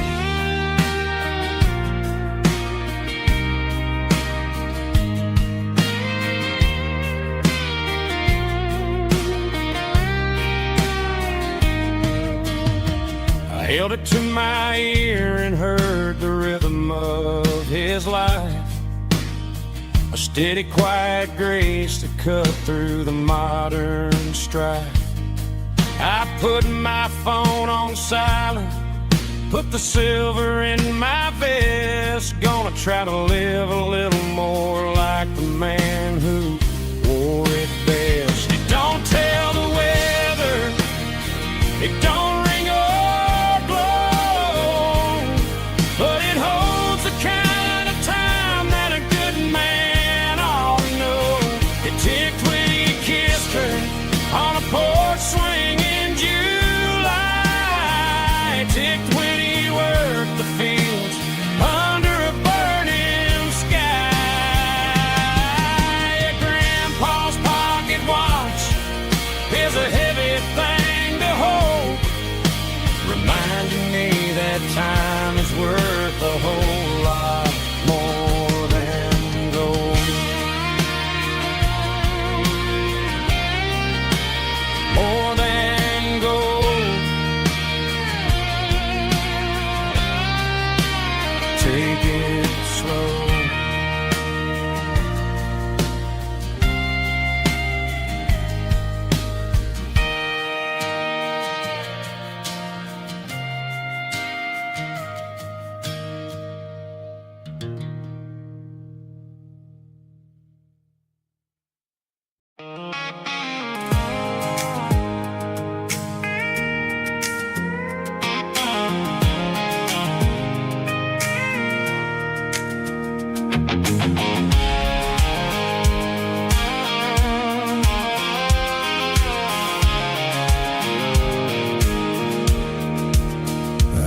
I held it to my ear and heard the rhythm of his life, a steady, quiet grace to cut through the modern strife. I put my phone on silent, put the silver in my vest. Gonna try to live a little more like the man who wore it best. It don't tell the weather, it don't ring or glow, but it holds the kind of time that a good man ought to know. It ticked when he kissed her on a porch swing in July. It ticked when he worked the fields under a burning sky. Grandpa's pocket watch is a heavy thing to hold, reminding me that time is worth a whole lot more than gold. More than gold. Take it slow.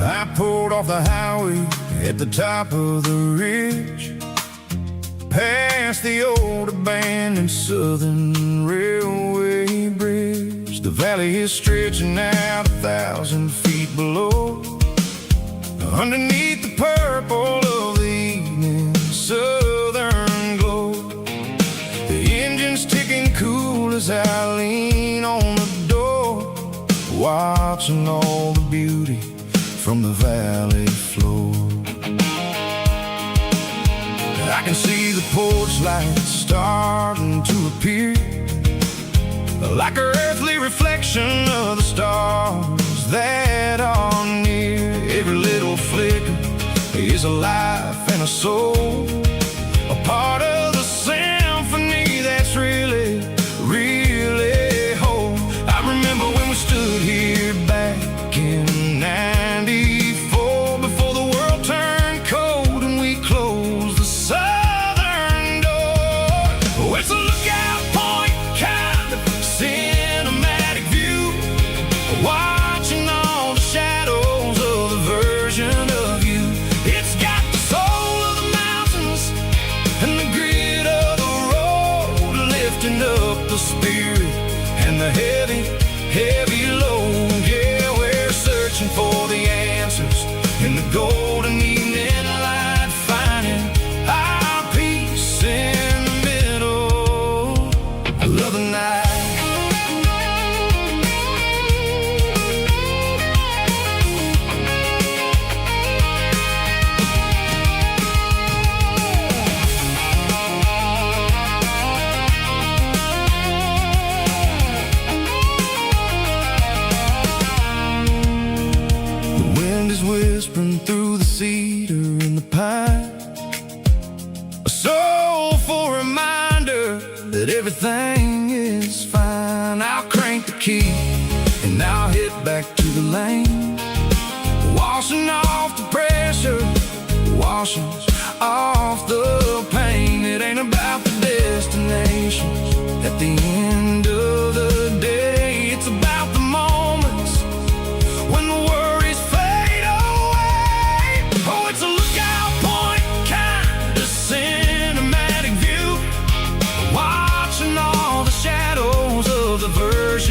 I pulled off the highway at the top of the ridge, past the old abandoned Southern Railway bridge. The valley is stretching out 1,000 feet below, underneath the purple of the evening southern glow. The engine's ticking cool as I lean on the door, watching all the beauty from the valley floor. I can see the porch lights starting to appear, like an earthly reflection of the stars that are near. Every little flicker is a life and a soul, a part of the symphony that's really, really whole. I remember when we stood here back in '94, before the world turned cold and we closed the southern door. Oh, it's a lookout point, kind of cinematic view, watching all the shadows of the version of you. It's got the soul of the mountains and the grit of the road, lifting up the spirit and the heavy, heavy load. Yeah, we're searching for the answers in the golden evening light, finding our peace in the middle of the night. The wind is whispering through the cedar and the pine, a soulful reminder that everything is fine. I'll crank the key and I'll hit back to the lane, washing off the pressure, washing off the pain. It ain't about the destinations at the end of the day, it's about the moments when the worries fade away. Oh, it's a lookout point, kind of cinematic view, watching all the shadows of the version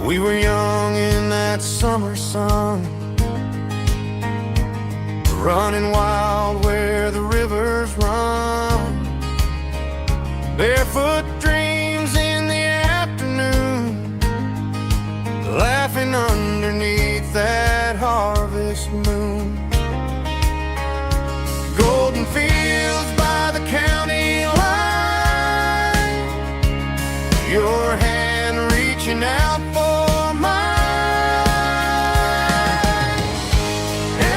We were young in that summer sun, running wild where the rivers run. Barefoot dreams in the afternoon, laughing underneath that harvest moon. Golden fields by the county line, your hand reaching out for mine.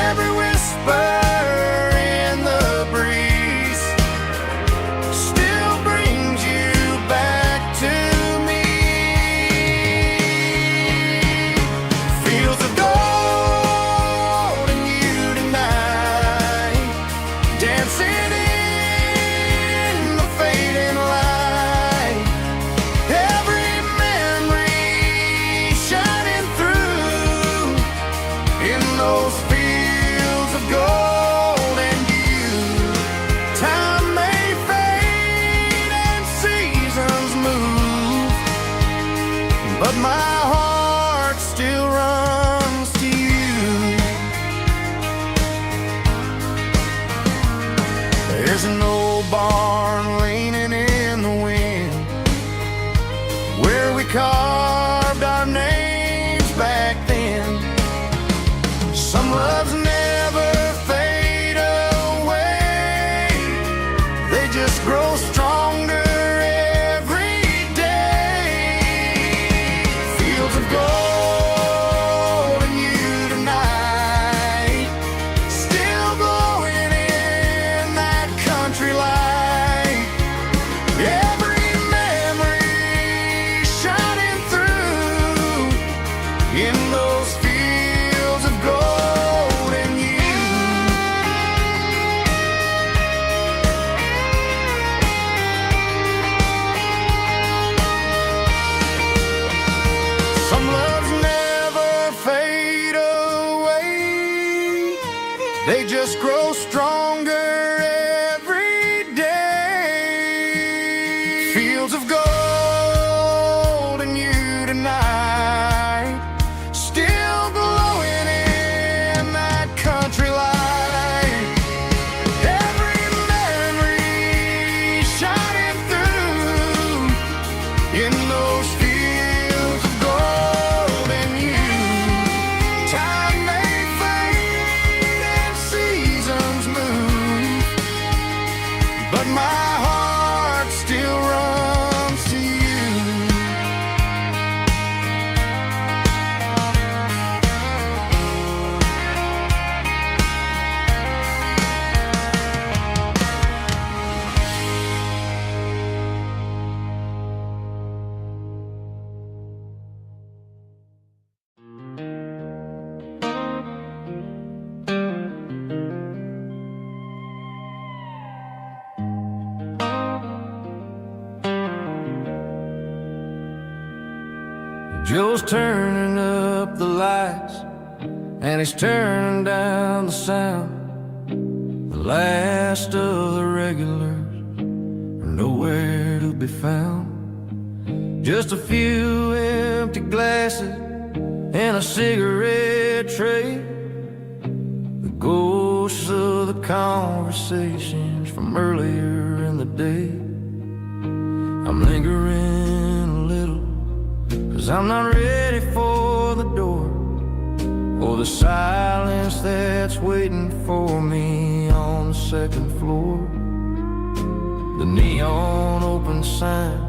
Every whisper in the breeze still brings you back to me. Fields of gold and you tonight, dancing in the fading light. Every memory shining through in those fields of gold and you. Time may fade and seasons move, but my heart still runs to you. There's an old barn leaning in the wind where we carved our names back then. Some loves never fade away, they just grow stronger every day. Fields of gold and you tonight, still glowing in that country light. Every memory shining through in those fields of gold and you. Some loves never fade away, they just grow stronger every day. Fields of gold and you tonight, still glowing in that country light. Every memory shining through in those fields of gold and you. Time may fade and seasons move, but my heart still runs to you. Joe's turning up the lights and he's turning down the sound. The last of the regulars are nowhere to be found. Just a few empty glasses and a cigarette tray, the ghosts of the conversations from earlier in the day. I'm lingering a little, 'cause I'm not ready for the door or the silence that's waiting for me on the second floor. The neon open sign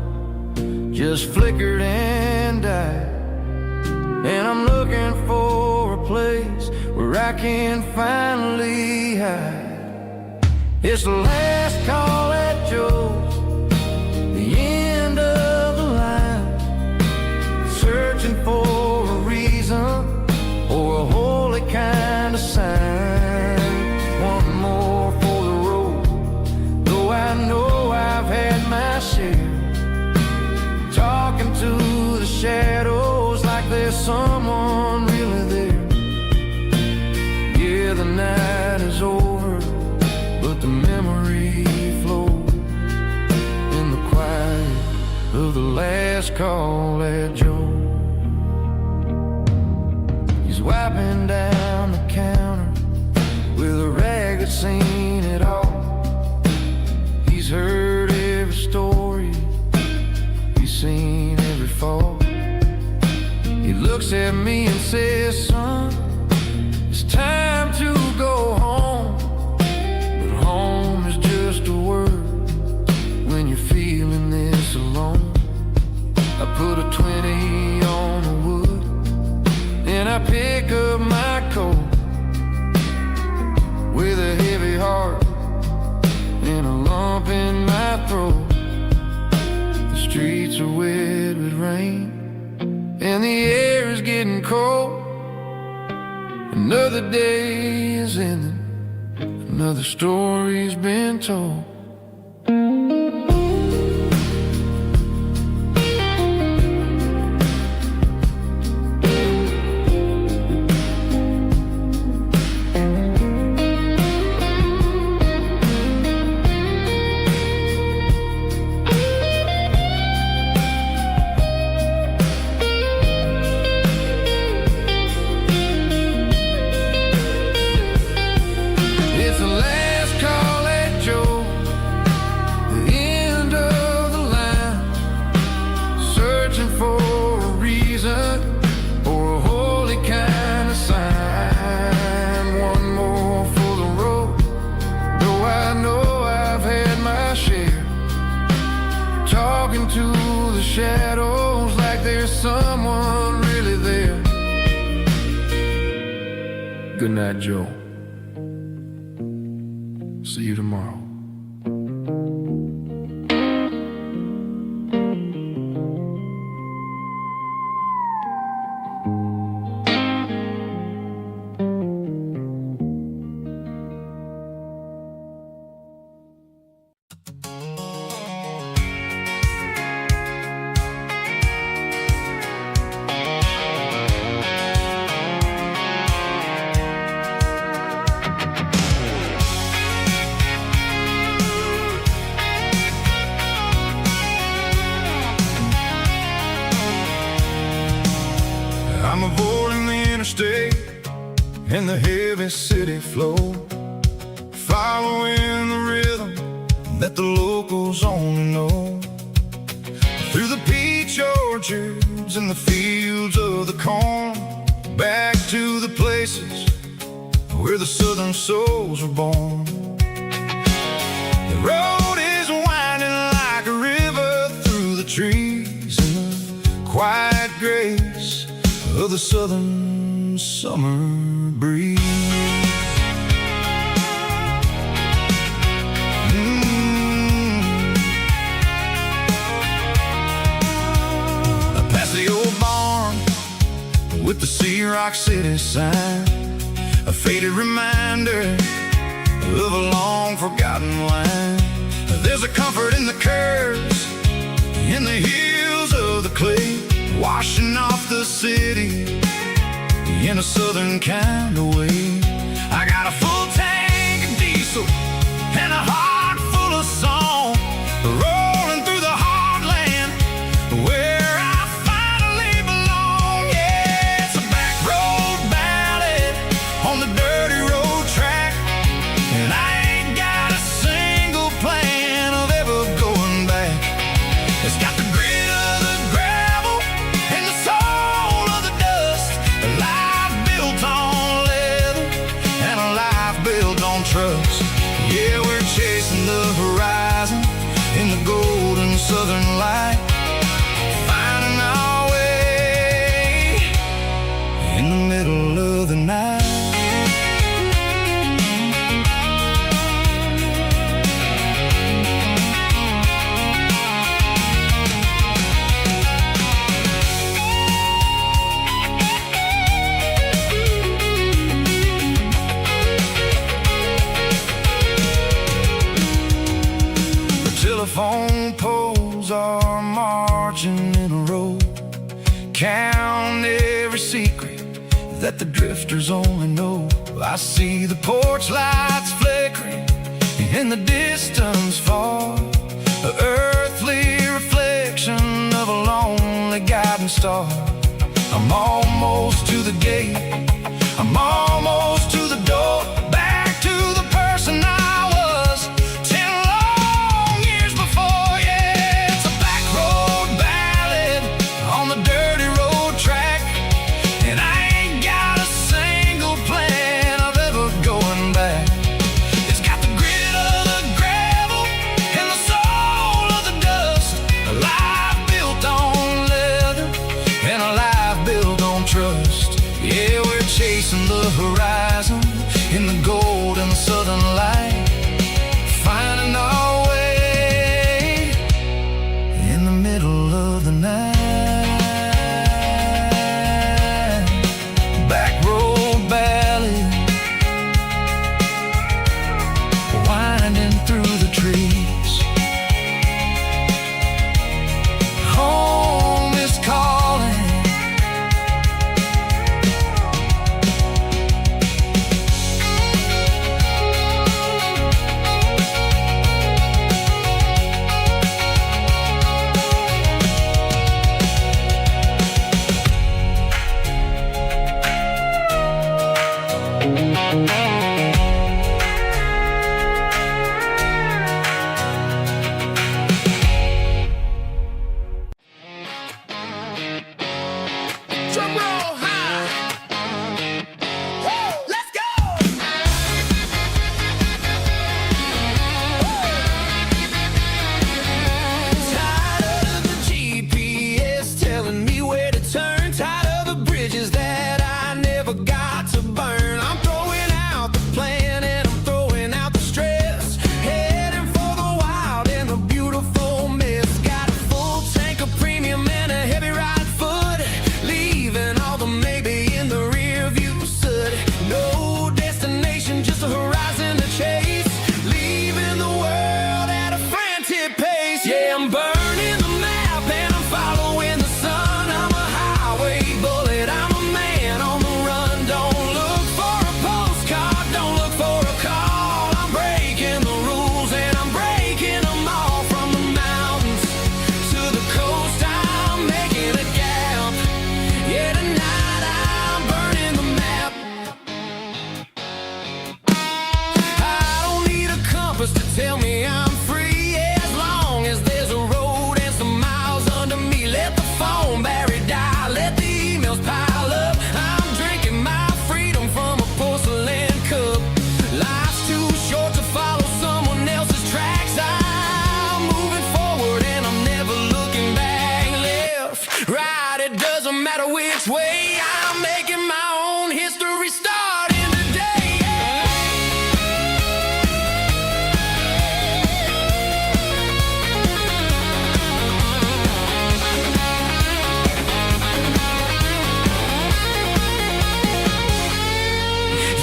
just flickered and died, and I'm looking for a place where I can finally hide. It's the last call at Joe's, the end of the line, searching for a reason or a holy kind of sign. One more for the road, though I know I've had my share. Talking to the shadows like there's someone really there. Yeah, the night is over, but the memory flows in the quiet of the last call at Joe. wiping down the counter with a rag that's seen it all. He's heard every story, he's seen every fall. He looks at me and says, son, it's time to go home. But home is just a word when you're feeling this alone. I put a 20 on the wood and I pick up my coat with a heavy heart and a lump in my throat. The streets are wet with rain and the air is getting cold. Another day is ending, another story's been told. To the shadows like there's someone really there. Good night, Joe. See you tomorrow. I'm avoiding the interstate and the heavy city flow, following the rhythm that the locals only know. Through the peach orchards and the fields of the corn, back to the places where the southern souls were born. The road is winding like a river through the trees in the quiet grace of the southern summer breeze. Past the old barn with the Sea Rock City sign, a faded reminder of a long forgotten line. There's a comfort in the curves, in the hills of the clay, washing off the city in a southern kind of way. I got a full tank of diesel and a heart full of song, rolling through the heartland where I finally belong. Yeah, it's a back road ballad on the dirty road track, and I ain't got a single plan of ever going back. It's got the grit of the gravel and the soul of the dust, a life built on leather and a life built on trust. Yeah, we're chasing the horizon in the golden southern light, finding our way in the middle of the night. Telephone poles are marching in a row, count every secret that the drifters only know. I see the porch lights flickering in the distance far, an earthly reflection of a lonely guiding star. I'm almost to the gate almost to the door, back to the person I was 10 long years before. Yeah, it's a back road ballad on the dirty road track, and I ain't got a single plan of ever going back. It's got the grit of the gravel and the soul of the dust, a life built on leather and a life built on trust. Yeah, we're chasing the horizon in the golden southern light, finding our way in the middle of the night. Back road ballad, winding through the trees. Home is calling. Drum roll high. Woo, let's go. Tired of the GPS telling me where to turn, tired of the bridges that I never got to burn. I'm throwing out the plan and I'm throwing out the stress, heading for the wild and the beautiful mess. Got a full tank of premium and a heavy right foot, leaving all the maybe in the rear view soot. No destination, just a horizon to chase, leaving the world at a frantic pace. Yeah, I'm burning the map and I'm following the sun. I'm a highway bullet, I'm a man on the run. Don't look for a postcard, don't look for a call. I'm breaking the rules and I'm breaking them all. From the mountains to the coast, I'm making a gap. Yeah, tonight I'm burning the map. I don't need a compass to tell me I'm free, as long as there's a road and some miles under me. Let the phone battery die, let the emails pile up. I'm drinking my freedom from a porcelain cup. Life's too short to follow someone else's tracks. I'm moving forward and I'm never looking back. Left, right, it doesn't matter which way. I'm making my own history starting today.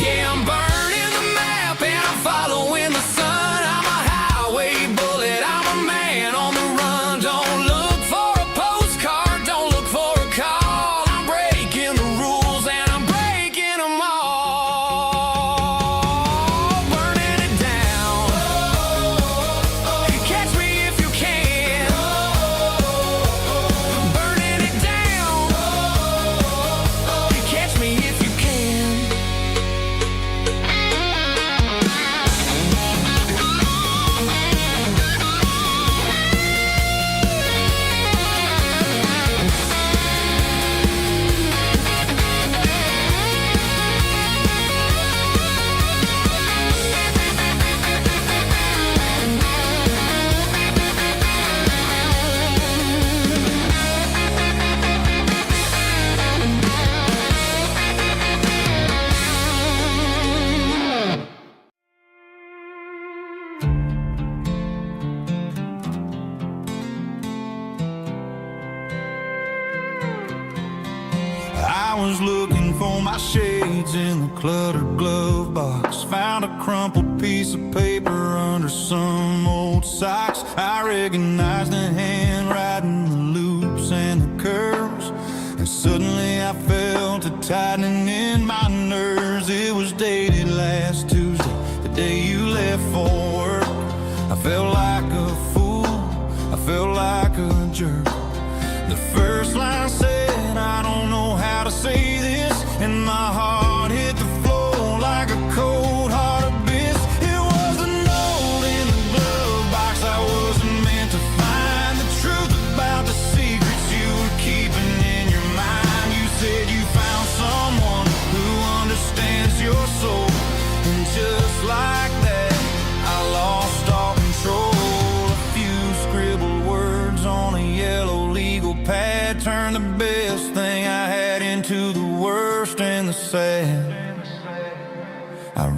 Yeah, I'm burning the map and I'm following the sun. I'm a highway bullet, I'm a man on the run. Don't look for a postcard, don't look for a call. I'm breaking the rules and I'm breaking them all. Burning it down. Catch me if you can. Burning it down. Catch me if you can. I was looking for my shades in the cluttered glove box. Found a crumpled piece of paper under some old socks. I recognized the handwriting, the loops and the curves, and suddenly I felt a tightening in my nerves. It was dated last Tuesday, the day you left for work. I felt like a fool, I felt like a jerk. The first line said, I don't know how to say this, and my heart hit the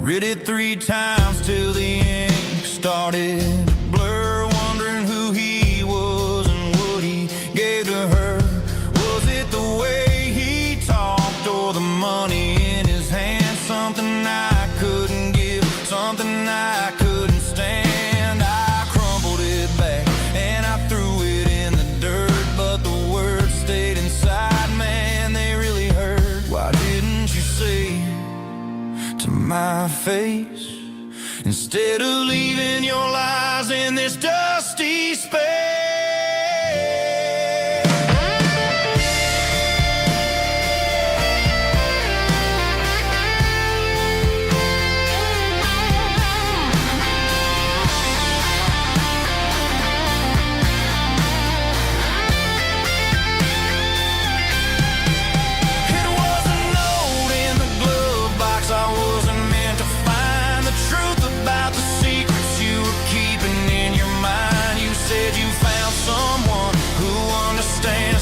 Read it 3 times till the ink started to blur, wondering who he was and what he gave to her. Was it the way he talked or the money in his hand? Something I couldn't give, something I couldn't stand. I crumpled it back and I threw it in the dirt, but the words stayed inside, man, they really hurt. Why didn't you say to my face, instead of leaving your lies in this dusty space?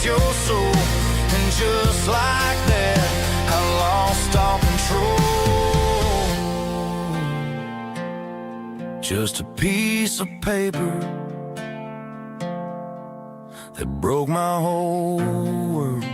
Your soul, and just like that, I lost all control. Just a piece of paper that broke my whole world.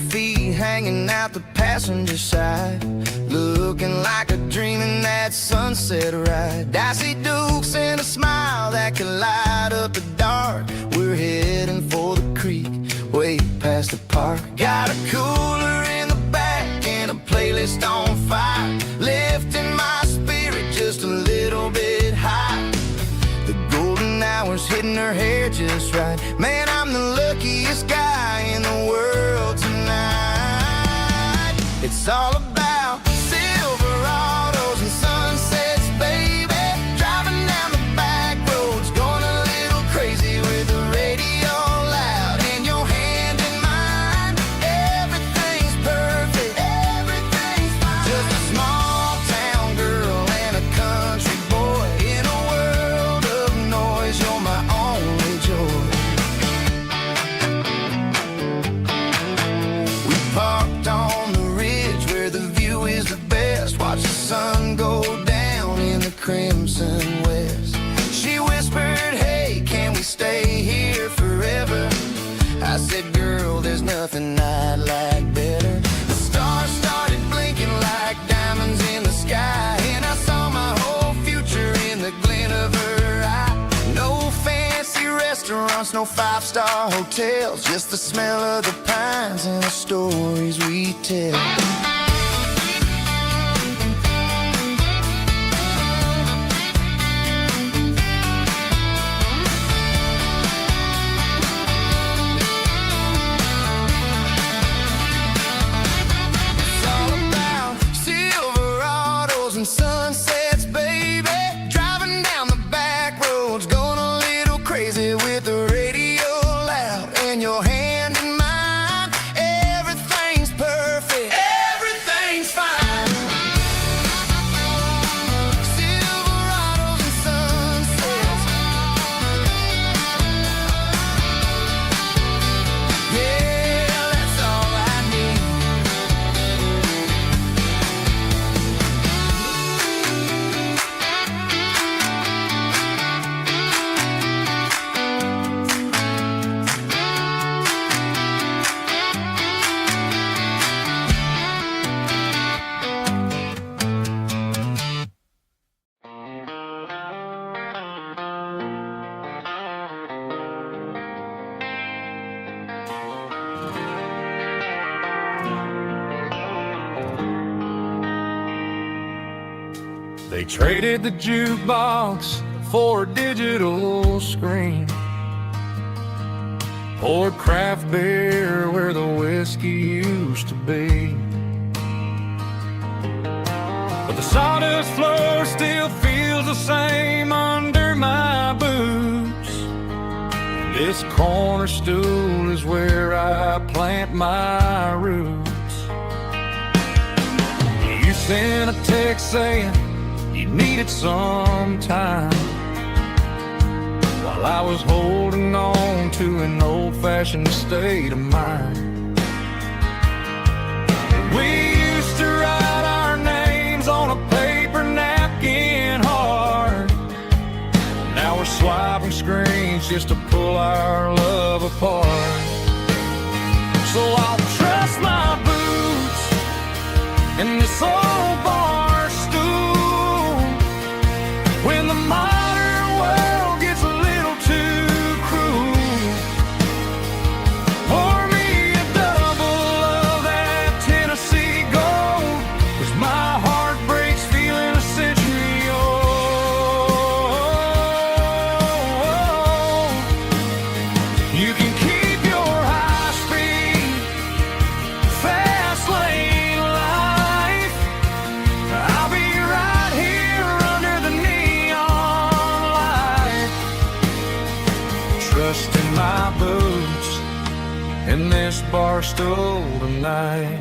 Feet hanging out the passenger side, looking like a dream in that sunset ride. I see Dukes and a smile that can light up the dark. We're heading for the creek, way past the park. Got a cooler in the back and a playlist on fire, lifting my spirit just a little bit high. The golden hours hitting her hair just right. Man, I'm the luckiest guy in the world tonight. It's all about Silverados and sunsets, baby. Driving down the back roads, going a little crazy with the radio loud and your hand in mine. Everything's perfect, everything's fine. Just a small town girl and a country boy in a world of noise. You're my only joy. We parked on the ridge where the view is the best. Watch the sun go down in the crimson west. She whispered, hey, can we stay here forever? I said, girl, there's nothing I'd like better. The stars started blinking like diamonds in the sky, and I saw my whole future in the glint of her eye. No fancy restaurants, no 5-star hotels, just the smell of the pines and the stories we tell. It's all about Silverados and sunsets, baby. Driving down the back roads, going a little crazy with the radio loud and your hand in mine. Everything's perfect, everything's fine. Silverados and sunsets, yeah, that's all I need. They traded the jukebox for a digital screen, poured craft beer where the whiskey used to be. But the sawdust floor still feels the same under my boots. This corner stool is where I plant my roots. Sent a text saying you needed some time, while I was holding on to an old-fashioned state of mind. We used to write our names on a paper napkin hard. Now we're swiping screens just to pull our love apart. So I'll trust my boots in this old bar stool when the modern world gets a little too cruel. Pour me a double of that Tennessee Gold, 'cause my heart breaks feeling a century old. You can keep your high speed, fast lane life. I'll be right here under the neon light, trusting my boots in this bar stool tonight.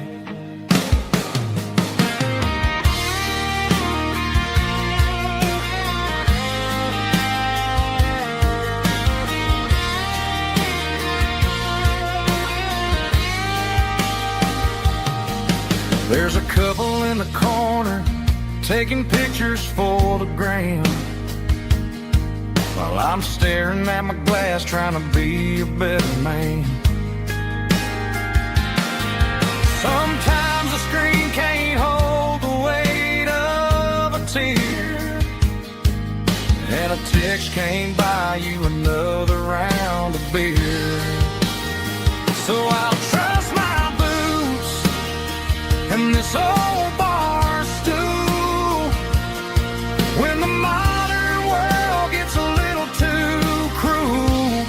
There's a couple in the corner taking pictures for the gram, while I'm staring at my glass trying to be a better man. Sometimes the screen can't hold the weight of a tear, and a text can't buy you another round of beer. So I'll trust my boots and this old bar stool when the modern world gets a little too cruel.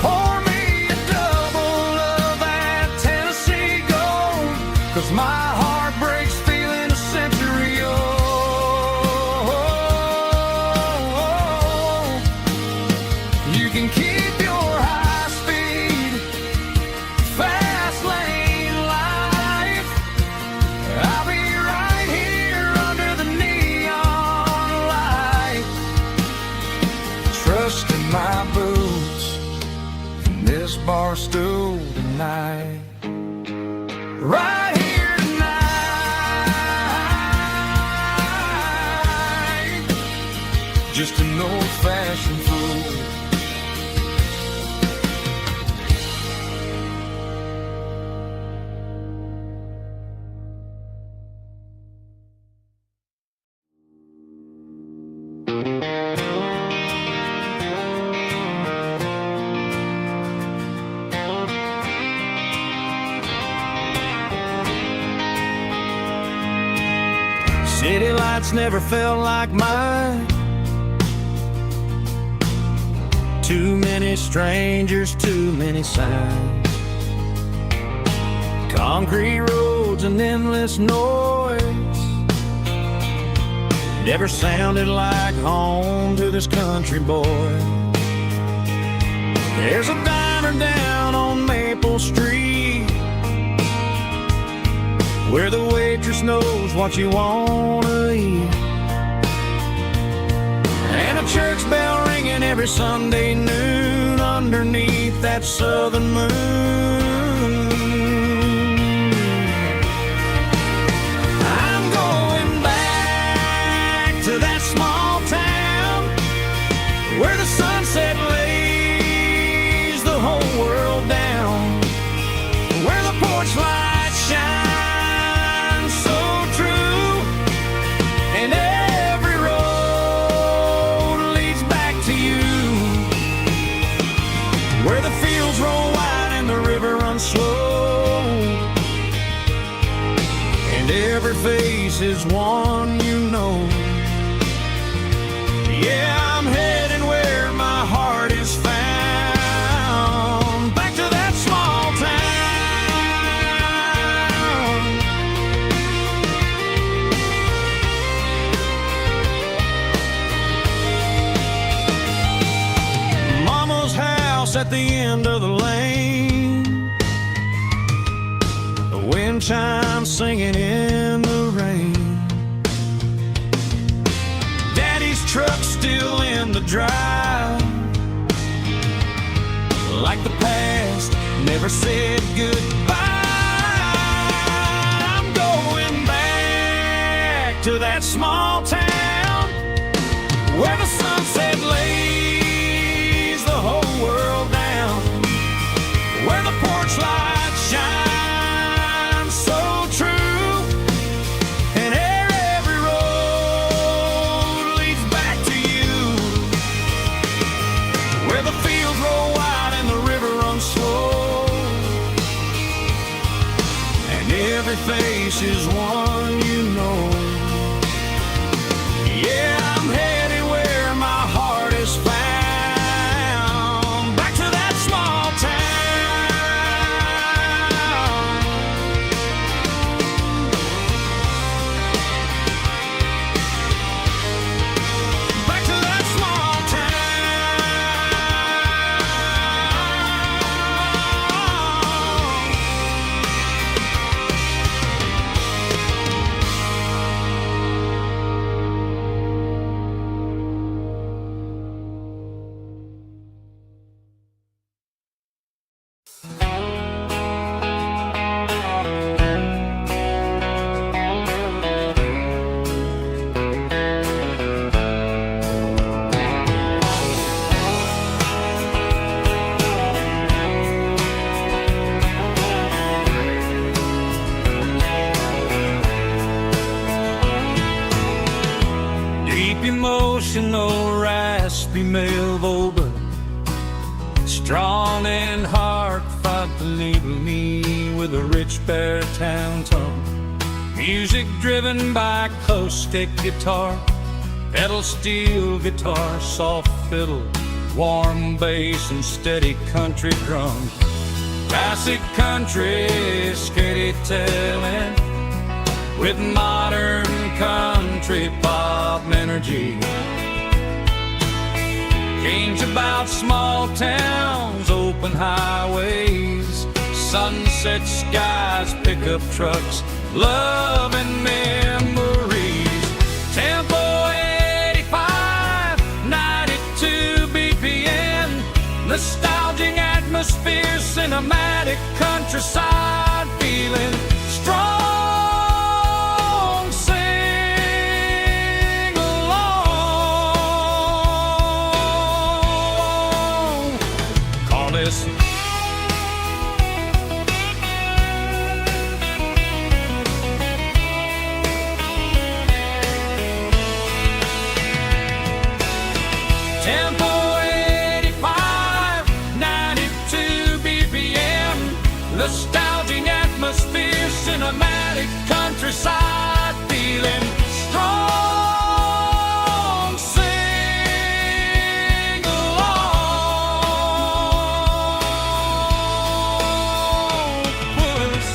Pour me a double of that Tennessee Gold, 'cause my heart breaks feeling a century old. You can keep your high speed, fast lane life. I'll be right here under the neon light, trusting my boots in this bar stool tonight. Right here tonight, just an old-fashioned fool. City lights never felt like mine. Too many strangers, too many signs. Concrete roads and endless noise never sounded like home to this country boy. There's a diner down on Maple Street where the waitress knows what you wanna eat, and a church bell ringing every Sunday noon underneath that southern moon. I'm going back to that small town where the sunset lays the whole world down, where the porch lights shine slow, and every face is one you know. Yeah, I'm heading where my heart is found, back to that small town. Mama's house at the end of the lane, wind chimes singing in dry, like the past never said goodbye. I'm going back to that small town where the sunset lays the whole world down, where the porch light shines so true, and every road leads back to you, where the fields roll wide and the river runs slow, and every face is one you know. Yeah, I'm headed where my heart is found, back to that small town, back to that small emotional, raspy male boba, strong and heartfelt, believe me, with a rich baritone tone. Music driven by acoustic guitar, pedal steel guitar, soft fiddle, warm bass, and steady country drum. Classic country, storytelling with modern country pop energy. Kane's about small towns, open highways, sunset skies, pickup trucks, love and memories. Tempo 85, 92 BPM, nostalgic atmosphere, cinematic countryside feeling, strong. Tempo 85, 92 BPM, nostalgic atmosphere, cinematic countryside feeling, strong, sing along, puss.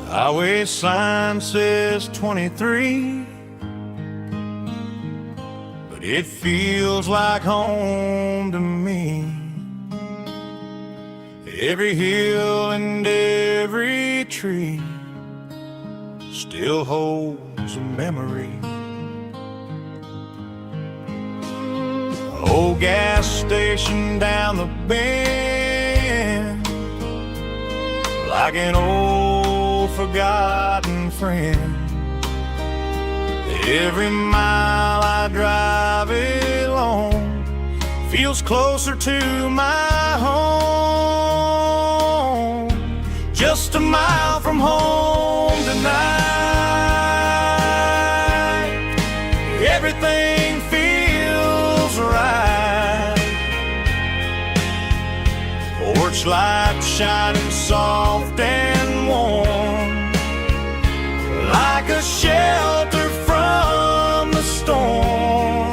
Highway sign says 23, but it feels like home to me. Every hill and every tree still holds a memory. Old gas station down the bend, like an old forgotten friend. Every mile I drive it along feels closer to my home. Just a mile from home tonight, everything feels right. Porch light shining soft and warm, like a shelter from the storm.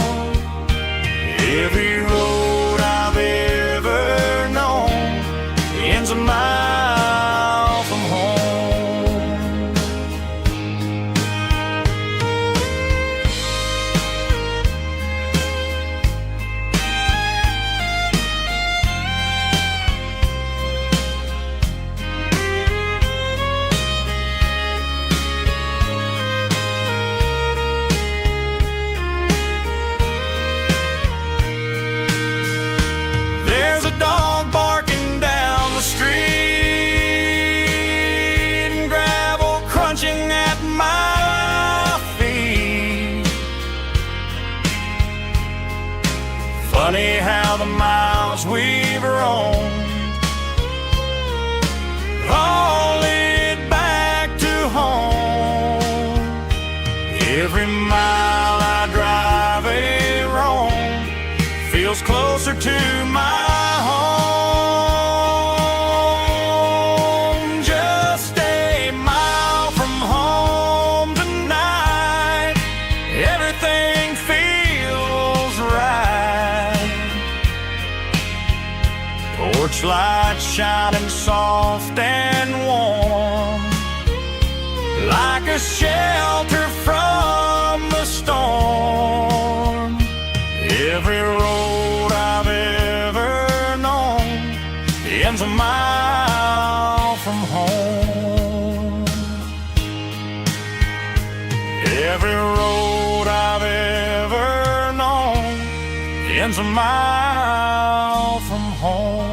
Funny how the miles we've roamed all lead back to home. Every mile I drive a roam feels closer to my home. Just a mile from home tonight, everything feels right. Porch light shining soft and warm, like a shelter from the storm. Every road I've ever known ends a mile from home. Every road I've ever known ends a mile from home.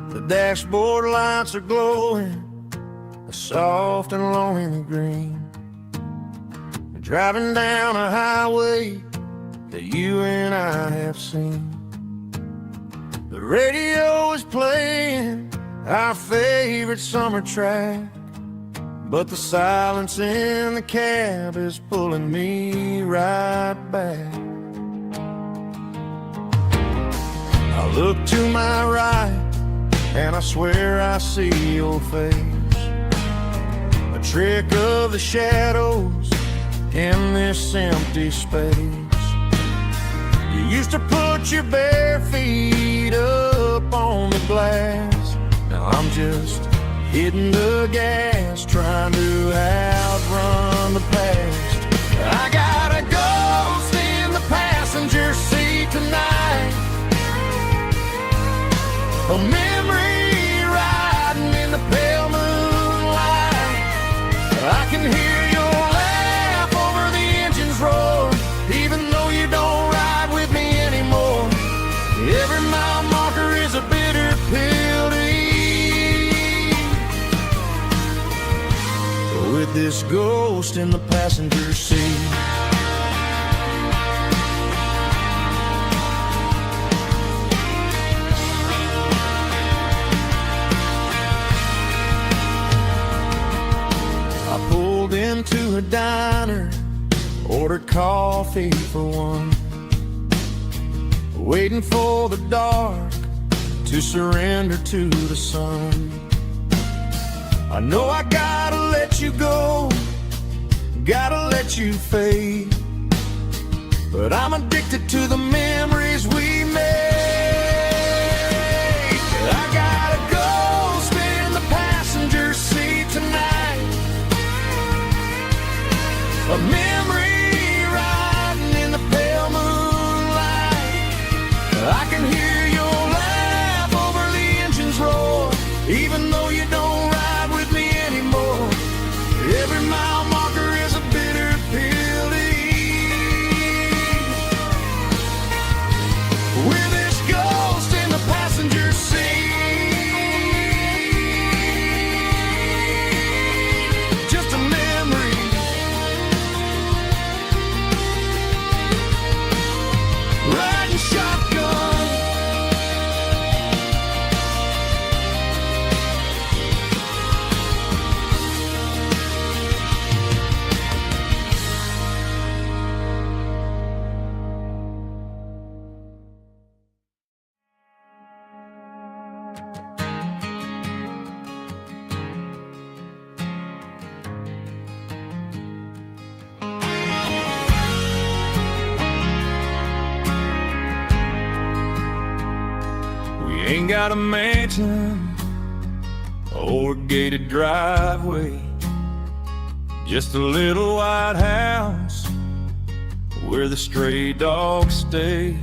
The dashboard lights are glowing, a soft and lonely green. Driving down a highway that you and I have seen. The radio is playing our favorite summer track, but the silence in the cab is pulling me right back. I look to my right and I swear I see your face, a trick of the shadows in this empty space. You used to put your bare feet up on the glass. Now I'm just hitting the gas, trying to outrun the past. I got a ghost in the passenger seat tonight, a memory riding in the pale moonlight. I can hear your laugh over the engine's roar, even though you don't ride with me anymore. Every mile marker is a bitter pill to eat, with this ghost in the passenger seat. Into a diner, ordered coffee for one, waiting for the dark to surrender to the sun. I know I gotta let you go, gotta let you fade, but I'm addicted to the memories we made. I gotta go spin the passenger seat tonight, a memory riding in the pale moonlight. I can hear your laugh over the engine's roar, even though you don't ride with me anymore. Every mile marker is a bitter pill to eat, with this ghost in the passenger seat. Just a memory, riding shotgun. Ain't got a mansion or a gated driveway, just a little white house where the stray dogs stay.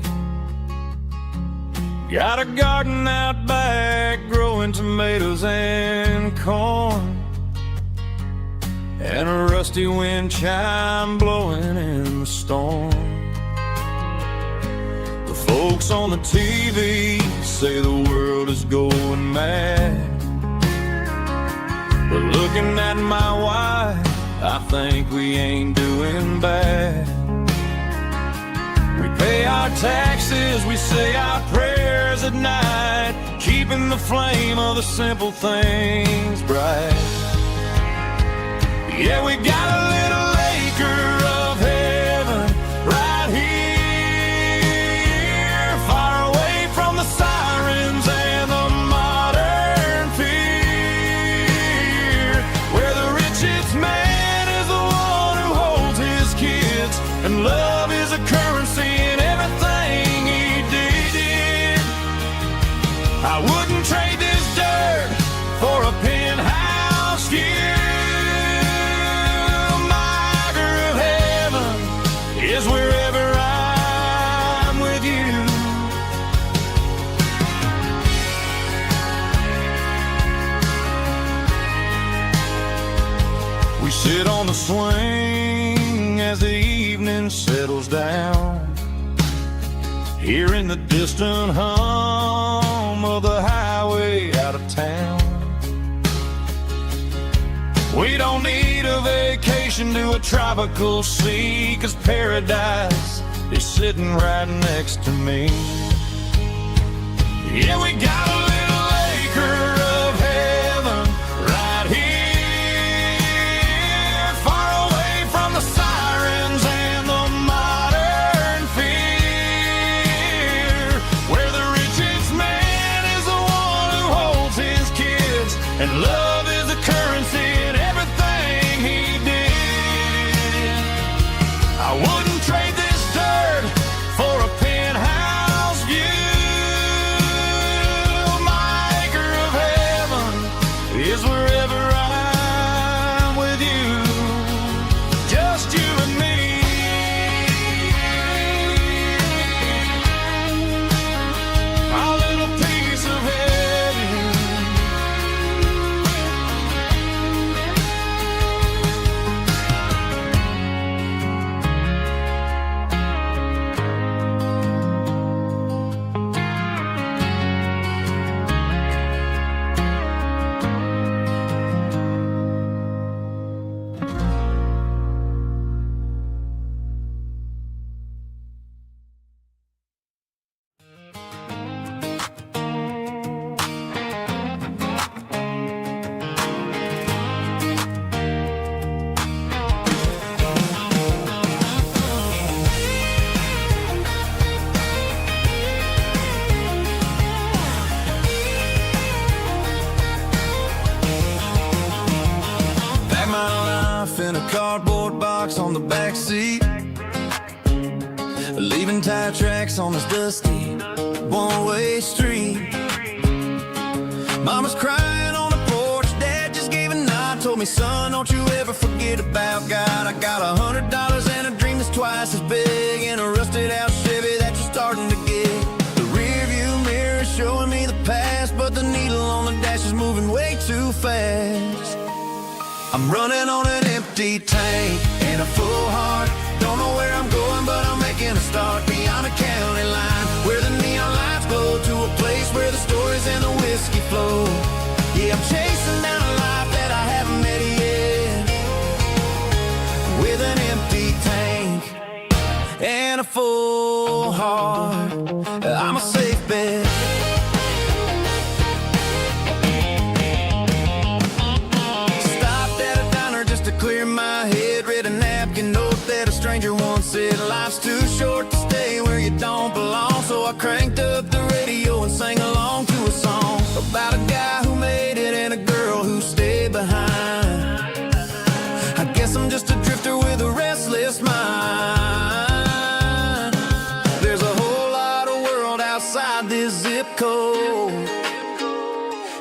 Got a garden out back growing tomatoes and corn, and a rusty wind chime blowing in the storm. The folks on the TV say the world is going mad, but looking at my wife, I think we ain't doing bad. We pay our taxes, we say our prayers at night, keeping the flame of the simple things bright. Yeah, we got a little acre of heaven right here, far away from the sirens and the modern fear, where the richest man is the one who holds his kids, and love is a currency in everything he did. I wouldn't trade this dirt for a penthouse view. Is wherever I'm with you. We sit on the swing as the evening settles down, hearing the distant hum of the highway out of town. We don't need a vacation to a tropical sea, 'cause paradise is sitting right next to me. Yeah, we got a little acre of heaven right here, far away from the sirens and the modern fear, where the richest man is the one who holds his kids, and love is a currency in everything he did. I wouldn't trade this dirt for a penthouse view. My acre of heaven is wherever I'm with you, just you and me. Our little piece of heaven. Back my life in a cardboard box on the back seat, leaving tire tracks on this dusty one-way street. Mama's crying on the porch, Dad just gave a nod, told me, son, don't you ever forget about God. I got $100 and a dream that's twice as big, and a rusted out Chevy that you're starting to get. The rear view mirror is showing me the past, but the needle on the dash is moving way too fast. I'm running on an empty tank and a full heart. Don't know where I'm going, but I'm making a start beyond a county line, where the neon lights glow, to a place where the stories and the whiskey flow. Yeah, I'm chasing down a life that I haven't met yet, with an empty tank and a full heart. I'm a safe bet. Clear my head, read a napkin note that a stranger once said, life's too short to stay where you don't belong. So I cranked up the radio and sang along to a song about a guy who made it and a girl who stayed behind. I guess I'm just a drifter with a restless mind. There's a whole lot of world outside this zip code,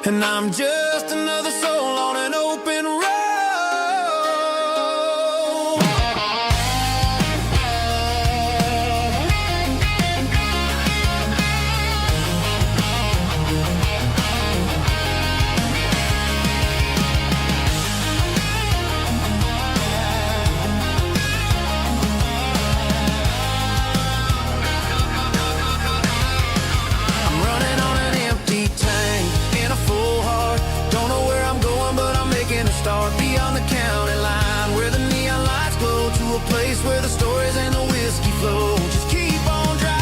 and I'm just another soul on an open road. a place where the stories and the whiskey flow. Just keep on driving.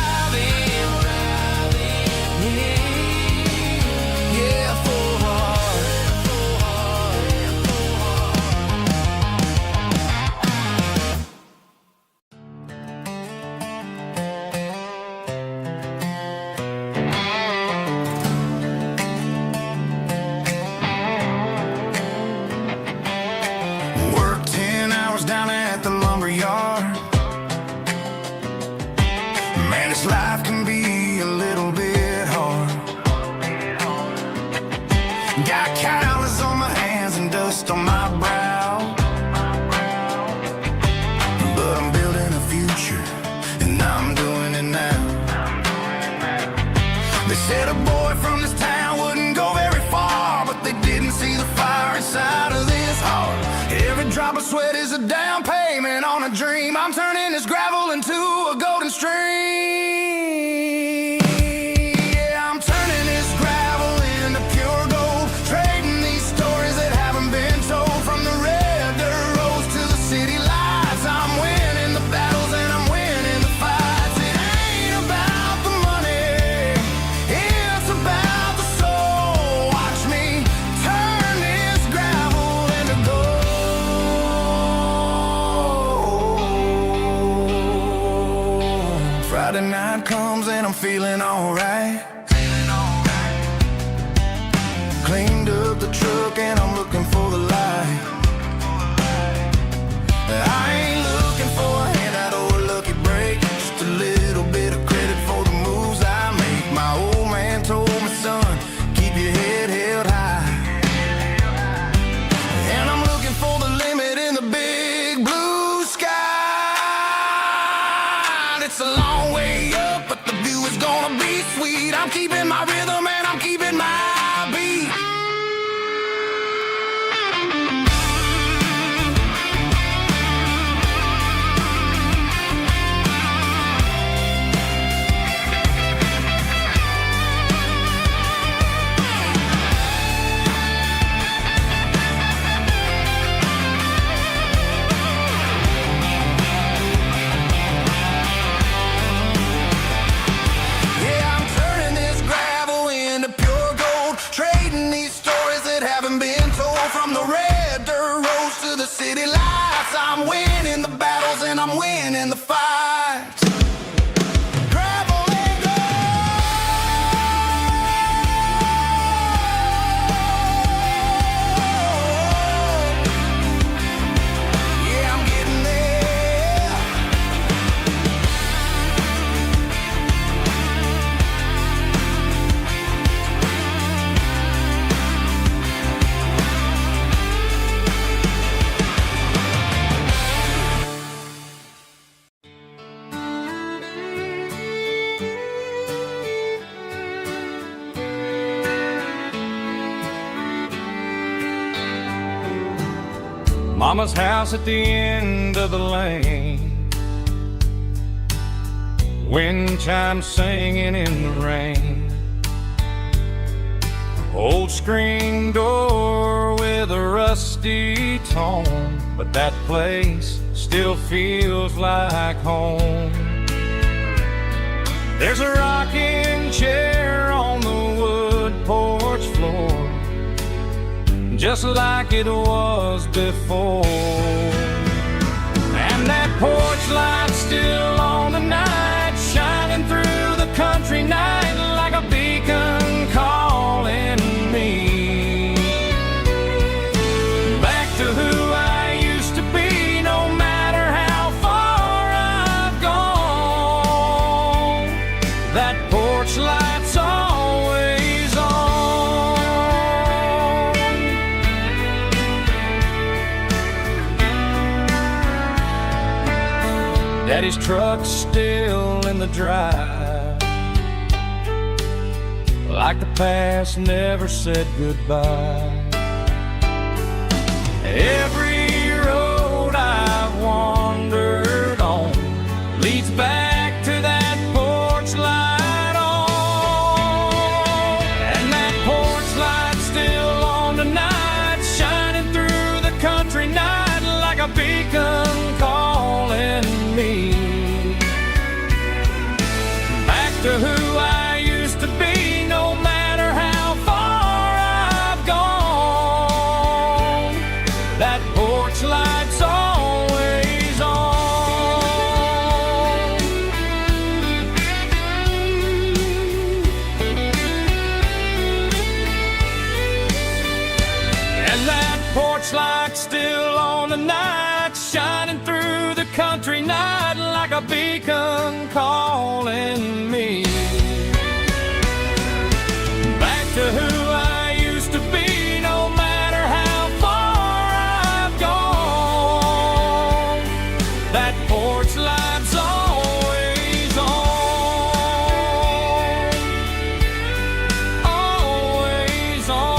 Yeah, full heart. Work 10 hours down at the lumber yard. Man, this life can be a little bit hard. Got calluses on my hands and dust on my brow, but I'm building a future, and I'm doing it now. They said a boy from this town wouldn't go very far, but they didn't see the fire inside of this heart. Every drop of sweat is a down payment on a dream. I'm turning this gravel into a golden stream. Yeah, I'm turning this gravel into pure gold, trading these stories that haven't been told. From the red dirt roads to the city lights, I'm winning the battles and I'm winning the fights. It ain't about the money, it's about the soul. Watch me turn this gravel into gold. Friday night comes and I'm feeling alright. Cleaned up the truck and I'm looking for the light. I ain't looking for a handout or a lucky break, just a little bit of credit for the moves I make. My old man told me, son, keep your head held high. And I'm looking for the limit in the big blue sky. It's a long way up, but the view is gonna be sweet. I'm keeping my rhythm and I'm keeping my beat. Yeah, I'm turning this gravel into pure gold, trading these stories that haven't been told. From the red dirt roads to the city lights, I'm winning the battles and I'm winning the fights. Gravel and gold. Yeah, I'm getting there. Mama's house at the end of the lane, wind chimes singing in the rain. Old screen door with a rusty tone, but that place still feels like home. There's a rocking chair on the wood porch floor, just like it was before. And that porch light's still on tonight, shining through the country night like a beacon calling me back to who I used to be. No matter how far I've gone, that porch light's always on. Daddy's truck's still in the drive, like the past never said goodbye. Every road I've wandered on leads back to that porch light on. And that porch light's still on tonight, shining through the country night like a beacon calling Porch light still on the night, shining through the country night like a beacon calling me back to who I used to be, no matter how far I've gone. That porch light's always on, always on.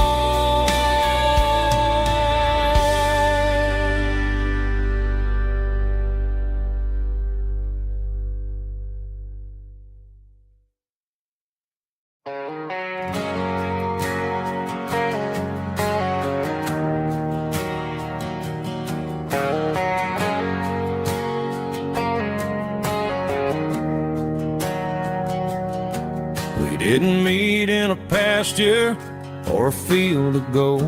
We didn't meet in a pasture or a field of gold.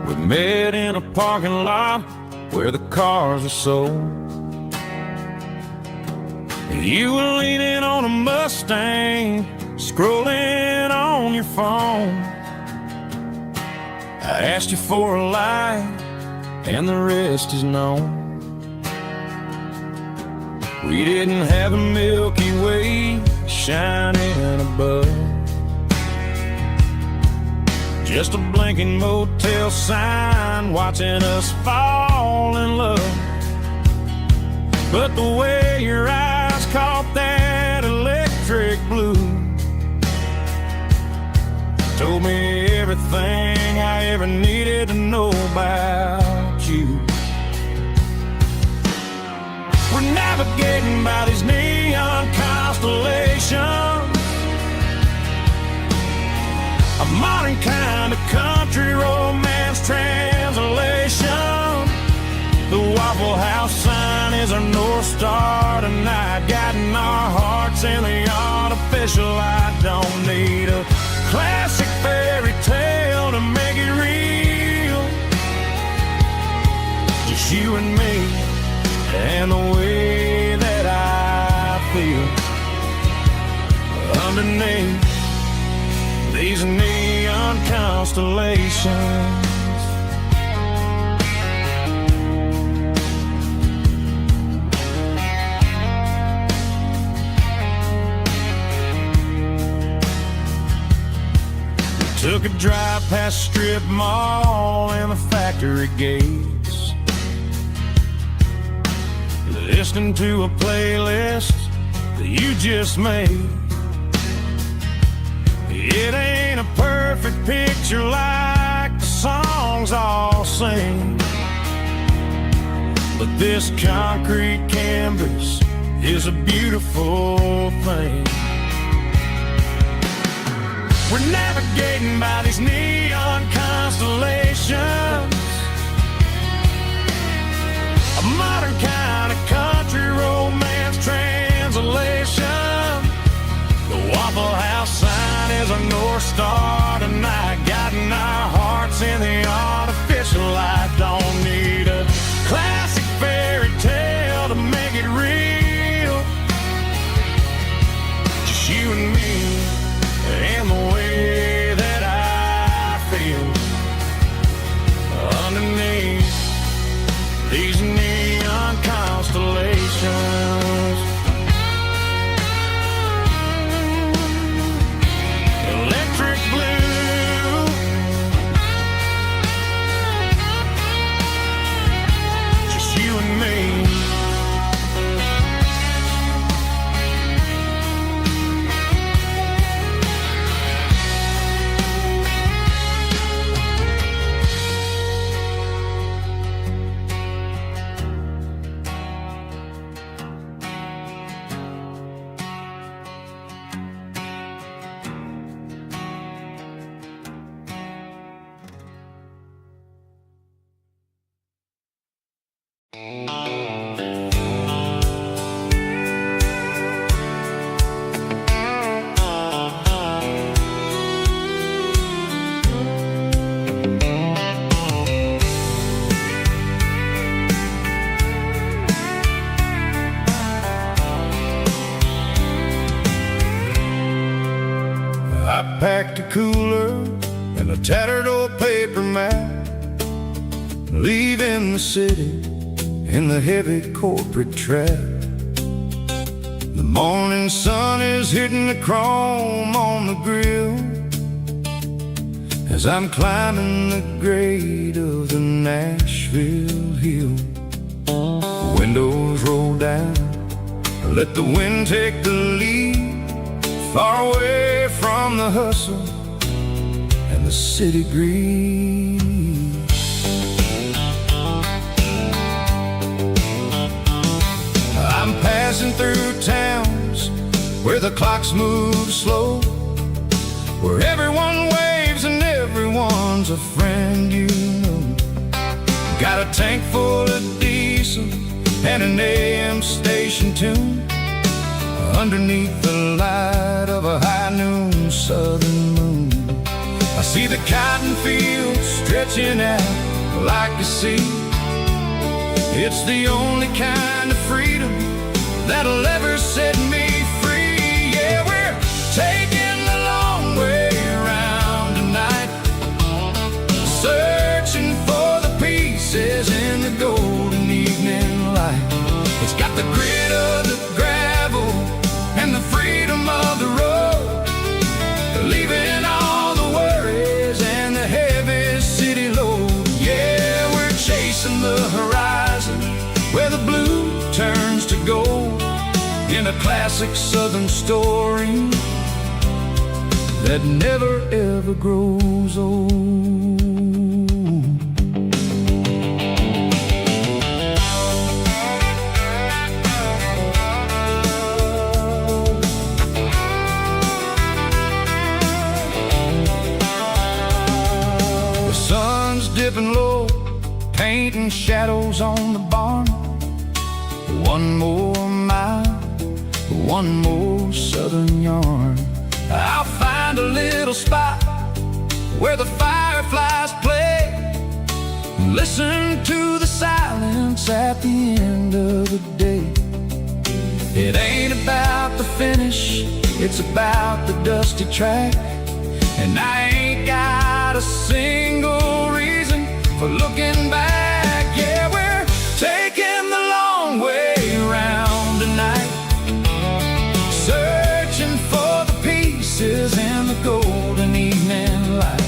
We met in a parking lot where the cars are sold. You were leaning on a Mustang, scrolling on your phone. I asked you for a light, and the rest is known. We didn't have a Milky Way shining above, just a blinking motel sign watching us fall in love. But the way your eyes caught that electric blue told me everything I ever needed to know about you. We're navigating by these neon constellations, a modern kind of country romance translation. The Waffle House sign is our North Star tonight, guiding our hearts in the artificial light. Don't need a classic fairy tale to make it real, just you and me and the way that I feel underneath these neon constellations. We took a drive past strip mall and the factory gates, listening to a playlist that you just made. It ain't a perfect picture like the songs all sing, but this concrete canvas is a beautiful thing. We're navigating by these neon constellations, a modern kind of country romance translation. The Waffle House sign is our North Star tonight, guiding our hearts in the artificial light. Don't need a classic fairy tale to make it real, just you and me and the way that I feel underneath these neon constellations. Electric blue, just you and me. I packed a cooler and a tattered old paper map, leaving the city in the heavy corporate trap. The morning sun is hitting the chrome on the grill as I'm climbing the grade of the Nashville hill. Windows roll down, let the wind take the lead, far away from the hustle and the city greed. I'm passing through towns where the clocks move slow, where everyone waves and everyone's a friend you know. Got a tank full of diesel and an AM station tune underneath the light of a high noon southern moon. I see the cotton fields stretching out like a sea. It's the only kind of freedom that'll ever set me free. Yeah, we're taking the long way around tonight, searching for the pieces in the golden evening light. It's got the grit of the gravel and the freedom of the road, leaving all the worries and the heavy city load. Yeah, we're chasing the horizon where the blue turns to gold, in a classic southern story that never ever grows old. The sun's dipping low, painting shadows on the barn. One more mile, one more southern yarn. I'll find a little spot where the fireflies play, listen to the silence at the end of the day. It ain't about the finish, it's about the dusty track. And I ain't got a single reason for looking back. Yeah, we're taking the long way around tonight, searching for the pieces in the golden evening light.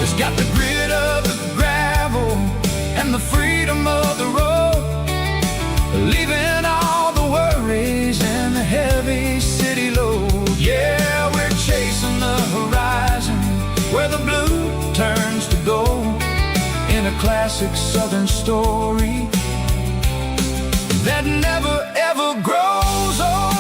It's got the grit of the gravel and the freedom of the road, leaving all the worries and the heavy city load. Yeah, we're chasing the horizon where the blue turns to gold, in a classic southern story that never ever grows old.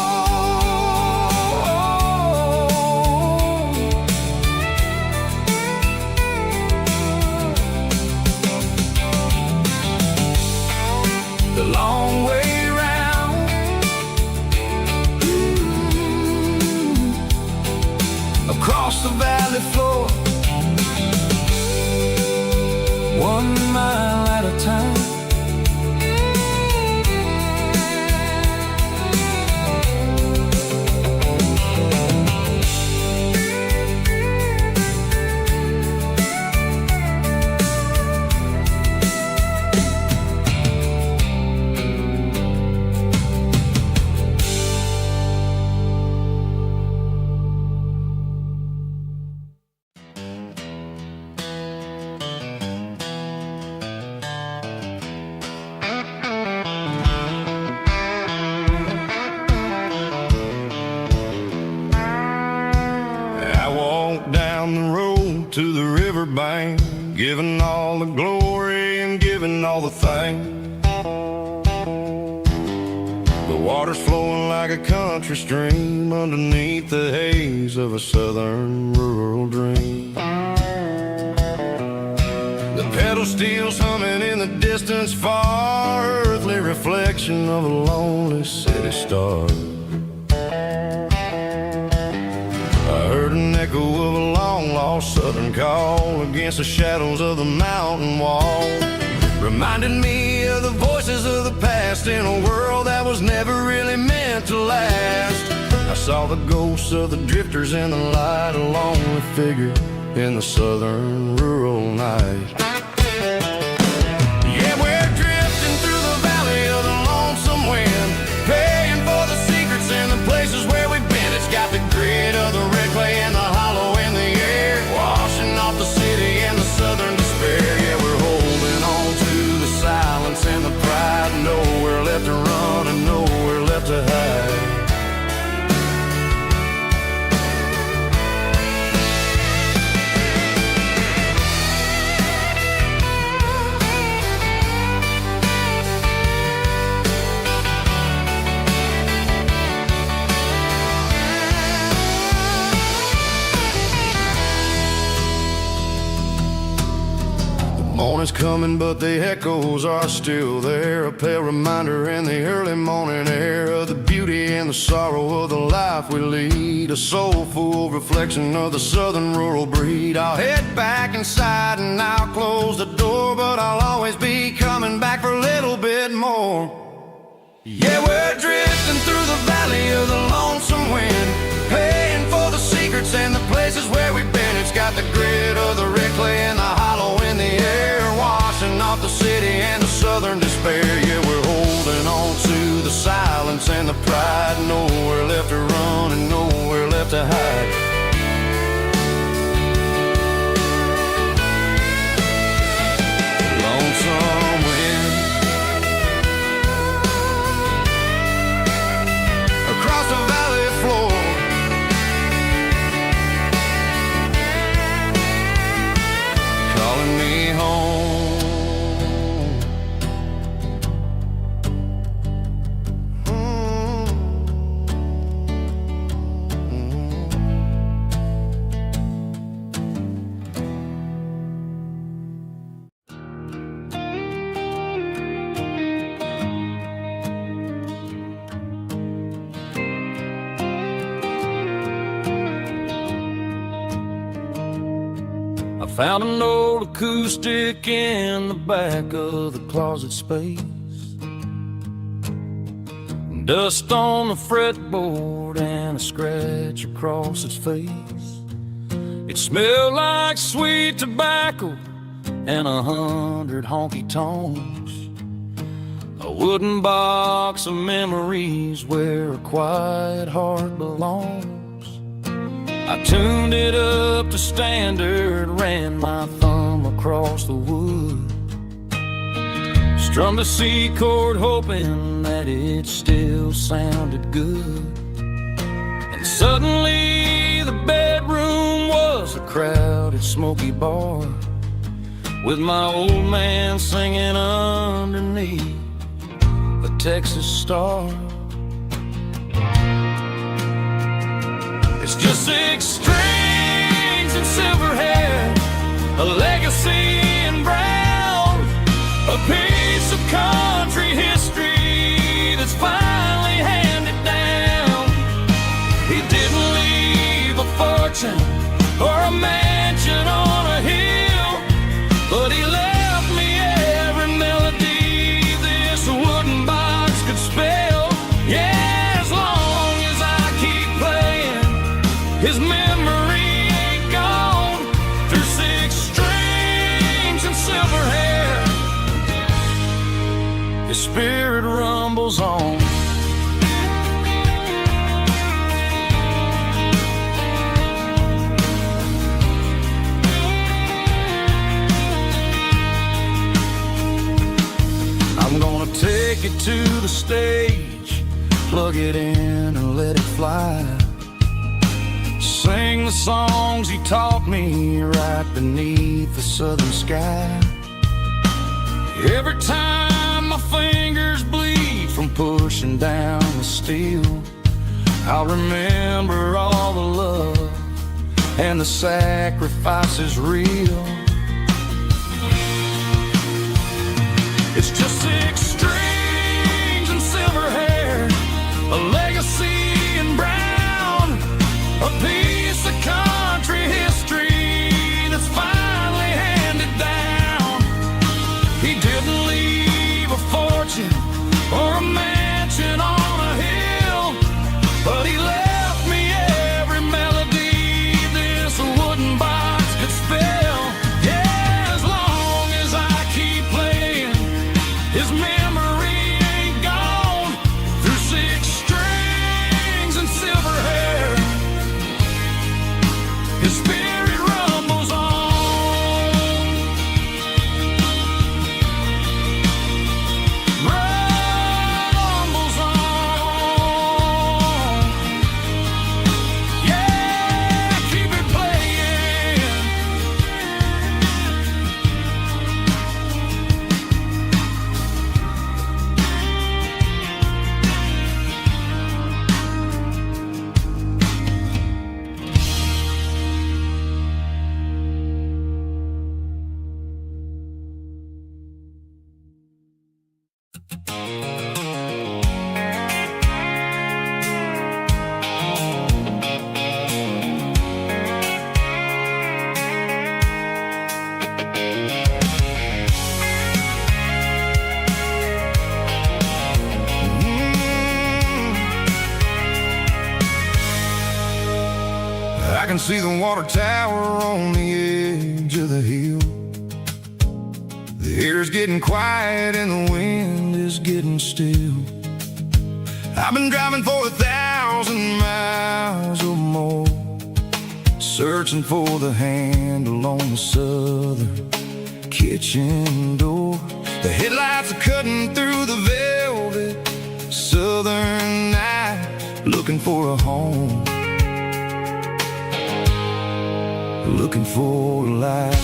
The long way round, across the valley floor, 1 mile at a time. To the riverbank, giving all the glory and giving all the thanks. The water's flowing like a country stream underneath the haze of a southern rural dream. The pedal steel's humming in the distance far, earthly reflection of a lonely city star. I heard an echo of a long-lost southern call against the shadows of the mountain wall, reminding me of the voices of the past in a world that was never really meant to last. I saw the ghosts of the drifters in the light, a lonely figure in the southern rural night. Yeah, we're drifting through the valley of the lonesome wind, paying for the secrets and the places where we've been. It's got the grit of the red clay and the hollow in the air, washing off the city and the southern despair. Yeah, we're holding on to the silence and the pride, nowhere left to run and nowhere left to hide. Morning's coming, but the echoes are still there, a pale reminder in the early morning air of the beauty and the sorrow of the life we lead, a soulful reflection of the southern rural breed. I'll head back inside and I'll close the door, but I'll always be coming back for a little bit more. Yeah, we're drifting through the valley of the lonesome wind, paying for the secrets and the places where we've been. It's got the grit of the red clay and the hollow in the air, washing off the city and the southern despair. Yeah, we're holding on to the silence and the pride, nowhere left to run and nowhere left to hide. Lonesome wind across the valley floor, calling me home. Found an old acoustic in the back of the closet space, dust on the fretboard and a scratch across its face. It smelled like sweet tobacco and 100 honky-tonks, a wooden box of memories where a quiet heart belongs. I tuned it up to standard, ran my thumb across the wood, strummed a C chord hoping that it still sounded good. And suddenly the bedroom was a crowded smoky bar, with my old man singing underneath the Texas star. It's just 6 strings and silver hair, a legacy in brown, a piece of country history that's finally handed down. He didn't leave a fortune or a mansion on a hill, but he left me every melody this wooden box could spell. Yeah, his memory ain't gone through 6 strings and silver hair. His spirit rumbles on. I'm gonna take it to the stage, plug it in and let it fly, sing the songs he taught me right beneath the southern sky. Every time my fingers bleed from pushing down the steel, I'll remember all the love and the sacrifices real. It's just 6 strings and silver hair, a legacy in brown, a piece of country history that's finally handed down. He didn't leave a fortune or a mansion on a hill, but he left me every melody this wooden box could I can see the water tower on the edge of the hill. The air's getting quiet and the wind is getting still. I've been driving for 1,000 miles or more, searching for the handle on the southern kitchen door. The headlights are cutting through the velvet southern night, looking for a home, looking for a light.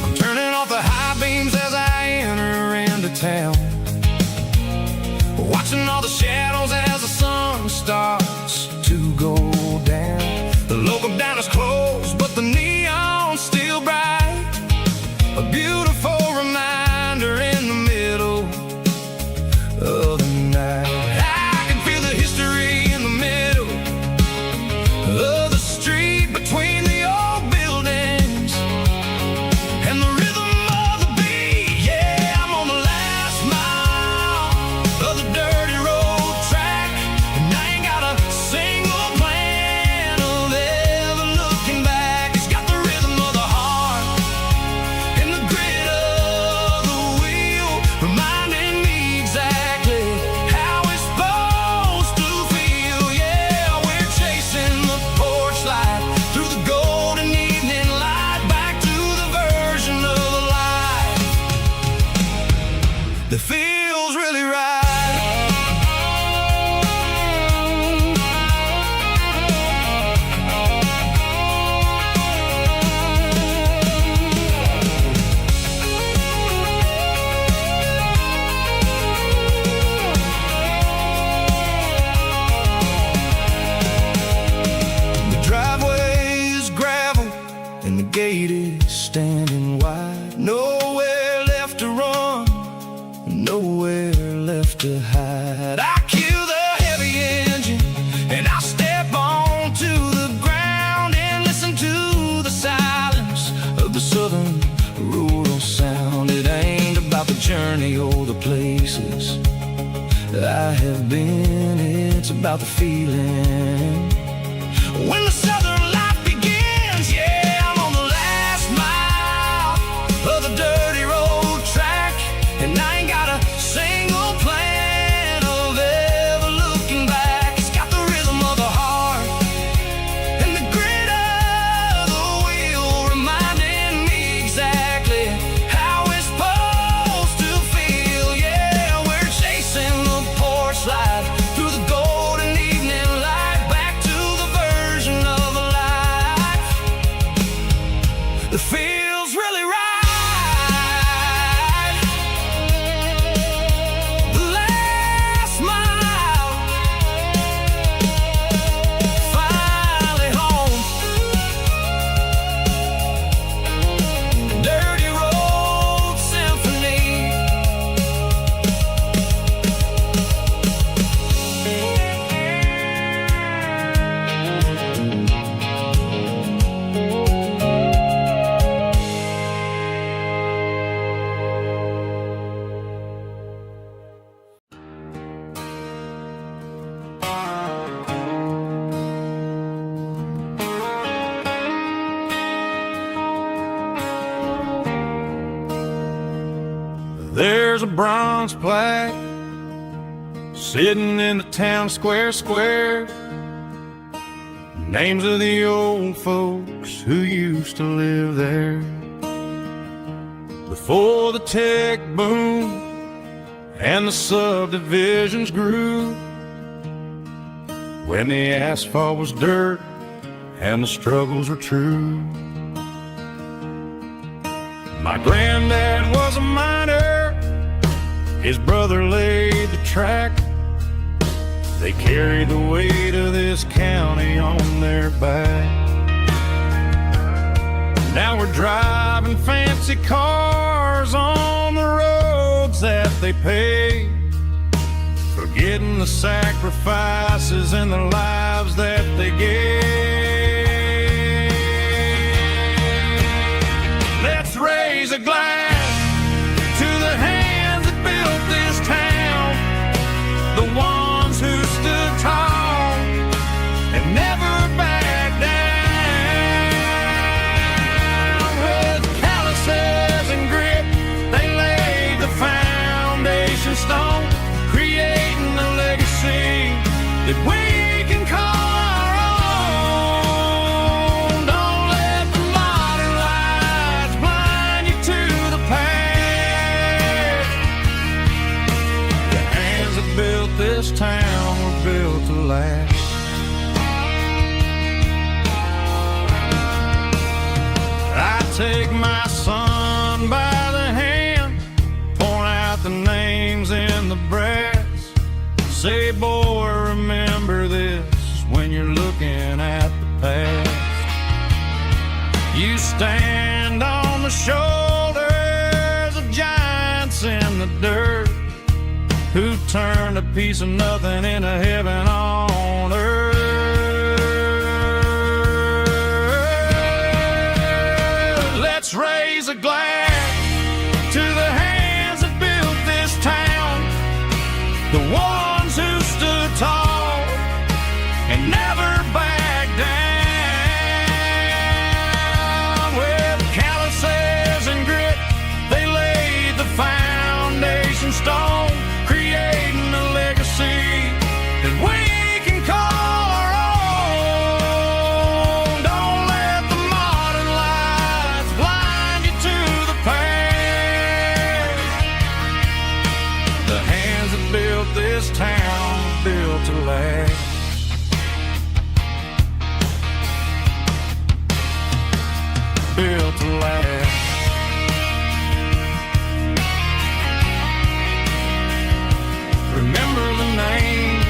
I'm turning off the high beams as I enter into town, watching all the shadows as the sun starts to go down. The local diner's closed, but the neon's still bright, a beautiful reminder in the middle of the night. I can feel the history in the middle of the street, between the old buildings and the rhythm of the beat. Yeah, I'm on the last mile of the dirty road track, and I ain't got a single plan of ever looking back. It's got the rhythm of the heart and the grit of the wheel, reminding me exactly how it's supposed to feel. Yeah, we're chasing the porch light through the golden evening light, back to the version of life that feels really right. The driveway is gravel and the gate is standing wide. Nowhere left to run, nowhere left to hide. I kill the heavy engine and I step onto the ground and listen to the silence of the southern rural sound. It ain't about the journey or the places I have been, it's about the feeling when the southern life begins. Yeah, I'm on the last mile of the dirty road track, and I ain't got a single plan of ever looking back. It's got the rhythm of the heart and the grit of the wheel, reminding me exactly how it's supposed to feel. Yeah, we're chasing the porch light through the golden evening light, back to the version of life that feels really right. The last mile, finally home. Dirty road symphony. There's a bronze plaque sitting in the town square. Names of the old folks who used to live there before the tech boom and the subdivisions grew, when the asphalt was dirt and the struggles were true. My granddad was a miner, his brother laid the track. They carried the weight of this county on their back. Now we're driving fancy cars scars on the roads that they paved, forgetting the sacrifices and the lives that they gave. Let's raise a glass to the hands that built this town, the ones who stood tall and never backed down. With calluses and grit, they laid the foundation stone, creating a legacy that we can call our own. Don't let the modern lights blind you to the past. The hands that built this town were built to last. I take my son by the hand, point out the names in the brass. Say, boy, remember this when you're looking at the past. You stand on the shoulders of giants in the dirt, who turned a piece of nothing into heaven on earth. Let's raise a glass to the hands that built this town, the ones who stood tall and never backed down. With calluses and grit, they laid the foundation stone, creating a legacy that we can call our own. Don't let the modern lights blind you to the past. The hands that built this town were built to last. Built to last. Remember the names.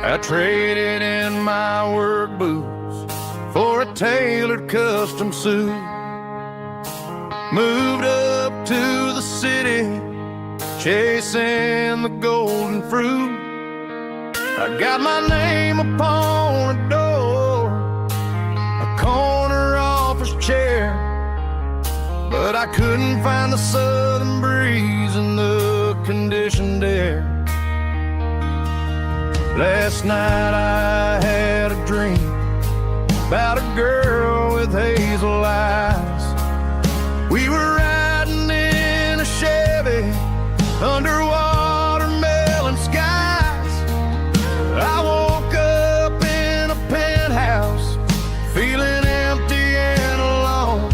I traded in my work boots for a tailored custom suit. Moved up to the city, chasing the golden fruit. I got my name upon a door, a corner office chair, but I couldn't find the southern breeze in the conditioned air. Last night I had a dream about a girl with hazel eyes. We were riding in a Chevy under watermelon skies. I woke up in a penthouse, feeling empty and alone.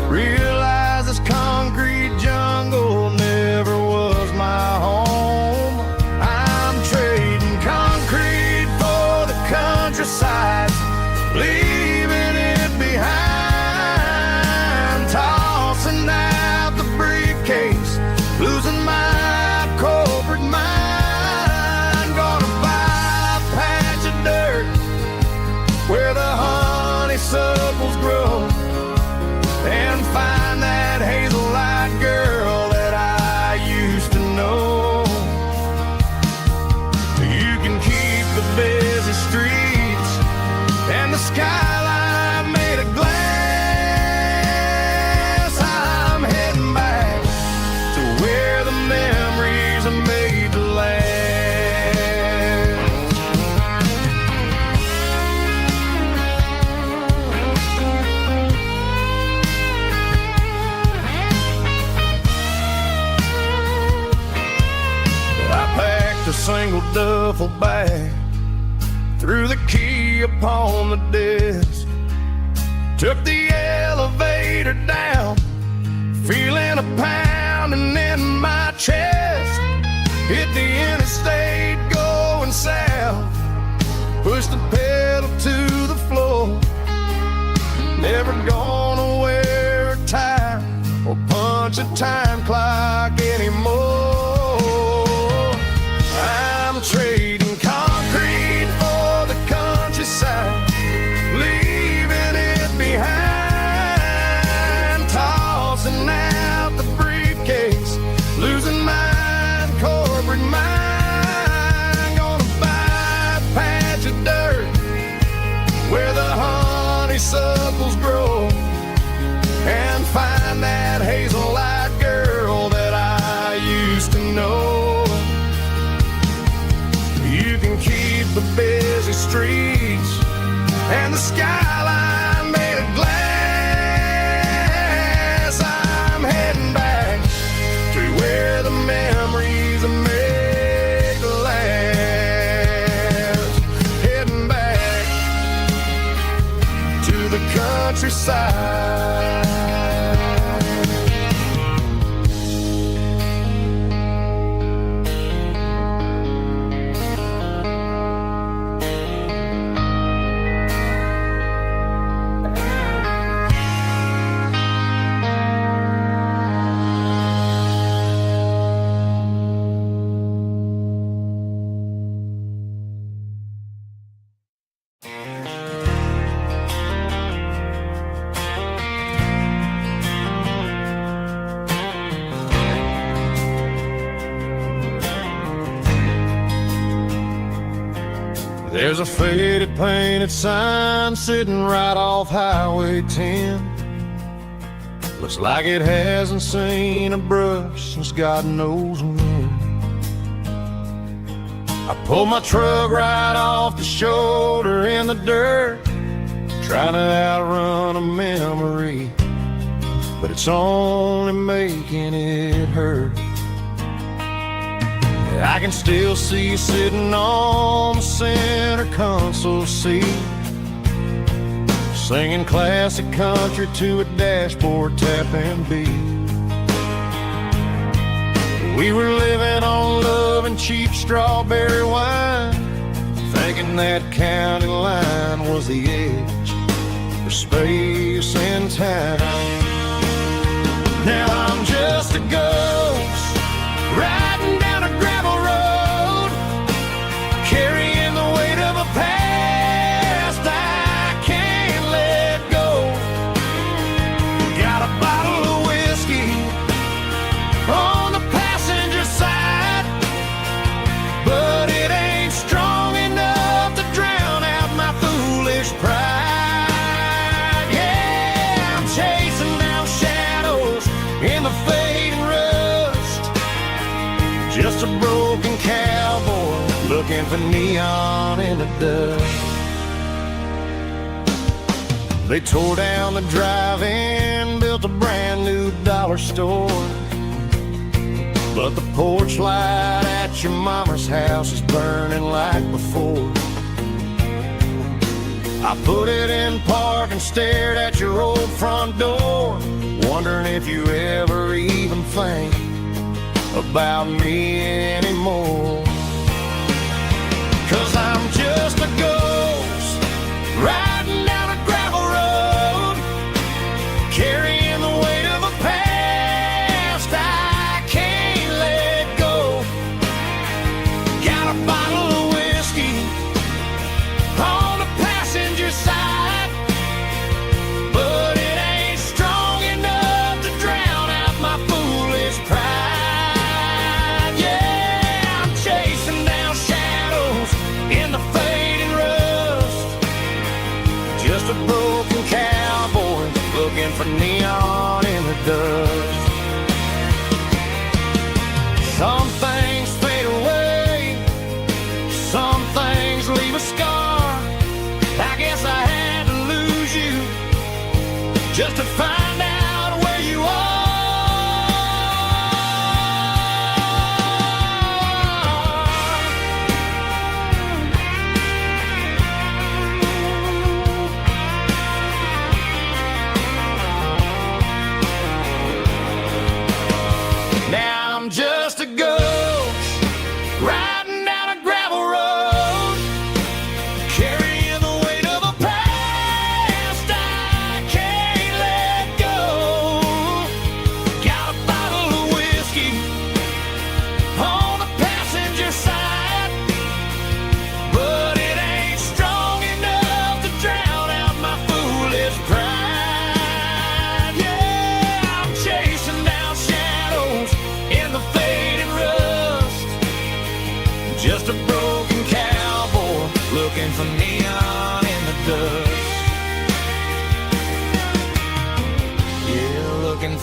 Realized this concrete jungle never was my home. I'm trading concrete for the countryside, leaving it behind. duffel bag, threw the key upon the desk, took the elevator down, feeling a pounding in my chest. Hit the interstate going south, pushed the pedal to the floor. Never gonna wear a tie or punch a time clock anymore. I'm trading concrete for the countryside, leaving it behind, tossing out the briefcase, losing my corporate mind. Gonna buy a patch of dirt where the honeysuckles grow, and find that hazel-eyed girl that I used to know. You can keep the busy streets and the skyline made of glass. I'm heading back to where the memories are made to last. Heading back to the countryside. There's a faded painted sign sitting right off Highway 10. Looks like it hasn't seen a brush since God knows when. I pulled my truck right off the shoulder in the dirt, trying to outrun a memory, but it's only making it hurt. I can still see you sitting on the center console seat, singing classic country to a dashboard tapping beat. We were living on love and cheap strawberry wine, thinking that county line was the edge for space and time. Now I'm just a ghost riding down a gravel road, carrying the weight of a past I can't let go. Got a bottle of whiskey on the passenger side, but it ain't strong enough to drown out my foolish pride. Yeah, I'm chasing down shadows in the fading rust, just a broken cowboy looking for neon in the dust. They tore down the drive-in, built a brand new dollar store, but the porch light at your mama's house is burning like before. I put it in park and stared at your old front door, wondering if you ever even think about me anymore. 'Cause I'm just a ghost riding down a gravel road, carrying the weight of a past I can't let go. Got a bottle of whiskey on the passenger side, but it ain't strong enough to drown out my foolish pride. Yeah, I'm chasing down shadows in the fading rust, just a broken cowboy looking for neon in the dust. Some things fade away, some things leave a scar. I guess I had to lose you just to find out where you are.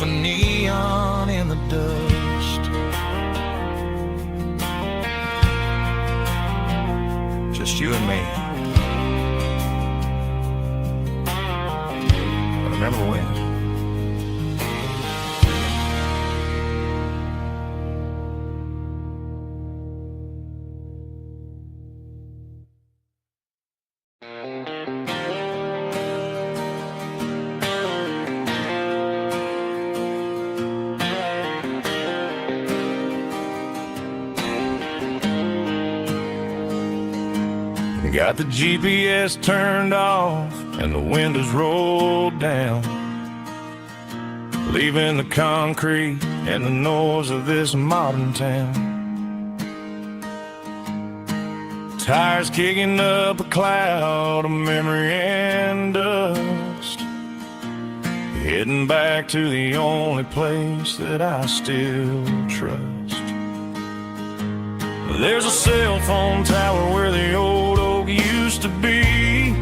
a neon in the dust. Just you and me. But remember when? Got the GPS turned off and the windows rolled down, leaving the concrete and the noise of this modern town. Tires kicking up a cloud of memory and dust, heading back to the only place that I still trust. There's a cell phone tower where the old oak used to be,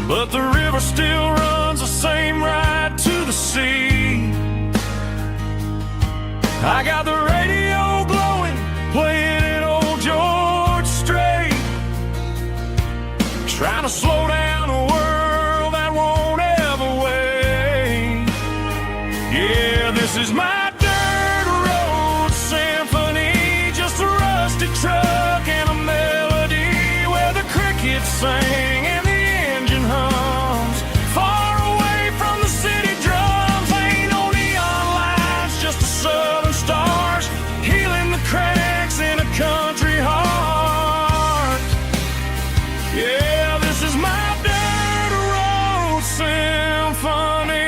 but the river still runs the same right to the sea. I got the radio glowing, playing an old George Strait, trying to slow down a world that won't ever wait. Yeah, this is my truck and a melody where the crickets sing and the engine hums, far away from the city drums. Ain't no neon lights, just the southern stars healing the cracks in a country heart. Yeah, this is my dirt road symphony.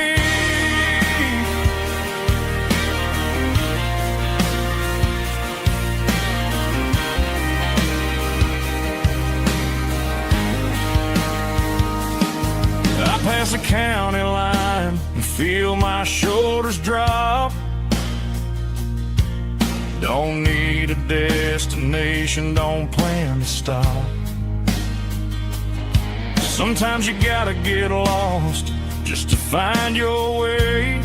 Past the county line and feel my shoulders drop. Don't need a destination, don't plan to stop. Sometimes you gotta get lost just to find your way,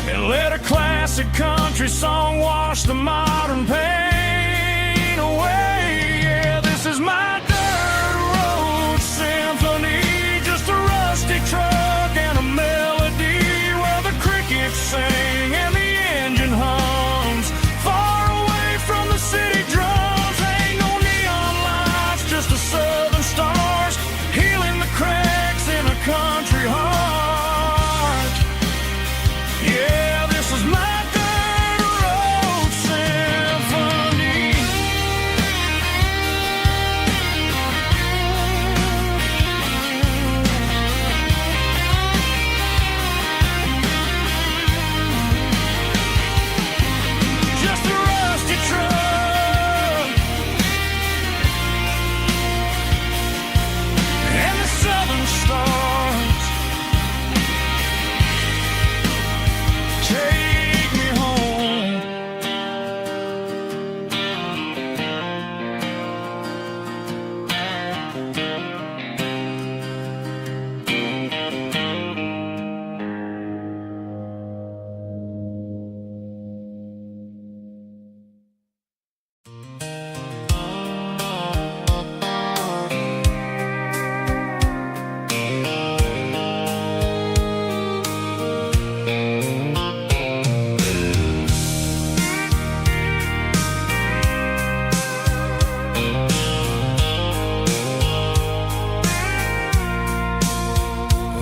and let a classic country song wash the modern pain away. Yeah, this is my truck and a melody where the crickets sing and the engine hums, far away from the city drums. Ain't no neon lights, just the southern stars healing the cracks in a country heart. Yeah, this is my dirt road symphony.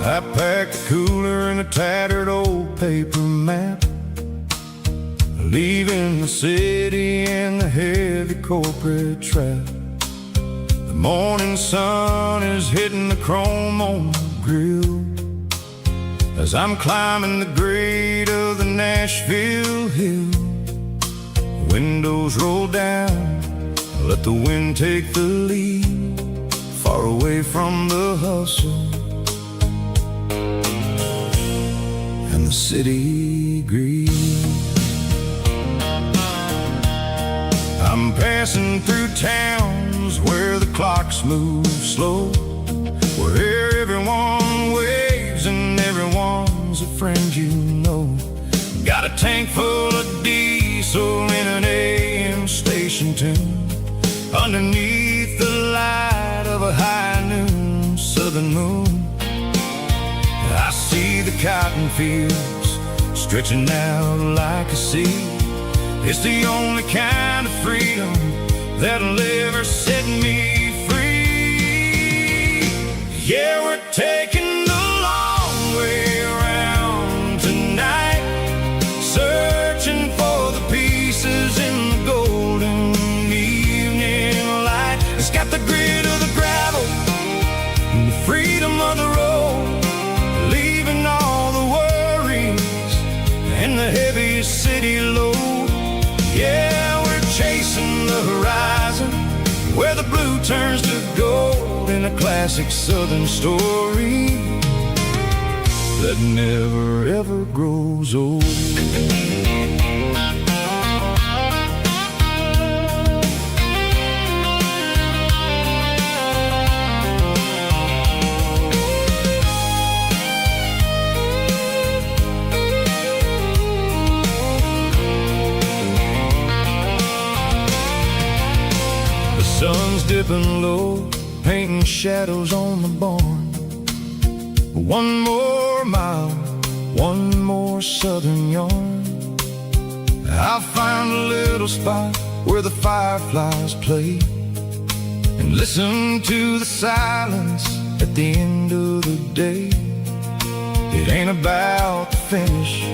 I packed a cooler and a tattered old paper map, leaving the city and the heavy corporate trap. The morning sun is hitting the chrome on the grill as I'm climbing the grade of the Nashville hill. Windows roll down, let the wind take the lead, far away from the hustle and the city greed. I'm passing through towns where the clocks move slow, where everyone waves and cotton fields stretching out like a sea. It's the only kind of freedom that'll ever set me free. Yeah, we're taking the long way around tonight, searching for the pieces in the golden evening light. It's got the grit of the gravel and the freedom of the road, leaving all the worries and the heavy city load. Yeah, we're chasing the horizon where the blue turns to gold, in a classic southern story that never ever grows old. Sun's dipping low, painting shadows on the barn. One more mile, one more southern yarn. I'll find a little spot where the fireflies play and listen to the silence at the end of the day. It ain't about the finish,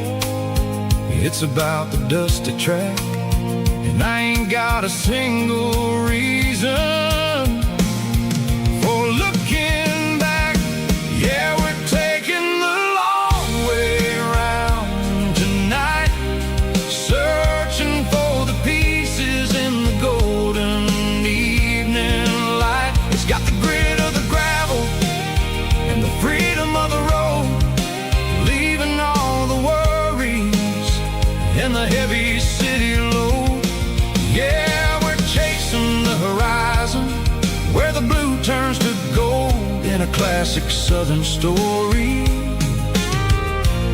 it's about the dusty track. And I ain't got a single reason for looking back. Yeah, we're taking the long way around tonight, searching for the pieces in the golden evening light. It's got the grit of the gravel and the freedom of the road, leaving all the worries and the heavy city load. Yeah, we're chasing the horizon where the blue turns to gold, in a classic southern story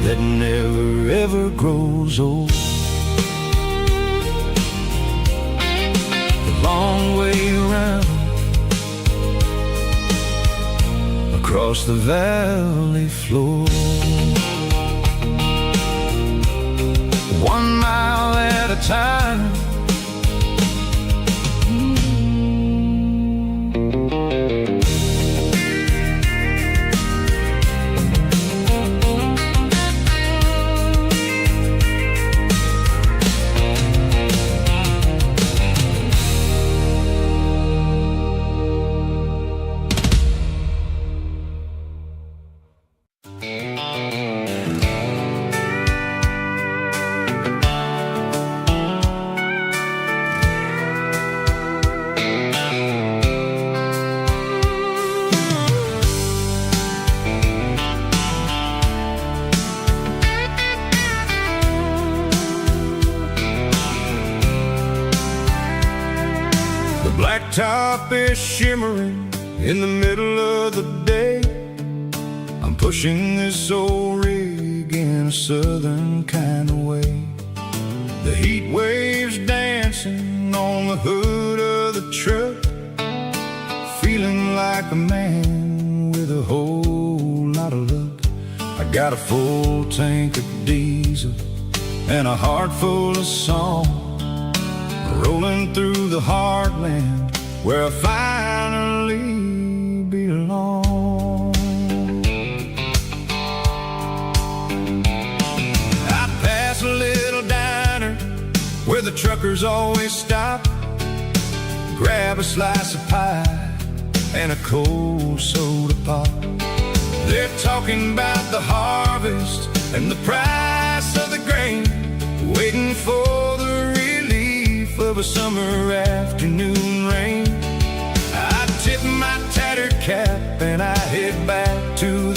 that never ever grows old. The long way around across the valley floor, 1 mile at a time. Blacktop is shimmering in the middle of the day. I'm pushing this old rig in a southern kind of way. The heat waves dancing on the hood of the truck, feeling like a man with a whole lot of luck. I got a full tank of diesel and a heart full of song, rolling through the heartland where I finally belong. I pass a little diner where the truckers always stop, grab a slice of pie and a cold soda pop. They're talking about the harvest and the price of the grain, waiting for the relief of a summer afternoon rain. I tip my tattered cap and I head back to